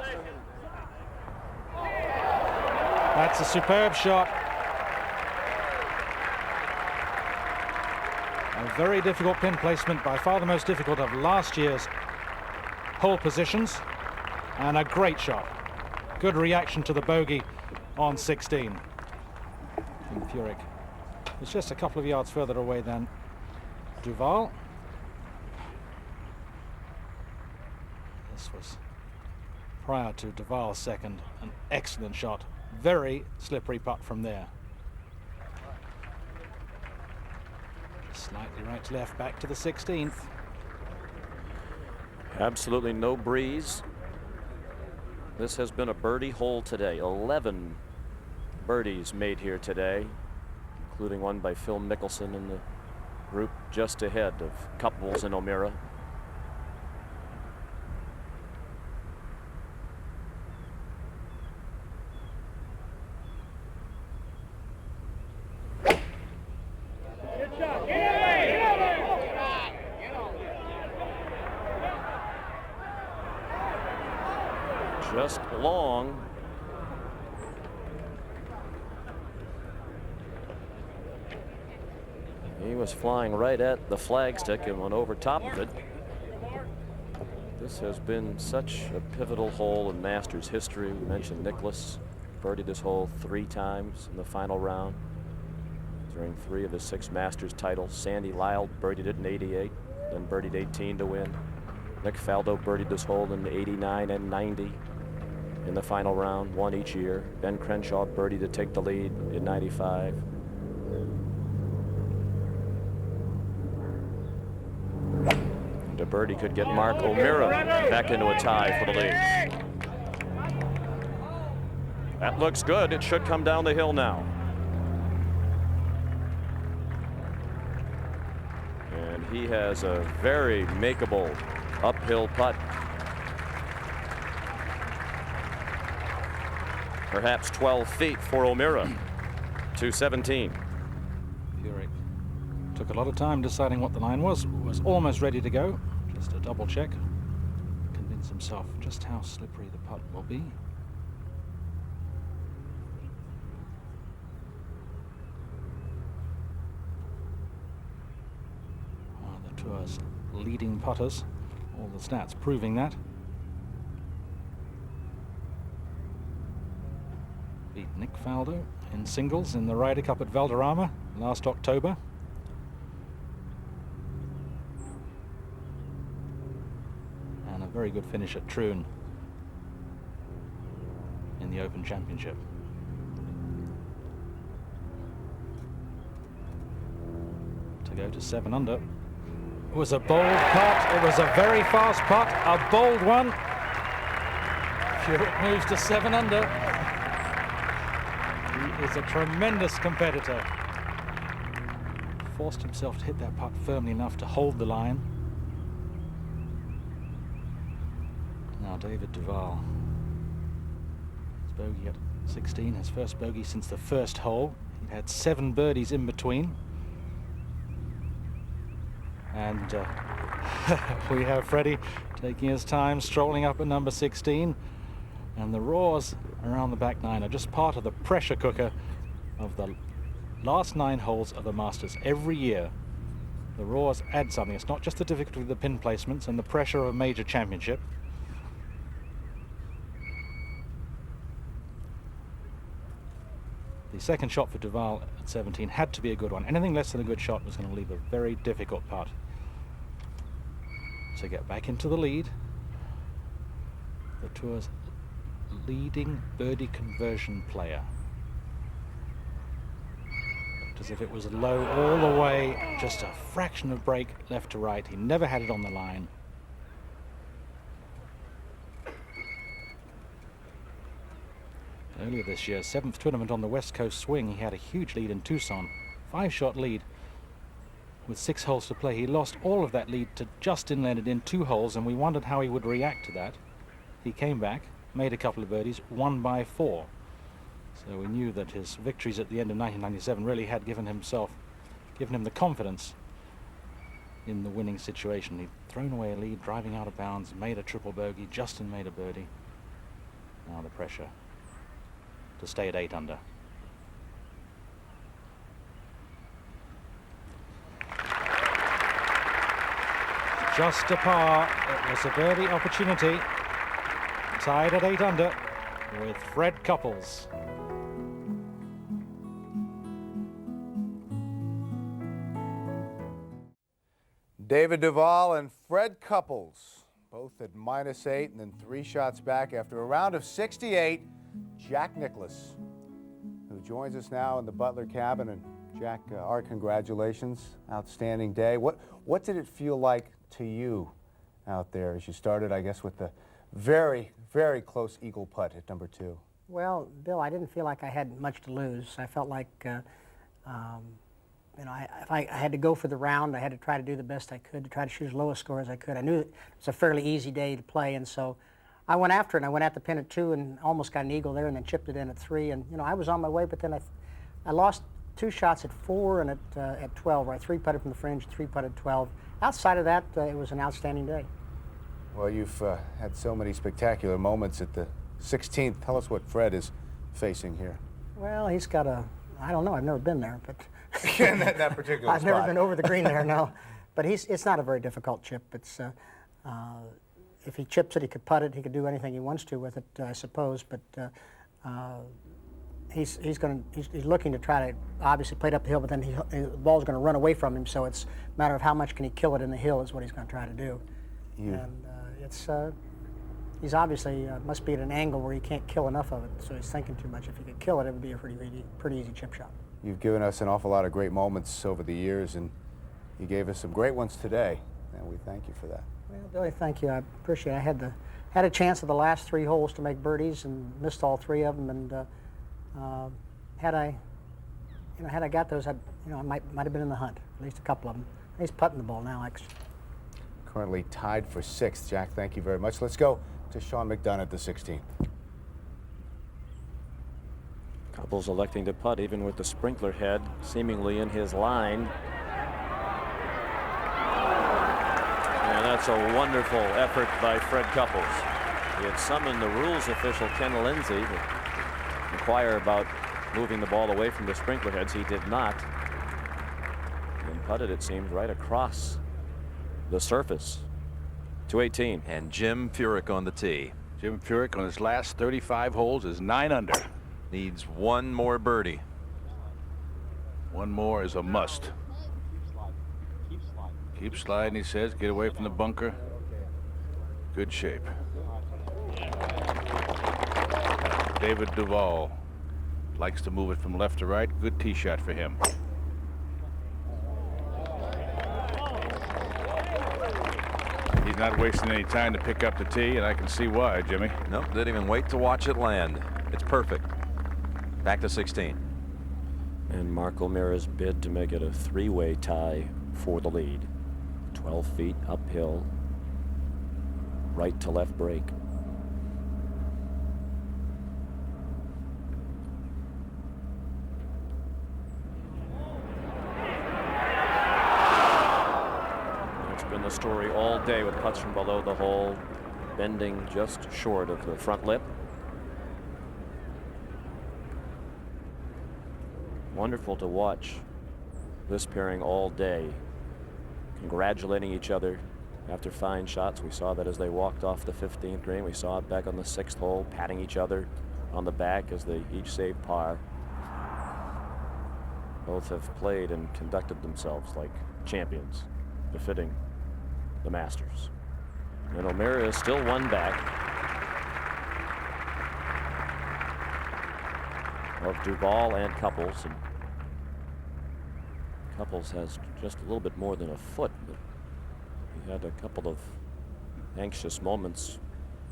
Speaker 11: That's a superb shot. A very difficult pin placement, by far the most difficult of last year's hole positions, and a great shot. Good reaction to the bogey on 16. And Furyk is just a couple of yards further away than Duval. This was prior to Duval's second. An excellent shot. Very slippery putt from there. Slightly right to left, back to the 16th.
Speaker 12: Absolutely no breeze. This has been a birdie hole today. 11 birdies made here today, including one by Phil Mickelson in the group just ahead of Couples and O'Meara. Just long. He was flying right at the flagstick and went over top of it. This has been such a pivotal hole in Masters history. We mentioned Nicklaus birdied this hole 3 times in the final round during 3 of his 6 Masters titles. Sandy Lyle birdied it in '88, then birdied 18 to win. Nick Faldo birdied this hole in '89 and '90 in the final round, 1 each year. Ben Crenshaw birdied to take the lead in '95. And a birdie could get Mark O'Meara back into a tie for the lead. That looks good. It should come down the hill now. And he has a very makeable uphill putt. Perhaps 12 feet for O'Meara to 17.
Speaker 11: Furyk took a lot of time deciding what the line was almost ready to go. Just a double check, convince himself just how slippery the putt will be. One of the tour's leading putters, all the stats proving that. Beat Nick Faldo in singles in the Ryder Cup at Valderrama last October. And a very good finish at Troon in the Open Championship. To go to 7 under. It was a bold putt. It was a very fast putt, a bold one. Furyk moves to 7 under. is a tremendous competitor. Forced himself to hit that putt firmly enough to hold the line. Now David Duval. His bogey at 16, his first bogey since the first hole. He'd had 7 birdies in between. And we have Freddie taking his time, strolling up at number 16. And the roars around the back nine are just part of the pressure cooker of the last 9 holes of the Masters. Every year, the roars add something. It's not just the difficulty of the pin placements and the pressure of a major championship. The second shot for Duval at 17 had to be a good one. Anything less than a good shot was going to leave a very difficult putt. To get back into the lead, the tour's leading birdie conversion player. Looked as if it was low all the way, just a fraction of break left to right. He never had it on the line. Earlier this year, 7th tournament on the West Coast swing, he had a huge lead in Tucson, 5-shot lead with 6 holes to play. He lost all of that lead to Justin Leonard in 2 holes, and we wondered how he would react to that. He came back, made a couple of birdies, won by 4. So we knew that his victories at the end of 1997 really had given him the confidence in the winning situation. He'd thrown away a lead, driving out of bounds, made a triple bogey. Justin made a birdie. Now the pressure to stay at 8 under. Just a par. It was a birdie opportunity. Tied at 8 under with Fred Couples.
Speaker 16: David Duval and Fred Couples, both at -8 and then 3 shots back after a round of 68. Jack Nicklaus, who joins us now in the Butler cabin. And Jack, our congratulations. Outstanding day. What did it feel like to you out there as you started, I guess, with the very, very close eagle putt at number 2?
Speaker 17: Well, Bill, I didn't feel like I had much to lose. I felt like, if I had to go for the round, I had to try to do the best I could to try to shoot as low a score as I could. I knew it was a fairly easy day to play, and so I went after it. And I went at the pin at 2 and almost got an eagle there, and then chipped it in at 3. And I was on my way, but then I lost 2 shots at 4 and at 12, where I 3-putted from the fringe, 3-putted 12. Outside of that, it was an outstanding day.
Speaker 16: Well, you've had so many spectacular moments at the 16th. Tell us what Fred is facing here.
Speaker 17: Well, he's got I don't know, I've never been there, but
Speaker 16: in that particular
Speaker 17: I've never been over the green there, no. But it's not a very difficult chip. It's if he chips it, he could putt it. He could do anything he wants to with it, I suppose. But he's looking to try to obviously play it up the hill, but then the ball's going to run away from him. So it's a matter of how much can he kill it in the hill is what he's going to try to do. And he's obviously must be at an angle where he can't kill enough of it. So he's thinking too much. If he could kill it, it would be a pretty easy chip shot.
Speaker 16: You've given us an awful lot of great moments over the years, and you gave us some great ones today, and we thank you for that.
Speaker 17: Well, Billy, thank you. I appreciate it. I had a chance at the last 3 holes to make birdies and missed all 3 of them. And had I got those, I might have been in the hunt. At least a couple of them. He's putting the ball now.
Speaker 16: Currently tied for 6th. Jack, thank you very much. Let's go to Sean McDonough at the 16th.
Speaker 12: Couples electing to putt even with the sprinkler head seemingly in his line. And that's a wonderful effort by Fred Couples. He had summoned the rules official Ken Lindsay to inquire about moving the ball away from the sprinkler heads. He did not. And putted, it seemed, right across the surface. 218.
Speaker 1: And Jim Furyk on the tee.
Speaker 7: Jim Furyk on his last 35 holes is 9 under.
Speaker 1: Needs 1 more birdie.
Speaker 7: 1 more is a must. Keep sliding, he says. Get away from the bunker. Good shape. David Duval likes to move it from left to right. Good tee shot for him. He's not wasting any time to pick up the tee, and I can see why, Jimmy.
Speaker 1: Nope, didn't even wait to watch it land. It's perfect. Back to 16.
Speaker 12: And Mark O'Meara's bid to make it a three-way tie for the lead. 12 feet uphill, right to left break. It's been the story all day with putts from below the hole, bending just short of the front lip. Wonderful to watch this pairing all day, congratulating each other after fine shots. We saw that as they walked off the 15th green. We saw it back on the 6th hole, patting each other on the back as they each saved par. Both have played and conducted themselves like champions, befitting the Masters. And O'Meara is still one back of Duval and Couples. And Couples has just a little bit more than a foot, but he had a couple of anxious moments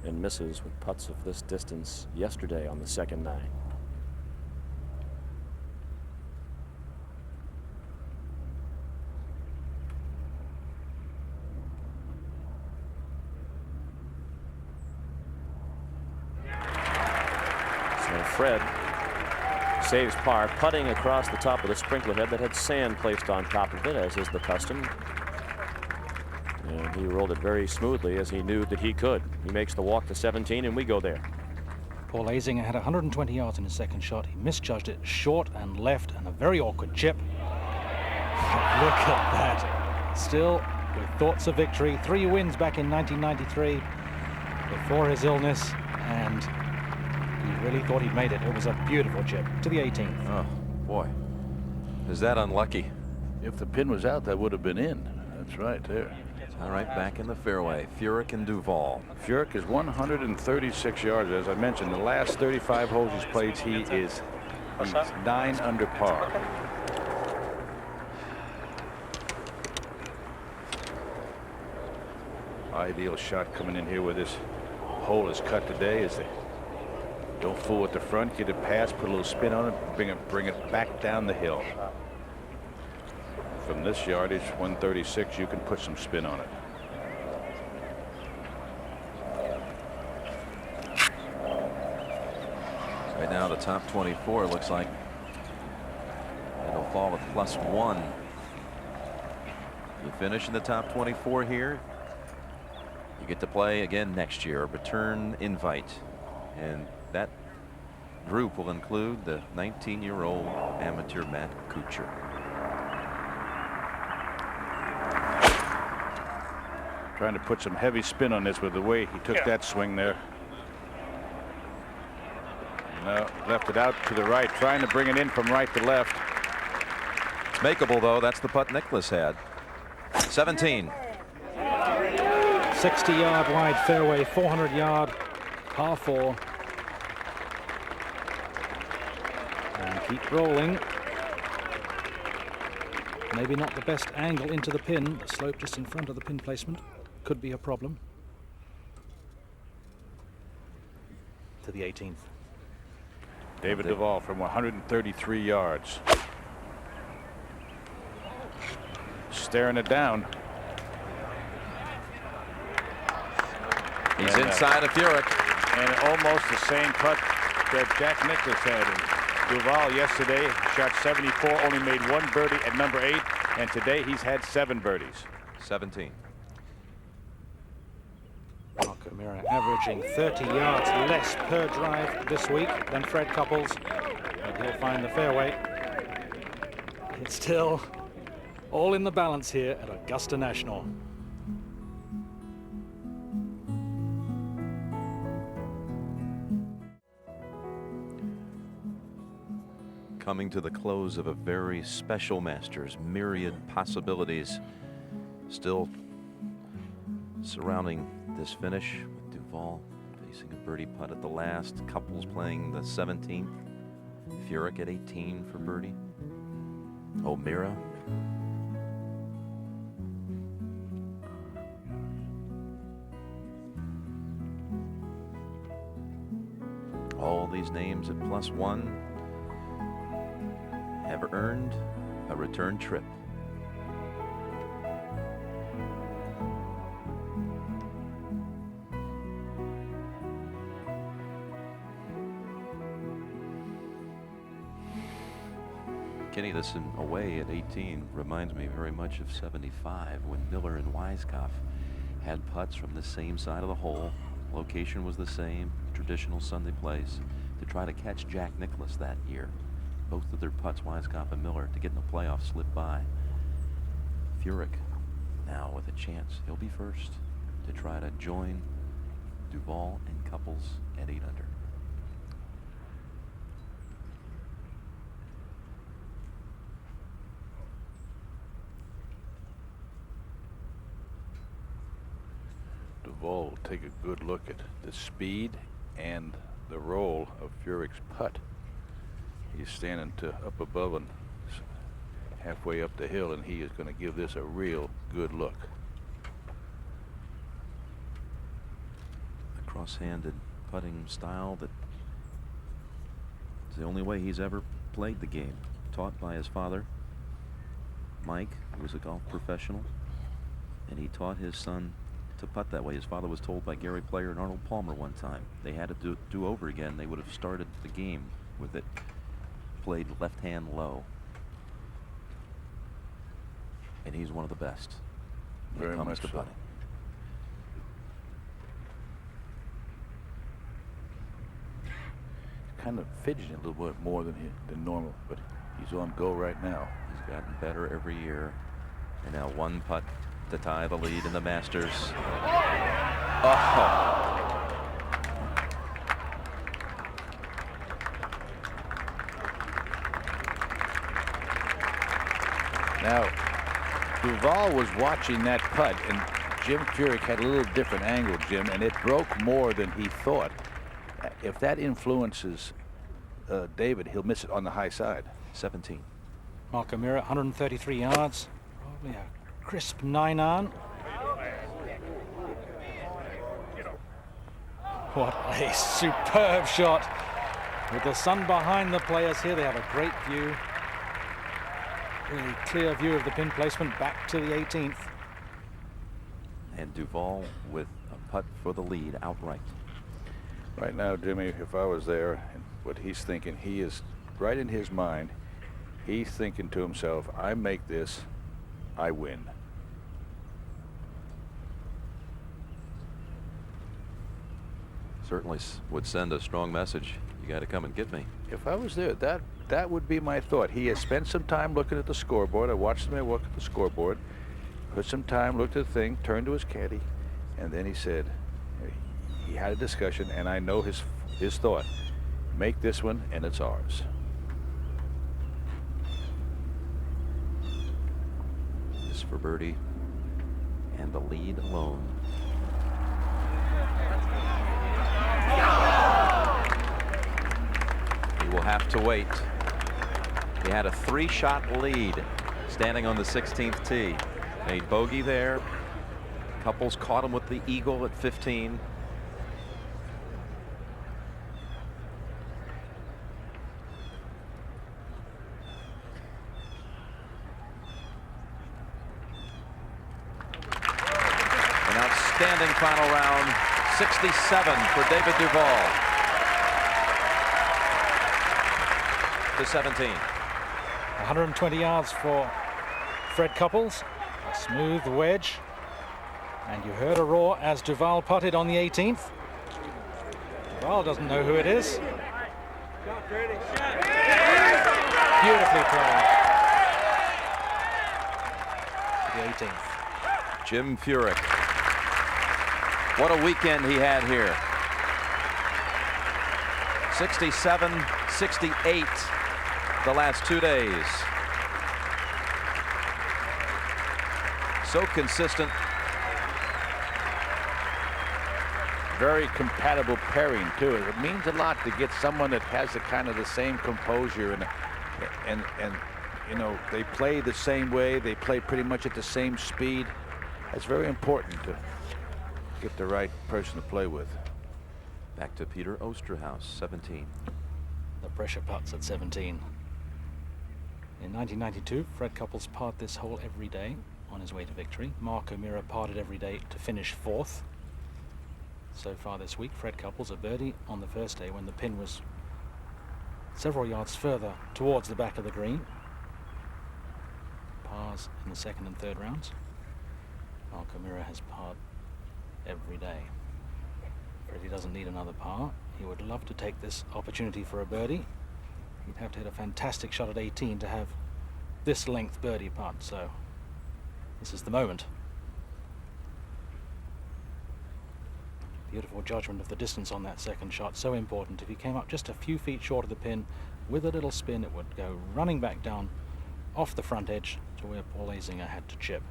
Speaker 12: and misses with putts of this distance yesterday on the second nine. So Fred saves par, putting across the top of the sprinkler head that had sand placed on top of it, as is the custom. And he rolled it very smoothly, as he knew that he could. He makes the walk to 17, and we go there.
Speaker 11: Paul Azinger had 120 yards in his second shot. He misjudged it short and left, and a very awkward chip. Look at that. Still with thoughts of victory. 3 wins back in 1993 before his illness, and he really thought he'd made it. It was a beautiful chip to the 18th.
Speaker 4: Oh, boy. Is that unlucky?
Speaker 7: If the pin was out, that would have been in. That's right there.
Speaker 4: All right, back in the fairway, Furyk and Duval.
Speaker 7: Furyk is 136 yards. As I mentioned, the last 35 holes he's played, he's 9 under par. Ideal shot coming in here where this hole is cut today is the don't fool at the front, get it past, put a little spin on it, bring it back down the hill. From this yardage, 136, you can put some spin on it.
Speaker 4: Right now, the top 24 looks like it'll fall with +1. You finish in the top 24 here, you get to play again next year, a return invite. And that group will include the 19-year-old amateur Matt Kuchar.
Speaker 7: Trying to put some heavy spin on this with the way he took that swing there. No, left it out to the right, trying to bring it in from right to left.
Speaker 4: It's makeable, though. That's the putt Nicklaus had. 17.
Speaker 11: 60-yard wide fairway, 400-yard par 4. And keep rolling. Maybe not the best angle into the pin. The slope just in front of the pin placement could be a problem. To the 18th.
Speaker 7: David Duvall from 133 yards. Staring it down.
Speaker 4: He's inside of Furyk.
Speaker 7: And almost the same putt that Jack Nicklaus had. And Duval yesterday shot 74, only made 1 birdie at number 8, and today he's had 7 birdies.
Speaker 4: 17.
Speaker 11: Mark O'Meara averaging 30 yards less per drive this week than Fred Couples, but he'll find the fairway. It's still all in the balance here at Augusta National.
Speaker 4: Coming to the close of a very special Masters, myriad possibilities still surrounding this finish, with Duval facing a birdie putt at the last, Couples playing the 17th, Furyk at 18 for birdie, O'Meara. All these names at +1 have have earned a return trip. Kenny, this in a way at 18 reminds me very much of 75 when Miller and Weiskopf had putts from the same side of the hole. Location was the same, traditional Sunday place, to try to catch Jack Nicklaus that year. Both of their putts, Weiskopf and Miller, to get in the playoffs slipped by. Furyk now with a chance. He'll be first to try to join Duval and Couples at 8 under.
Speaker 7: Duval will take a good look at the speed and the roll of Furyk's putt. He's standing up above and halfway up the hill, and he is going to give this a real good look.
Speaker 4: A cross-handed putting style that is the only way he's ever played the game. Taught by his father, Mike, who was a golf professional, and he taught his son to putt that way. His father was told by Gary Player and Arnold Palmer one time they had to do over again. They would have started the game with it played left hand low. And he's one of the best when it comes to putting.
Speaker 7: Kind of fidgeting a little bit more than normal, but he's on go right now.
Speaker 4: He's gotten better every year. And now one putt to tie the lead in the Masters. Oh.
Speaker 7: Now, Duval was watching that putt, and Jim Furyk had a little different angle, Jim, and it broke more than he thought. If that influences David, he'll miss it on the high side.
Speaker 4: 17.
Speaker 11: Mark O'Meara, 133 yards. Probably a crisp 9-iron. What a superb shot. With the sun behind the players here, they have a great view. Really clear view of the pin placement back to the 18th.
Speaker 4: And Duval with a putt for the lead outright.
Speaker 7: Right now, Jimmy, if I was there, and what he's thinking, he is right in his mind. He's thinking to himself, I make this, I win.
Speaker 4: Certainly would send a strong message. You got to come and get me.
Speaker 7: If I was there, that would be my thought. He has spent some time looking at the scoreboard. I watched him look at the scoreboard, put some time, looked at the thing, turned to his caddy, and then he said, he had a discussion, and I know his thought. Make this one, and it's ours.
Speaker 4: This for birdie, and the lead alone. He will have to wait. He had a 3-shot lead standing on the 16th tee. Made bogey there. Couples caught him with the eagle at 15. An outstanding final round, 67 for David Duval. To 17.
Speaker 11: 120 yards for Fred Couples. A smooth wedge. And you heard a roar as Duval putted on the 18th. Duval doesn't know who it is. Beautifully played. The 18th.
Speaker 4: Jim Furyk. What a weekend he had here. 67, 68 the last 2 days. So consistent.
Speaker 7: Very compatible pairing too. It means a lot to get someone that has the same composure and you know, they play the same way. They play pretty much at the same speed. It's very important to get the right person to play with.
Speaker 4: Back to Peter Osterhaus, 17.
Speaker 11: The pressure putts at 17. In 1992, Fred Couples parred this hole every day on his way to victory. Mark O'Meara parred every day to finish 4th. So far this week, Fred Couples a birdie on the first day when the pin was several yards further towards the back of the green. Pars in the second and third rounds. Mark O'Meara has parred every day. Freddie doesn't need another par. He would love to take this opportunity for a birdie. He'd have to hit a fantastic shot at 18 to have this length birdie putt, so this is the moment. Beautiful judgment of the distance on that second shot, so important. If he came up just a few feet short of the pin with a little spin, it would go running back down off the front edge to where Paul Azinger had to chip.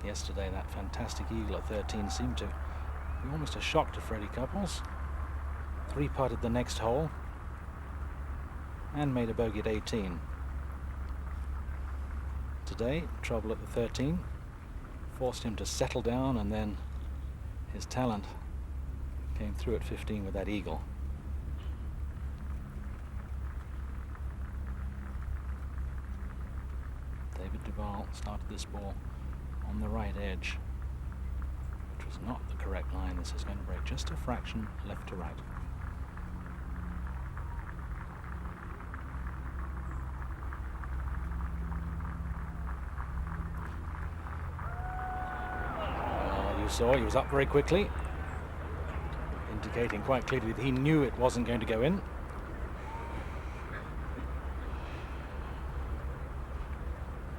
Speaker 11: Yesterday, that fantastic eagle at 13 seemed to be almost a shock to Freddy Couples. 3-putted the next hole and made a bogey at 18. Today, trouble at the 13 forced him to settle down, and then his talent came through at 15 with that eagle. David Duval started this ball on the right edge, which was not the correct line. This is going to break just a fraction left to right. You saw he was up very quickly, indicating quite clearly that he knew it wasn't going to go in.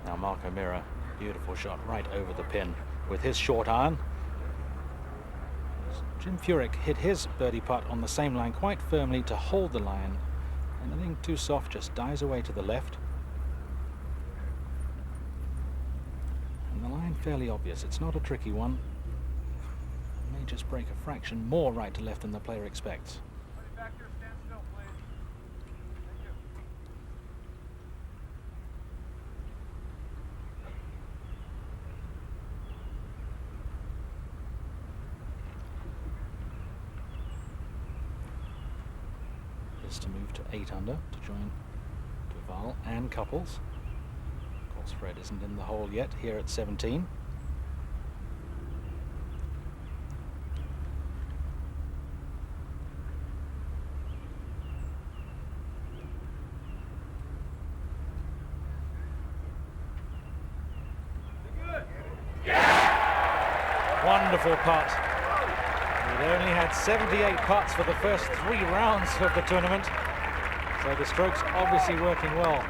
Speaker 11: Now Mark O'Meara, beautiful shot right over the pin with his short iron. Jim Furyk hit his birdie putt on the same line quite firmly to hold the line. Anything too soft just dies away to the left. And the line fairly obvious. It's not a tricky one. It may just break a fraction more right to left than the player expects. To move to 8 under to join Duval and Couples. Of course, Fred isn't in the hole yet here at 17. Wonderful putt. He'd only had 78 putts for the first 3 rounds of the tournament, so the stroke's obviously working well.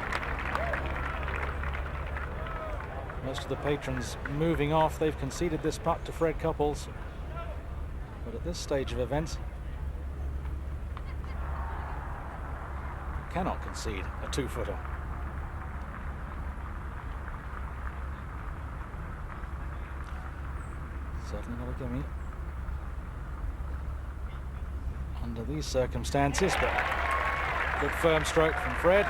Speaker 11: Most of the patrons moving off. They've conceded this putt to Fred Couples, but at this stage of events, cannot concede a 2-footer. Certainly not a gimme under these circumstances, but good firm stroke from Fred.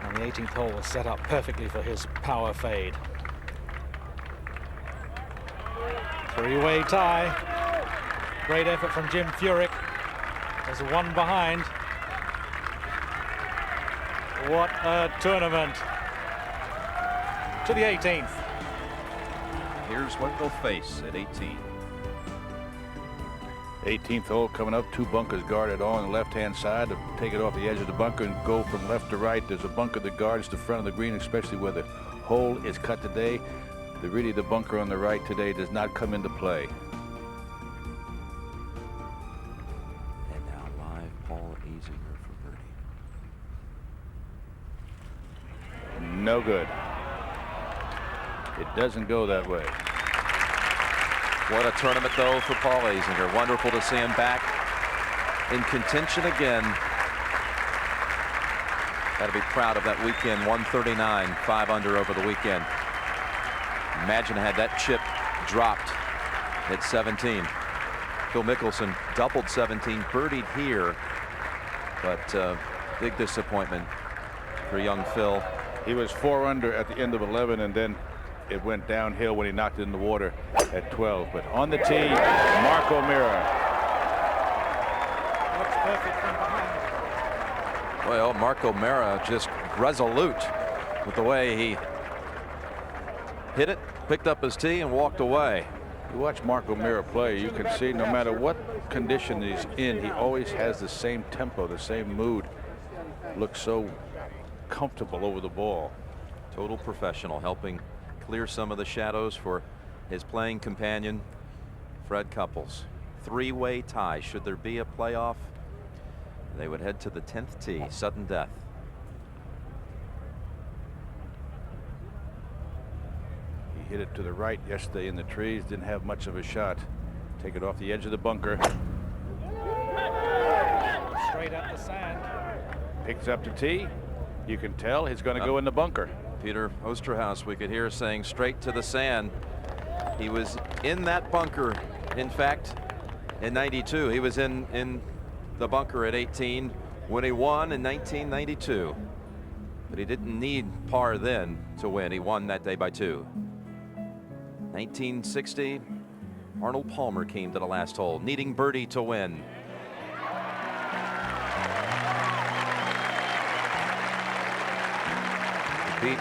Speaker 11: And the 18th hole was set up perfectly for his power fade. 3-way tie. Great effort from Jim Furyk. There's one behind. What a tournament. To the 18th.
Speaker 1: Here's what they'll face at 18.
Speaker 7: 18th hole coming up, 2 bunkers guarded on the left-hand side to take it off the edge of the bunker and go from left to right. There's a bunker that guards the front of the green, especially where the hole is cut today. The bunker on the right today does not come into play.
Speaker 4: And now live Paul Azinger for birdie.
Speaker 7: No good. It doesn't go that way.
Speaker 4: What a tournament, though, for Paul Azinger. Wonderful to see him back in contention again. Got to be proud of that weekend. 139, 5 under over the weekend. Imagine had that chip dropped at 17. Phil Mickelson doubled 17, birdied here, but big disappointment for young Phil.
Speaker 7: He was 4 under at the end of 11, and then it went downhill when he knocked it in the water at 12. But on the tee, Mark O'Meara.
Speaker 14: Looks perfect from behind.
Speaker 4: Well, Mark O'Meara just resolute with the way he hit it, picked up his tee, and walked away.
Speaker 7: You watch Mark O'Meara play, you can see no matter what condition he's in, he always has the same tempo, the same mood. Looks so comfortable over the ball.
Speaker 4: Total professional, helping clear some of the shadows for his playing companion, Fred Couples. Three-way tie. Should there be a playoff, they would head to the 10th tee, sudden death.
Speaker 7: He hit it to the right yesterday in the trees, didn't have much of a shot. Take it off the edge of the bunker.
Speaker 14: Straight up the sand.
Speaker 7: Picks up the tee. You can tell he's going to go in the bunker.
Speaker 4: Peter Osterhaus, we could hear saying straight to the sand. He was in that bunker, in fact, in 92. He was in the bunker at 18 when he won in 1992. But he didn't need par then to win. He won that day by 2. 1960, Arnold Palmer came to the last hole, needing birdie to win. Beat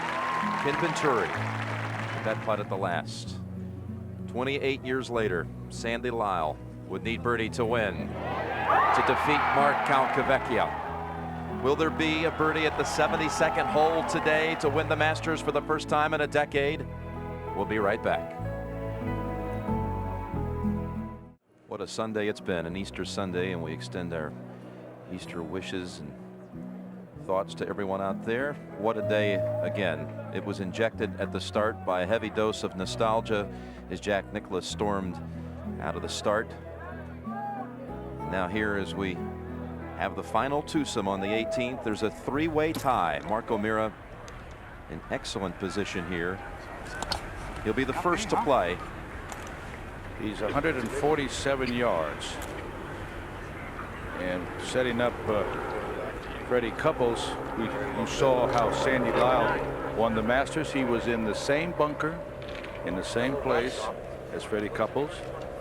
Speaker 4: Ken Venturi with that putt at the last. 28 years later, Sandy Lyle would need birdie to win to defeat Mark Calcavecchia. Will there be a birdie at the 72nd hole today to win the Masters for the first time in a decade? We'll be right back. What a Sunday it's been, an Easter Sunday, and we extend our Easter wishes and thoughts to everyone out there. What a day again. It was injected at the start by a heavy dose of nostalgia as Jack Nicklaus stormed out of the start. Now here as we have the final twosome on the 18th, there's a three-way tie. Mark O'Meara in excellent position here. He'll be the first to play.
Speaker 7: He's 147 yards. And setting up Freddy Couples, you saw how Sandy Lyle won the Masters. He was in the same bunker, in the same place as Freddy Couples.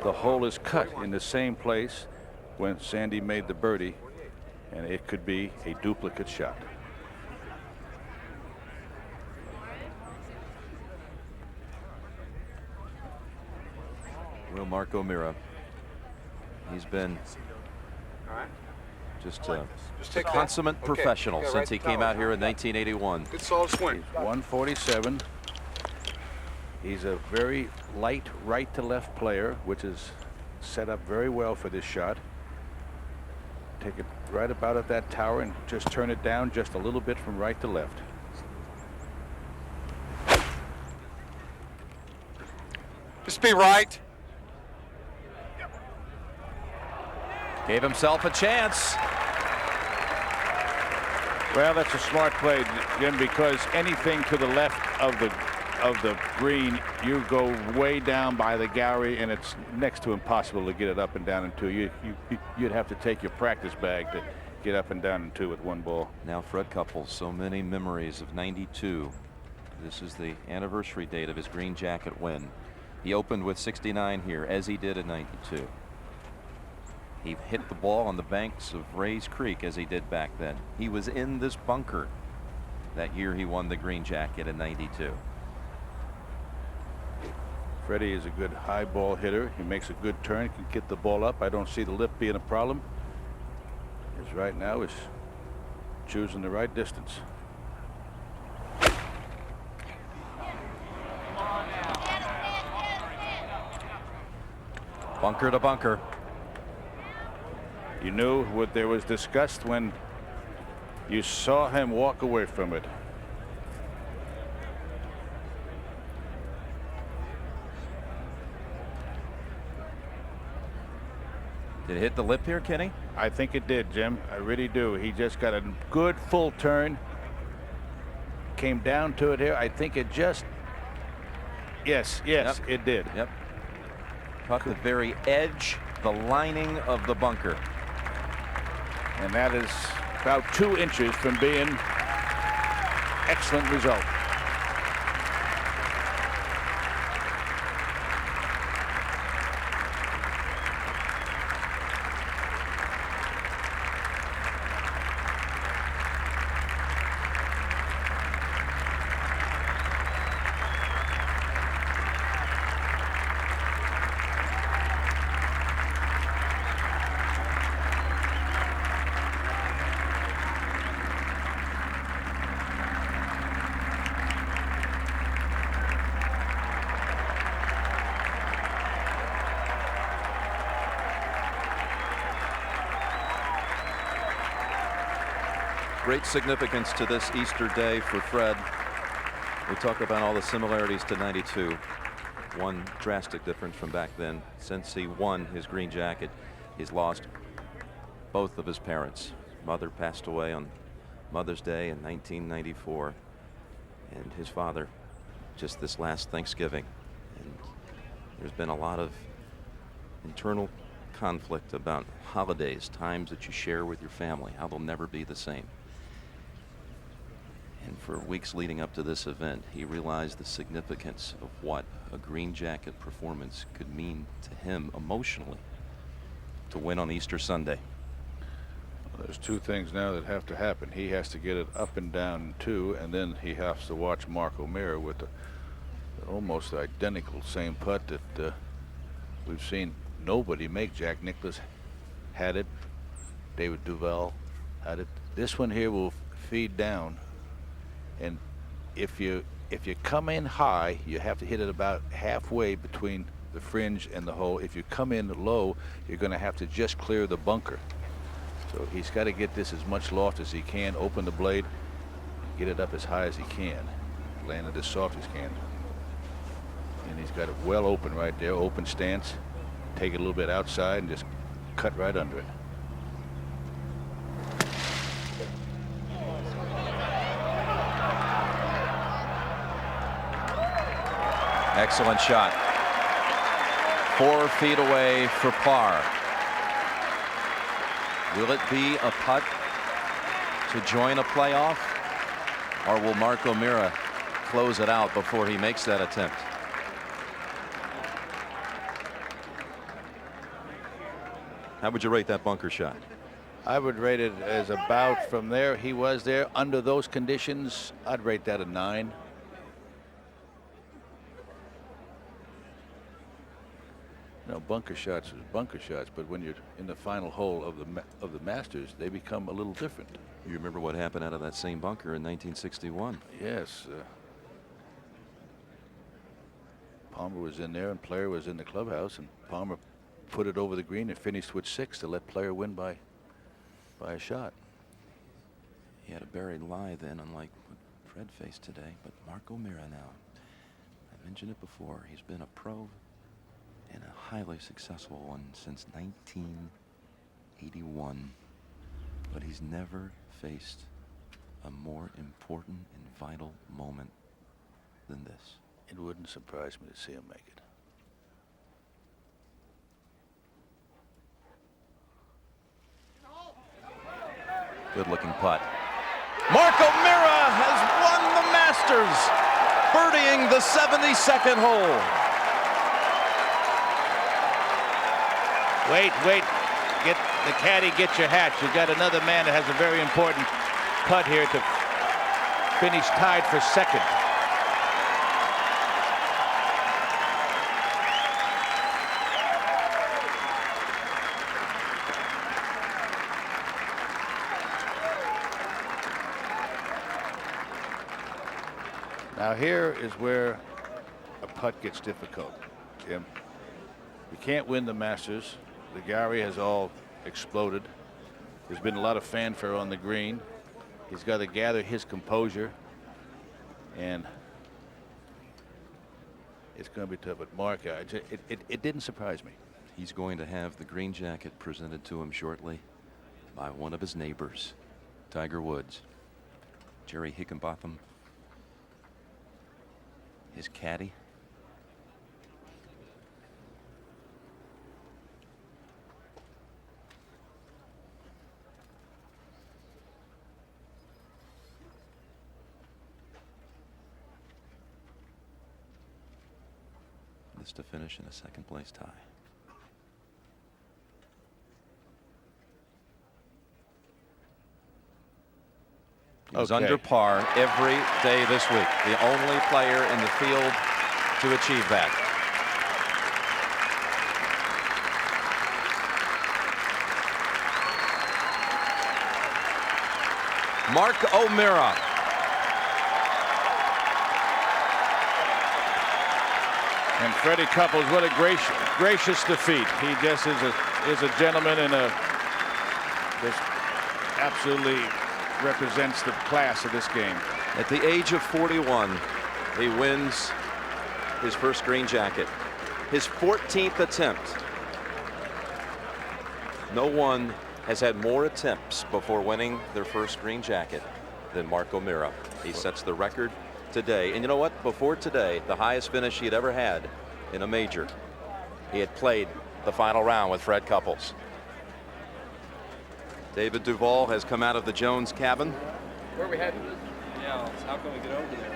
Speaker 7: The hole is cut in the same place when Sandy made the birdie, and it could be a duplicate shot.
Speaker 4: Well, Mark O'Meara, he's been just a consummate professional since he came out here in 1981.
Speaker 7: Good solid swing. He's 147. He's a very light right to left player, which is set up very well for this shot. Take it right about at that tower and just turn it down just a little bit from right to left.
Speaker 18: Just be right.
Speaker 4: Gave himself a chance.
Speaker 7: Well, that's a smart play, Jim, because anything to the left of the green, you go way down by the gallery, and it's next to impossible to get it up and down in two. You'd have to take your practice bag to get up and down in two with one ball.
Speaker 4: Now Fred Couples, so many memories of 92. This is the anniversary date of his green jacket win. He opened with 69 here, as he did in 92. He hit the ball on the banks of Rays Creek as he did back then. He was in this bunker that year he won the green jacket in 92.
Speaker 7: Freddie is a good high ball hitter. He makes a good turn, can get the ball up. I don't see the lip being a problem. His right now is choosing the right distance.
Speaker 4: Bunker to bunker.
Speaker 7: You knew what there was discussed when you saw him walk away from it.
Speaker 4: Did it hit the lip here, Kenny?
Speaker 7: I think it did, Jim. I really do. He just got a good full turn. Came down to it here. I think it just. Yes,
Speaker 4: Yep.
Speaker 7: it did.
Speaker 4: Yep. Caught the very edge, the lining of the bunker.
Speaker 7: And that is about 2 inches from being excellent result.
Speaker 1: Great significance to this Easter day for Fred. We talk about all the similarities to '92. One drastic difference from back then. Since he won his green jacket, he's lost both of his parents. Mother passed away on Mother's Day in 1994, and his father just this last Thanksgiving. And there's been a lot of internal conflict about holidays, times that you share with your family, how they'll never be the same. And for weeks leading up to this event, he realized the significance of what a green jacket performance could mean to him emotionally to win on Easter Sunday.
Speaker 7: Well, there's two things now that have to happen. He has to get it up and down two, and then he has to watch Mark O'Meara with the almost identical same putt that we've seen nobody make. Jack Nicklaus had it. David Duval had it. This one here will feed down. And if you come in high, you have to hit it about halfway between the fringe and the hole. If you come in low, you're going to have to just clear the bunker. So he's got to get this as much loft as he can, open the blade, get it up as high as he can, land it as soft as he can. And he's got it well open right there, open stance. Take it a little bit outside and just cut right under it.
Speaker 1: Excellent shot. 4 feet away for par. Will it be a putt to join a playoff, or will Mark O'Meara close it out before he makes that attempt? How would you rate that bunker shot?
Speaker 7: I would rate it as about from there. He was there under those conditions. I'd rate that a 9. You know, bunker shots is bunker shots, but when you're in the final hole of the Masters, they become a little different.
Speaker 1: You remember what happened out of that same bunker in 1961?
Speaker 7: Yes. Palmer was in there and Player was in the clubhouse, and Palmer put it over the green and finished with 6 to let Player win by a shot.
Speaker 1: He had a buried lie then, unlike what Fred faced today. But Mark O'Meara now, I mentioned it before, he's been a pro and a highly successful one since 1981. But he's never faced a more important and vital moment than this.
Speaker 7: It wouldn't surprise me to see him make it.
Speaker 1: Good-looking putt. Mark O'Meara has won the Masters, birdieing the 72nd hole.
Speaker 7: Wait. Get the caddy, get your hat. You've got another man that has a very important putt here to finish tied for second. Now here is where a putt gets difficult, Jim. You can't win the Masters. The gallery has all exploded. There's been a lot of fanfare on the green. He's got to gather his composure, and it's going to be tough. But Mark, it didn't surprise me.
Speaker 1: He's going to have the green jacket presented to him shortly by one of his neighbors, Tiger Woods. Jerry Higginbotham, his caddy. This to finish in a second-place tie. He was under par every day this week. The only player in the field to achieve that. Mark O'Meara.
Speaker 7: And Freddy Couples, what a gracious defeat. He just is a gentleman and just absolutely represents the class of this game.
Speaker 4: At the age of 41, he wins his first green jacket. His 14th attempt. No one has had more attempts before winning their first green jacket than Mark O'Meara. He sets the record today. And you know what? Before today, the highest finish he had ever had in a major, he had played the final round with Fred Couples. David Duval has come out of the Jones cabin.
Speaker 14: Where are we headed? Yeah, how can we get over there?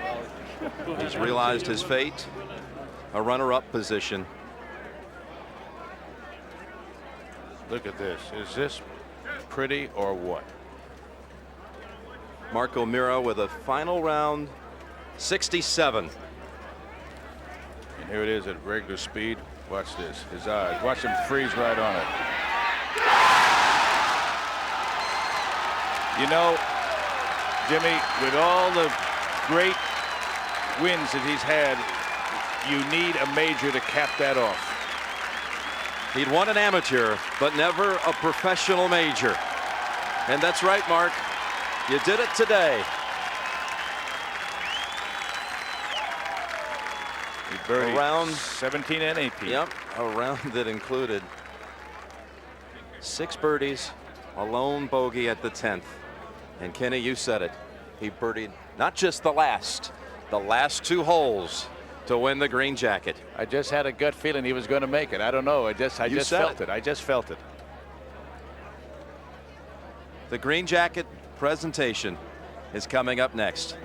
Speaker 14: Well,
Speaker 4: He's realized his fate, a runner-up position.
Speaker 7: Look at this. Is this pretty or what?
Speaker 4: Mark O'Meara with a final round 67.
Speaker 7: And here it is at regular speed. Watch this. His eyes. Watch him freeze right on it. You know, Jimmy, with all the great wins that he's had, you need a major to cap that off.
Speaker 4: He'd won an amateur, but never a professional major. And that's right, Mark. You did it today.
Speaker 7: He birdied
Speaker 4: around
Speaker 7: 17 and 18.
Speaker 4: Yep, a round that included 6 birdies, a lone bogey at the 10th. And Kenny, you said it. He birdied not just the last 2 holes to win the green jacket.
Speaker 7: I just had a gut feeling he was going to make it. I don't know. I just felt it. I just felt it.
Speaker 4: The green jacket presentation is coming up next.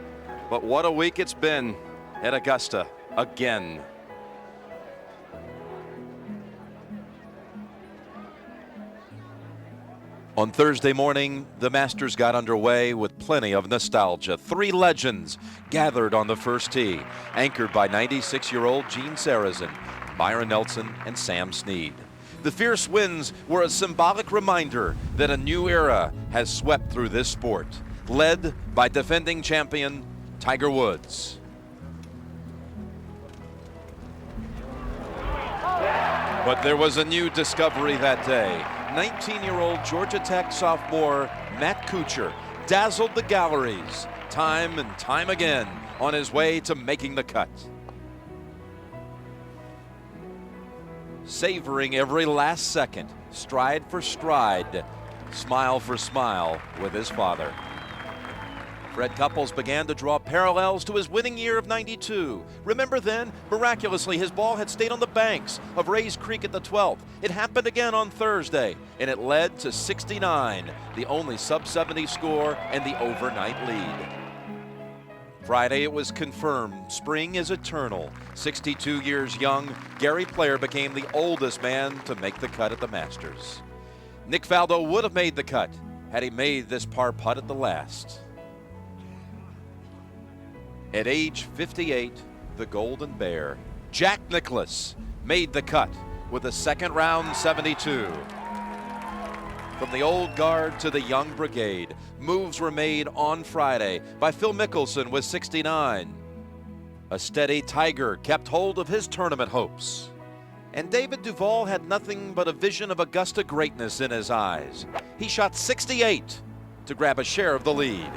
Speaker 4: But what a week it's been at Augusta again. On Thursday morning, the Masters got underway with plenty of nostalgia. 3 legends gathered on the first tee, anchored by 96-year-old Gene Sarazen, Byron Nelson, and Sam Snead. The fierce winds were a symbolic reminder that a new era has swept through this sport, led by defending champion Tiger Woods. But there was a new discovery that day. 19-year-old Georgia Tech sophomore Matt Kuchar dazzled the galleries time and time again on his way to making the cut. Savoring every last second, stride for stride, smile for smile with his father. Fred Couples began to draw parallels to his winning year of '92. Remember then, miraculously, his ball had stayed on the banks of Rays Creek at the 12th. It happened again on Thursday, and it led to 69, the only sub-70 score and the overnight lead. Friday, it was confirmed. Spring is eternal. 62 years young, Gary Player became the oldest man to make the cut at the Masters. Nick Faldo would have made the cut had he made this par putt at the last. At age 58, the Golden Bear, Jack Nicklaus, made the cut with a second round 72. From the old guard to the young brigade, moves were made on Friday by Phil Mickelson with 69. A steady Tiger kept hold of his tournament hopes. And David Duval had nothing but a vision of Augusta greatness in his eyes. He shot 68 to grab a share of the lead.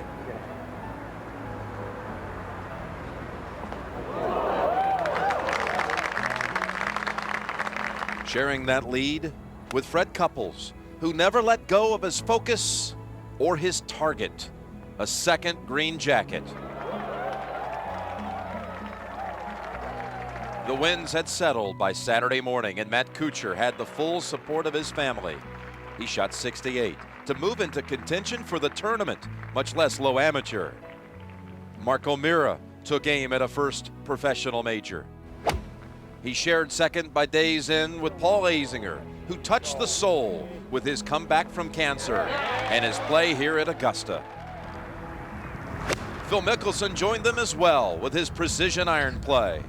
Speaker 4: Sharing that lead with Fred Couples, who never let go of his focus or his target, a second green jacket. The winds had settled by Saturday morning, and Matt Kuchar had the full support of his family. He shot 68 to move into contention for the tournament, much less low amateur. Mark O'Meara took aim at a first professional major. He shared second by day's end with Paul Azinger, who touched the soul with his comeback from cancer and his play here at Augusta. Phil Mickelson joined them as well with his precision iron play.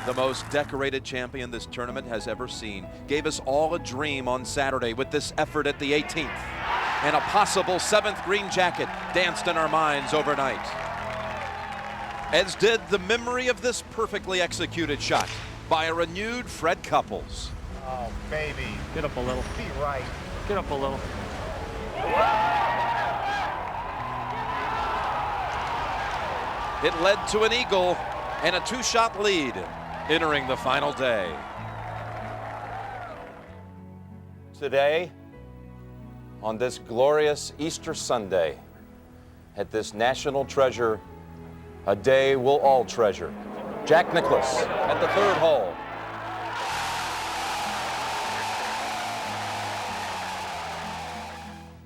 Speaker 4: The most decorated champion this tournament has ever seen gave us all a dream on Saturday with this effort at the 18th. And a possible 7th green jacket danced in our minds overnight. As did the memory of this perfectly executed shot
Speaker 1: by a renewed Fred Couples.
Speaker 14: Oh, baby.
Speaker 11: Get up a little.
Speaker 14: Be right.
Speaker 11: Get up a little.
Speaker 1: It led to an eagle and a two-shot lead entering the final day.
Speaker 4: Today, on this glorious Easter Sunday, at this national treasure, a day we'll all treasure. Jack Nicklaus at the third hole.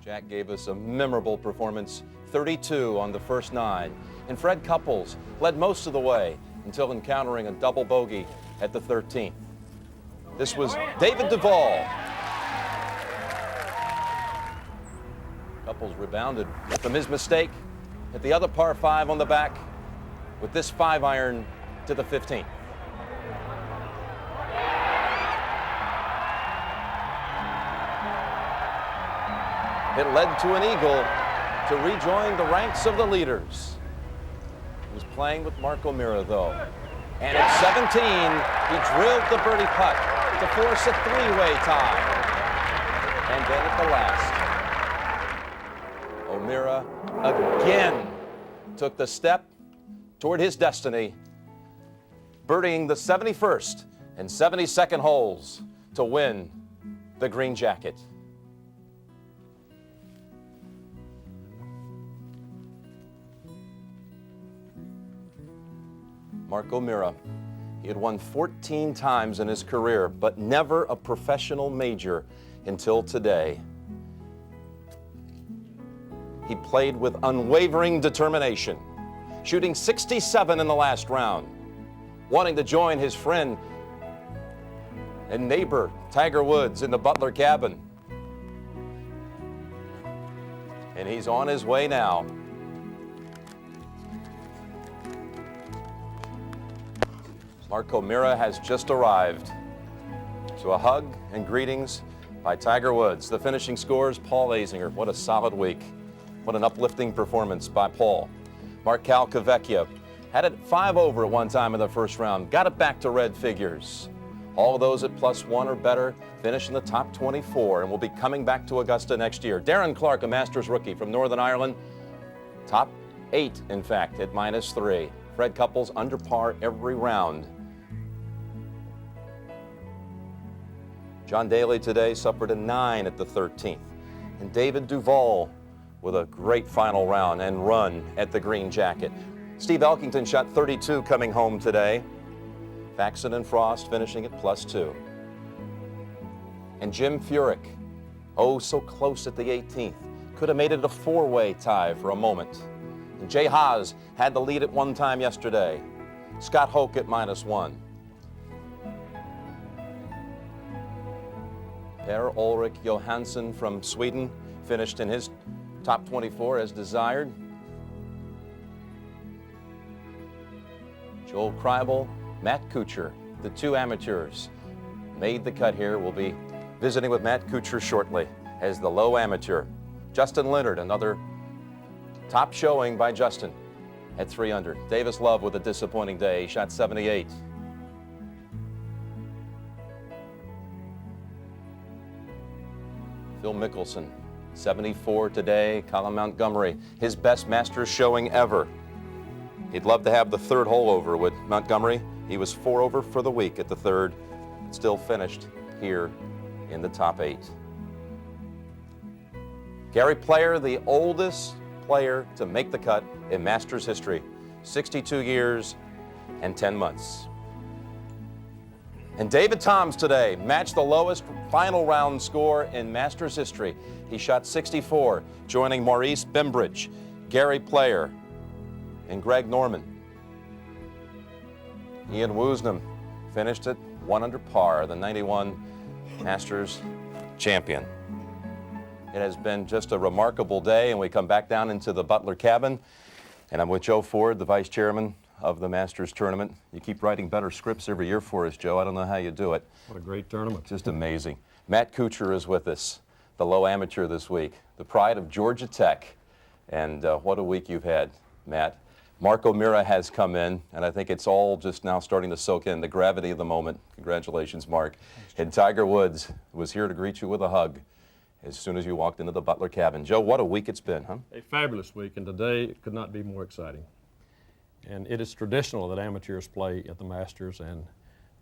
Speaker 4: Jack gave us a memorable performance, 32 on the first 9. And Fred Couples led most of the way until encountering a double bogey at the 13th. This was David Duval. Couples rebounded from his mistake at the other par 5 on the back with this 5-iron to the 15th. It led to an eagle to rejoin the ranks of the leaders. He was playing with Mark O'Meara, though. And at 17, he drilled the birdie putt to force a 3-way tie. And then at the last, O'Meara again took the step toward his destiny, birdieing the 71st and 72nd holes to win the green jacket. Mark O'Meara, he had won 14 times in his career, but never a professional major until today. He played with unwavering determination, shooting 67 in the last round, wanting to join his friend and neighbor Tiger Woods in the Butler cabin. And he's on his way now. Mark O'Meara has just arrived. So a hug and greetings by Tiger Woods. The finishing scores, Paul Azinger. What a solid week. What an uplifting performance by Paul. Mark Calcavecchia had it 5 over at one time in the first round. Got it back to red figures. All of those at +1 or better finish in the top 24 and will be coming back to Augusta next year. Darren Clarke, a Masters rookie from Northern Ireland. Top 8, in fact, at -3. Fred Couples under par every round. John Daly today suffered a 9 at the 13th. And David Duval with a great final round and run at the green jacket. Steve Elkington shot 32 coming home today. Faxon and Frost finishing at +2. And Jim Furyk, oh so close at the 18th. Could have made it a 4-way tie for a moment. And Jay Haas had the lead at one time yesterday. Scott Hoke at -1. Per Ulrich Johansson from Sweden finished in his top 24 as desired. Joel Kreibel, Matt Kuchar, the 2 amateurs, made the cut here. We'll be visiting with Matt Kuchar shortly as the low amateur. Justin Leonard, another top showing by Justin at 3 under. Davis Love with a disappointing day. He shot 78. Phil Mickelson, 74 today. Colin Montgomery, his best Masters showing ever. He'd love to have the 3rd hole over with Montgomery. He was 4 over for the week at the 3rd, still finished here in the top 8. Gary Player, the oldest player to make the cut in Masters history, 62 years and 10 months. And David Toms today matched the lowest final round score in Masters history. He shot 64, joining Maurice Bembridge, Gary Player, and Greg Norman. Ian Woosnam finished at 1 under par, the 91 Masters champion. It has been just a remarkable day, and we come back down into the Butler cabin, and I'm with Joe Ford, the vice chairman of the Masters tournament. You keep writing better scripts every year for us, Joe. I don't know how you do it.
Speaker 19: What a great tournament.
Speaker 4: Just amazing. Matt Kuchar is with us, the low amateur this week, the pride of Georgia Tech. And what a week you've had, Matt. Mark O'Meara has come in, and I think it's all just now starting to soak in, the gravity of the moment. Congratulations, Mark. And Tiger Woods was here to greet you with a hug as soon as you walked into the Butler cabin. Joe, what a week it's been, huh?
Speaker 19: A fabulous week, and today it could not be more exciting. And it is traditional that amateurs play at the Masters, and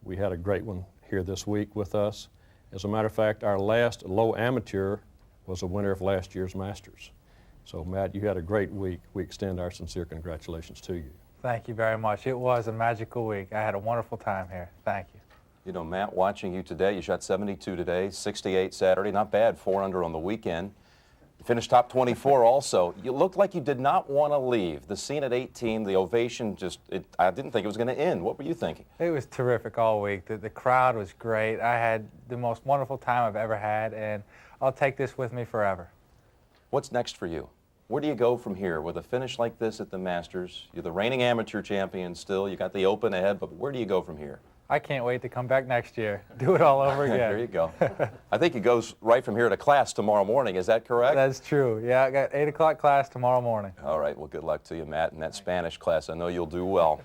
Speaker 19: we had a great one here this week with us. As a matter of fact, our last low amateur was a winner of last year's Masters. So, Matt, you had a great week. We extend our sincere congratulations to you.
Speaker 14: Thank you very much. It was a magical week. I had a wonderful time here. Thank you.
Speaker 4: You know, Matt, watching you today, you shot 72 today, 68 Saturday, not bad, 4 under on the weekend. You finished top 24 also. You looked like you did not want to leave. The scene at 18, the ovation, I didn't think it was going to end. What were you thinking?
Speaker 14: It was terrific all week. The crowd was great. I had the most wonderful time I've ever had, and I'll take this with me forever.
Speaker 4: What's next for you? Where do you go from here with a finish like this at the Masters? You're the reigning amateur champion still. You got the Open ahead, but where do you go from here?
Speaker 14: I can't wait to come back next year. Do it all over again.
Speaker 4: There you go. I think it goes right from here to class tomorrow morning. Is that correct?
Speaker 14: That's true. Yeah, I got 8 o'clock class tomorrow morning.
Speaker 4: All right. Well, good luck to you, Matt, in that Spanish class. I know you'll do well.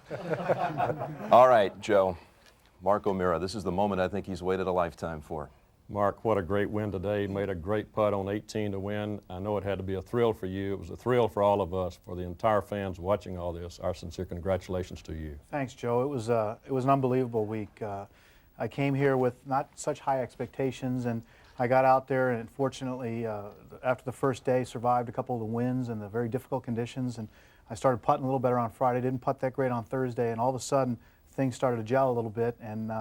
Speaker 4: All right, Joe. Mark O'Meara, this is the moment I think he's waited a lifetime for.
Speaker 19: Mark, what a great win today. Made a great putt on 18 to win. I know it had to be a thrill for you. It was a thrill for all of us, for the entire fans watching all this. Our sincere congratulations to you.
Speaker 9: Thanks, Joe. It was an unbelievable week. I came here with not such high expectations, and I got out there, and fortunately, after the first day, survived a couple of the winds and the very difficult conditions, and I started putting a little better on Friday. Didn't putt that great on Thursday, and all of a sudden, things started to gel a little bit, and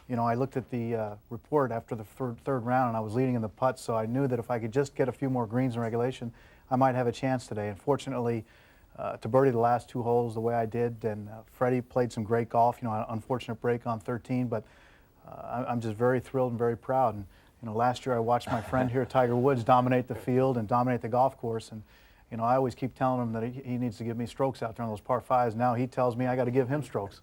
Speaker 9: you know, I looked at the report after the third round, and I was leading in the putts, so I knew that if I could just get a few more greens in regulation, I might have a chance today. And fortunately, to birdie the last 2 holes the way I did, and Freddie played some great golf. You know, an unfortunate break on 13, but I'm just very thrilled and very proud. And you know, last year I watched my friend here, Tiger Woods, dominate the field and dominate the golf course. And you know, I always keep telling him that he needs to give me strokes out there on those par 5s. Now he tells me I got to give him strokes.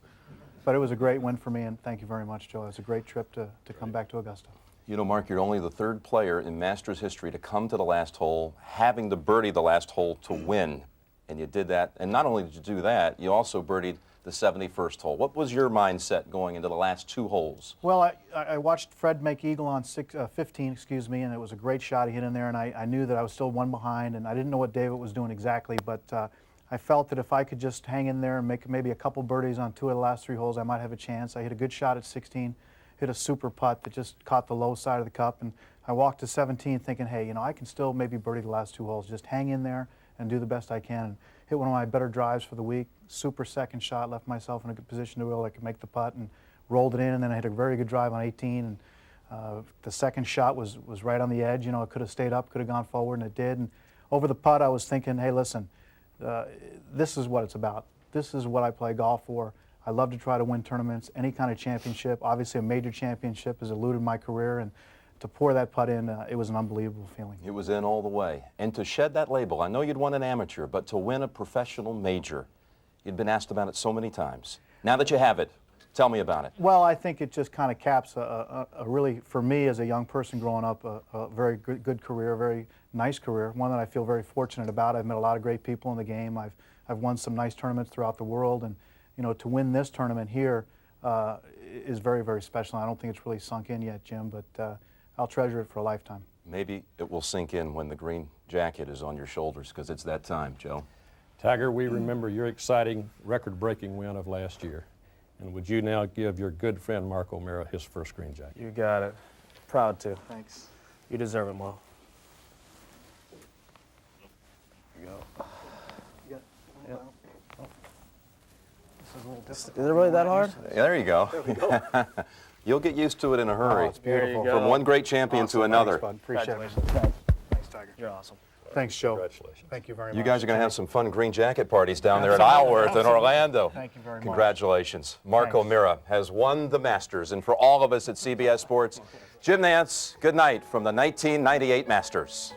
Speaker 9: But it was a great win for me, and thank you very much, Joe. It was a great trip to come back to Augusta.
Speaker 4: You know, Mark, you're only the 3rd player in Masters history to come to the last hole, having to birdie the last hole to win. And you did that. And not only did you do that, you also birdied the 71st hole. What was your mindset going into the last 2 holes?
Speaker 9: Well, I watched Fred make eagle on 15, excuse me, and it was a great shot he hit in there, and I knew that I was still 1 behind, and I didn't know what David was doing exactly, but I felt that if I could just hang in there and make maybe a couple birdies on 2 of the last 3 holes, I might have a chance. I hit a good shot at 16, hit a super putt that just caught the low side of the cup, and I walked to 17 thinking, hey, you know, I can still maybe birdie the last 2 holes. Just hang in there and do the best I can. And hit one of my better drives for the week, super second shot, left myself in a good position to be able to make the putt, and rolled it in, and then I hit a very good drive on 18, and the second shot was right on the edge. You know, it could have stayed up, could have gone forward, and it did. And over the putt, I was thinking, hey, listen, this is what it's about. This is what I play golf for. I love to try to win tournaments, any kind of championship. Obviously, a major championship has eluded my career, and to pour that putt in, it was an unbelievable feeling.
Speaker 4: It was in all the way. And to shed that label, I know you'd won an amateur, but to win a professional major, you'd been asked about it so many times. Now that you have it, tell me about it.
Speaker 9: Well, I think it just kind of caps a really, for me as a young person growing up, a very good career, a very nice career, one that I feel very fortunate about. I've met a lot of great people in the game. I've won some nice tournaments throughout the world, and you know, to win this tournament here is very, very special. I don't think it's really sunk in yet, Jim, but I'll treasure it for a lifetime.
Speaker 4: Maybe it will sink in when the green jacket is on your shoulders, because it's that time, Joe.
Speaker 19: Tiger, we remember your exciting record-breaking win of last year. And would you now give your good friend Mark O'Meara his first green jacket?
Speaker 14: You got it. Proud to.
Speaker 9: Thanks.
Speaker 14: You deserve it, Mo. Here you go. Yep. Is it really that hard?
Speaker 4: Yeah, there you go.
Speaker 14: There we go.
Speaker 4: You'll get used to it in a hurry.
Speaker 9: Oh, it's beautiful.
Speaker 4: From one great champion to another.
Speaker 9: Thanks, bud. Appreciate it. Thanks, Tiger.
Speaker 14: You're awesome.
Speaker 9: Thanks, Joe.
Speaker 19: Congratulations.
Speaker 9: Thank you very much.
Speaker 4: You guys are going to have some fun green jacket parties down there at Isleworth in Orlando.
Speaker 9: Thank you very much.
Speaker 4: Congratulations. Mark O'Meara has won the Masters. And for all of us at CBS Sports, Jim Nance, good night from the 1998 Masters.